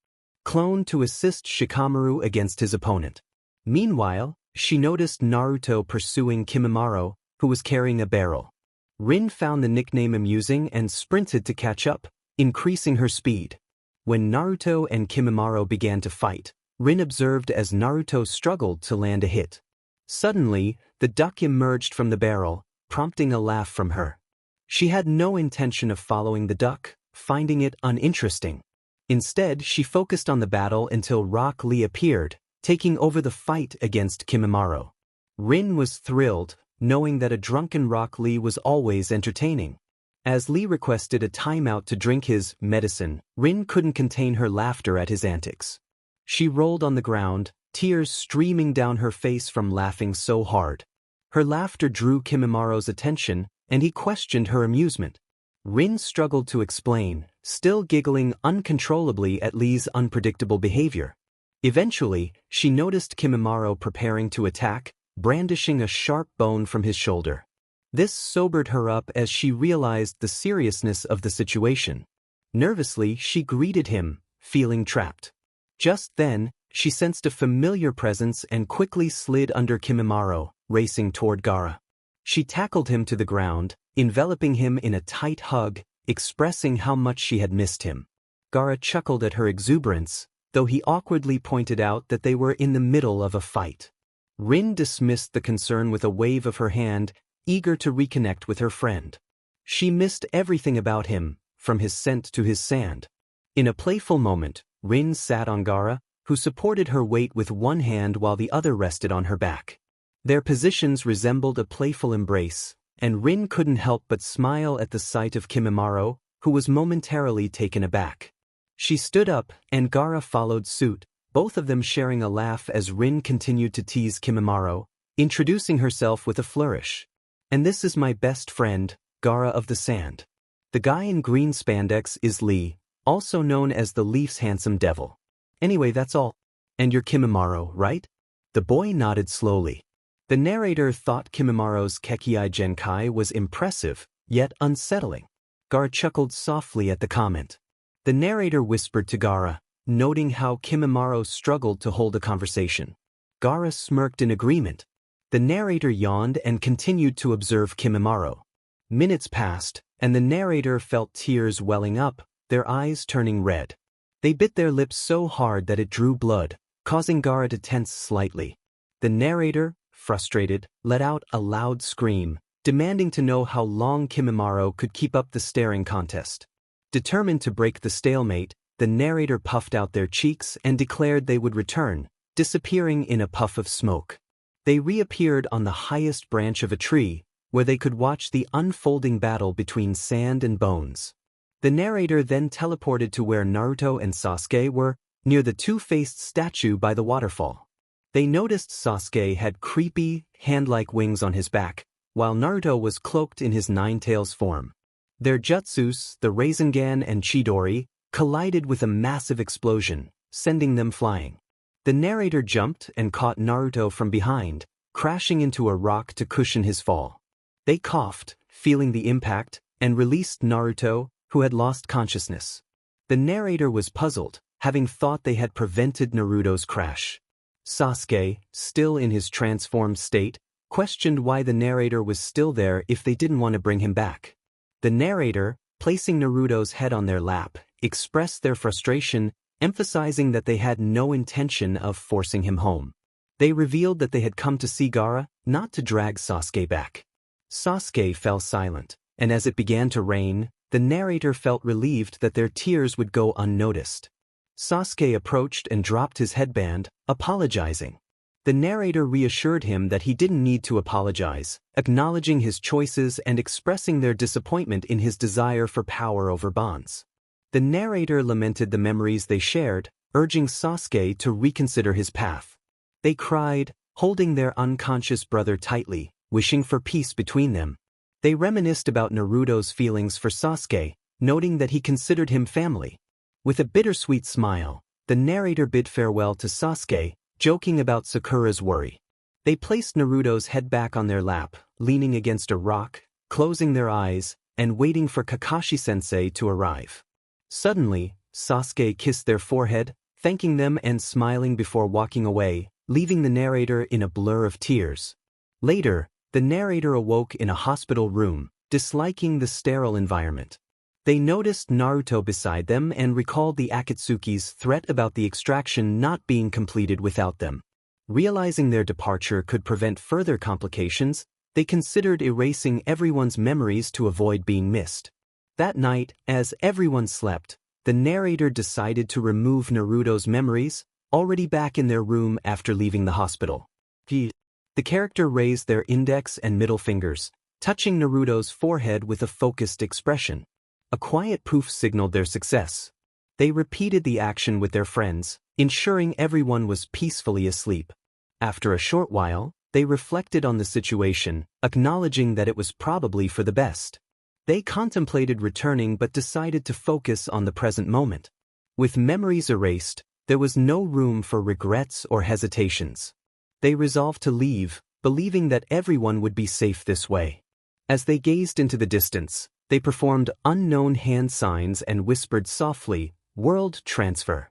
clone to assist Shikamaru against his opponent. Meanwhile, she noticed Naruto pursuing Kimimaro, who was carrying a barrel. Rinn found the nickname amusing and sprinted to catch up, increasing her speed. When Naruto and Kimimaro began to fight, Rinn observed as Naruto struggled to land a hit. Suddenly, the duck emerged from the barrel, prompting a laugh from her. She had no intention of following the duck, finding it uninteresting. Instead, she focused on the battle until Rock Lee appeared, taking over the fight against Kimimaro. Rinn was thrilled, knowing that a drunken Rock Lee was always entertaining. As Lee requested a timeout to drink his medicine, Rinn couldn't contain her laughter at his antics. She rolled on the ground, tears streaming down her face from laughing so hard. Her laughter drew Kimimaro's attention, and he questioned her amusement. Rinn struggled to explain, still giggling uncontrollably at Lee's unpredictable behavior. Eventually, she noticed Kimimaro preparing to attack, brandishing a sharp bone from his shoulder. This sobered her up as she realized the seriousness of the situation. Nervously, she greeted him, feeling trapped. Just then, she sensed a familiar presence and quickly slid under Kimimaro, racing toward Gaara. She tackled him to the ground, enveloping him in a tight hug, expressing how much she had missed him. Gaara chuckled at her exuberance, though he awkwardly pointed out that they were in the middle of a fight. Rinn dismissed the concern with a wave of her hand, eager to reconnect with her friend. She missed everything about him, from his scent to his sand. In a playful moment, Rinn sat on Gaara, who supported her weight with one hand while the other rested on her back. Their positions resembled a playful embrace, and Rinn couldn't help but smile at the sight of Kimimaro, who was momentarily taken aback. She stood up, and Gaara followed suit, both of them sharing a laugh as Rinn continued to tease Kimimaro, introducing herself with a flourish. And this is my best friend, Gaara of the Sand. The guy in green spandex is Lee, also known as the Leaf's handsome devil. Anyway, that's all. And you're Kimimaro, right? The boy nodded slowly. The narrator thought Kimimaro's Kekiai Genkai was impressive, yet unsettling. Gaara chuckled softly at the comment. The narrator whispered to Gaara, noting how Kimimaro struggled to hold a conversation. Gaara smirked in agreement. The narrator yawned and continued to observe Kimimaro. Minutes passed, and the narrator felt tears welling up, their eyes turning red. They bit their lips so hard that it drew blood, causing Gaara to tense slightly. The narrator, frustrated, let out a loud scream, demanding to know how long Kimimaro could keep up the staring contest. Determined to break the stalemate, the narrator puffed out their cheeks and declared they would return, disappearing in a puff of smoke. They reappeared on the highest branch of a tree, where they could watch the unfolding battle between sand and bones. The narrator then teleported to where Naruto and Sasuke were, near the two-faced statue by the waterfall. They noticed Sasuke had creepy, hand-like wings on his back, while Naruto was cloaked in his nine-tails form. Their jutsus, the Rasengan and Chidori, collided with a massive explosion, sending them flying. The narrator jumped and caught Naruto from behind, crashing into a rock to cushion his fall. They coughed, feeling the impact, and released Naruto, who had lost consciousness. The narrator was puzzled, having thought they had prevented Naruto's crash. Sasuke, still in his transformed state, questioned why the narrator was still there if they didn't want to bring him back. The narrator, placing Naruto's head on their lap, expressed their frustration, emphasizing that they had no intention of forcing him home. They revealed that they had come to see Gaara, not to drag Sasuke back. Sasuke fell silent, and as it began to rain, the narrator felt relieved that their tears would go unnoticed. Sasuke approached and dropped his headband, apologizing. The narrator reassured him that he didn't need to apologize, acknowledging his choices and expressing their disappointment in his desire for power over bonds. The narrator lamented the memories they shared, urging Sasuke to reconsider his path. They cried, holding their unconscious brother tightly, wishing for peace between them. They reminisced about Naruto's feelings for Sasuke, noting that he considered him family. With a bittersweet smile, the narrator bid farewell to Sasuke, joking about Sakura's worry. They placed Naruto's head back on their lap, leaning against a rock, closing their eyes, and waiting for Kakashi-sensei to arrive. Suddenly, Sasuke kissed their forehead, thanking them and smiling before walking away, leaving the narrator in a blur of tears. Later, the narrator awoke in a hospital room, disliking the sterile environment. They noticed Naruto beside them and recalled the Akatsuki's threat about the extraction not being completed without them. Realizing their departure could prevent further complications, they considered erasing everyone's memories to avoid being missed. That night, as everyone slept, the narrator decided to remove Naruto's memories, already back in their room after leaving the hospital. The character raised their index and middle fingers, touching Naruto's forehead with a focused expression. A quiet poof signaled their success. They repeated the action with their friends, ensuring everyone was peacefully asleep. After a short while, they reflected on the situation, acknowledging that it was probably for the best. They contemplated returning but decided to focus on the present moment. With memories erased, there was no room for regrets or hesitations. They resolved to leave, believing that everyone would be safe this way. As they gazed into the distance, they performed unknown hand signs and whispered softly, "World transfer."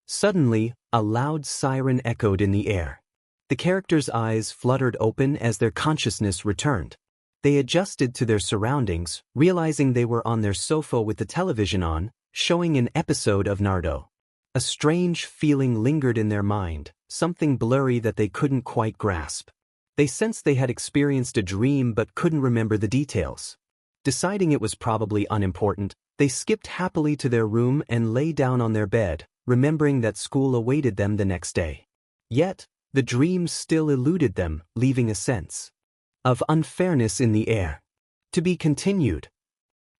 Suddenly, a loud siren echoed in the air. The characters' eyes fluttered open as their consciousness returned. They adjusted to their surroundings, realizing they were on their sofa with the television on, showing an episode of Naruto. A strange feeling lingered in their mind, something blurry that they couldn't quite grasp. They sensed they had experienced a dream but couldn't remember the details. Deciding it was probably unimportant, they skipped happily to their room and lay down on their bed, remembering that school awaited them the next day. Yet, the dream still eluded them, leaving a sense of unfairness in the air. To be continued.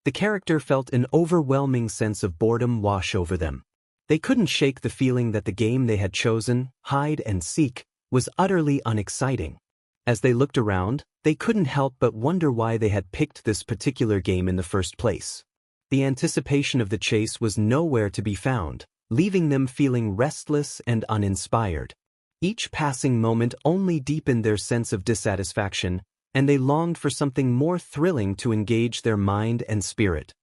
The character felt an overwhelming sense of boredom wash over them. They couldn't shake the feeling that the game they had chosen, hide and seek, was utterly unexciting. As they looked around, They couldn't help but wonder why they had picked this particular game in the first place. The anticipation of the chase was nowhere to be found, leaving them feeling restless and uninspired. Each passing moment only deepened their sense of dissatisfaction, and they longed for something more thrilling to engage their mind and spirit.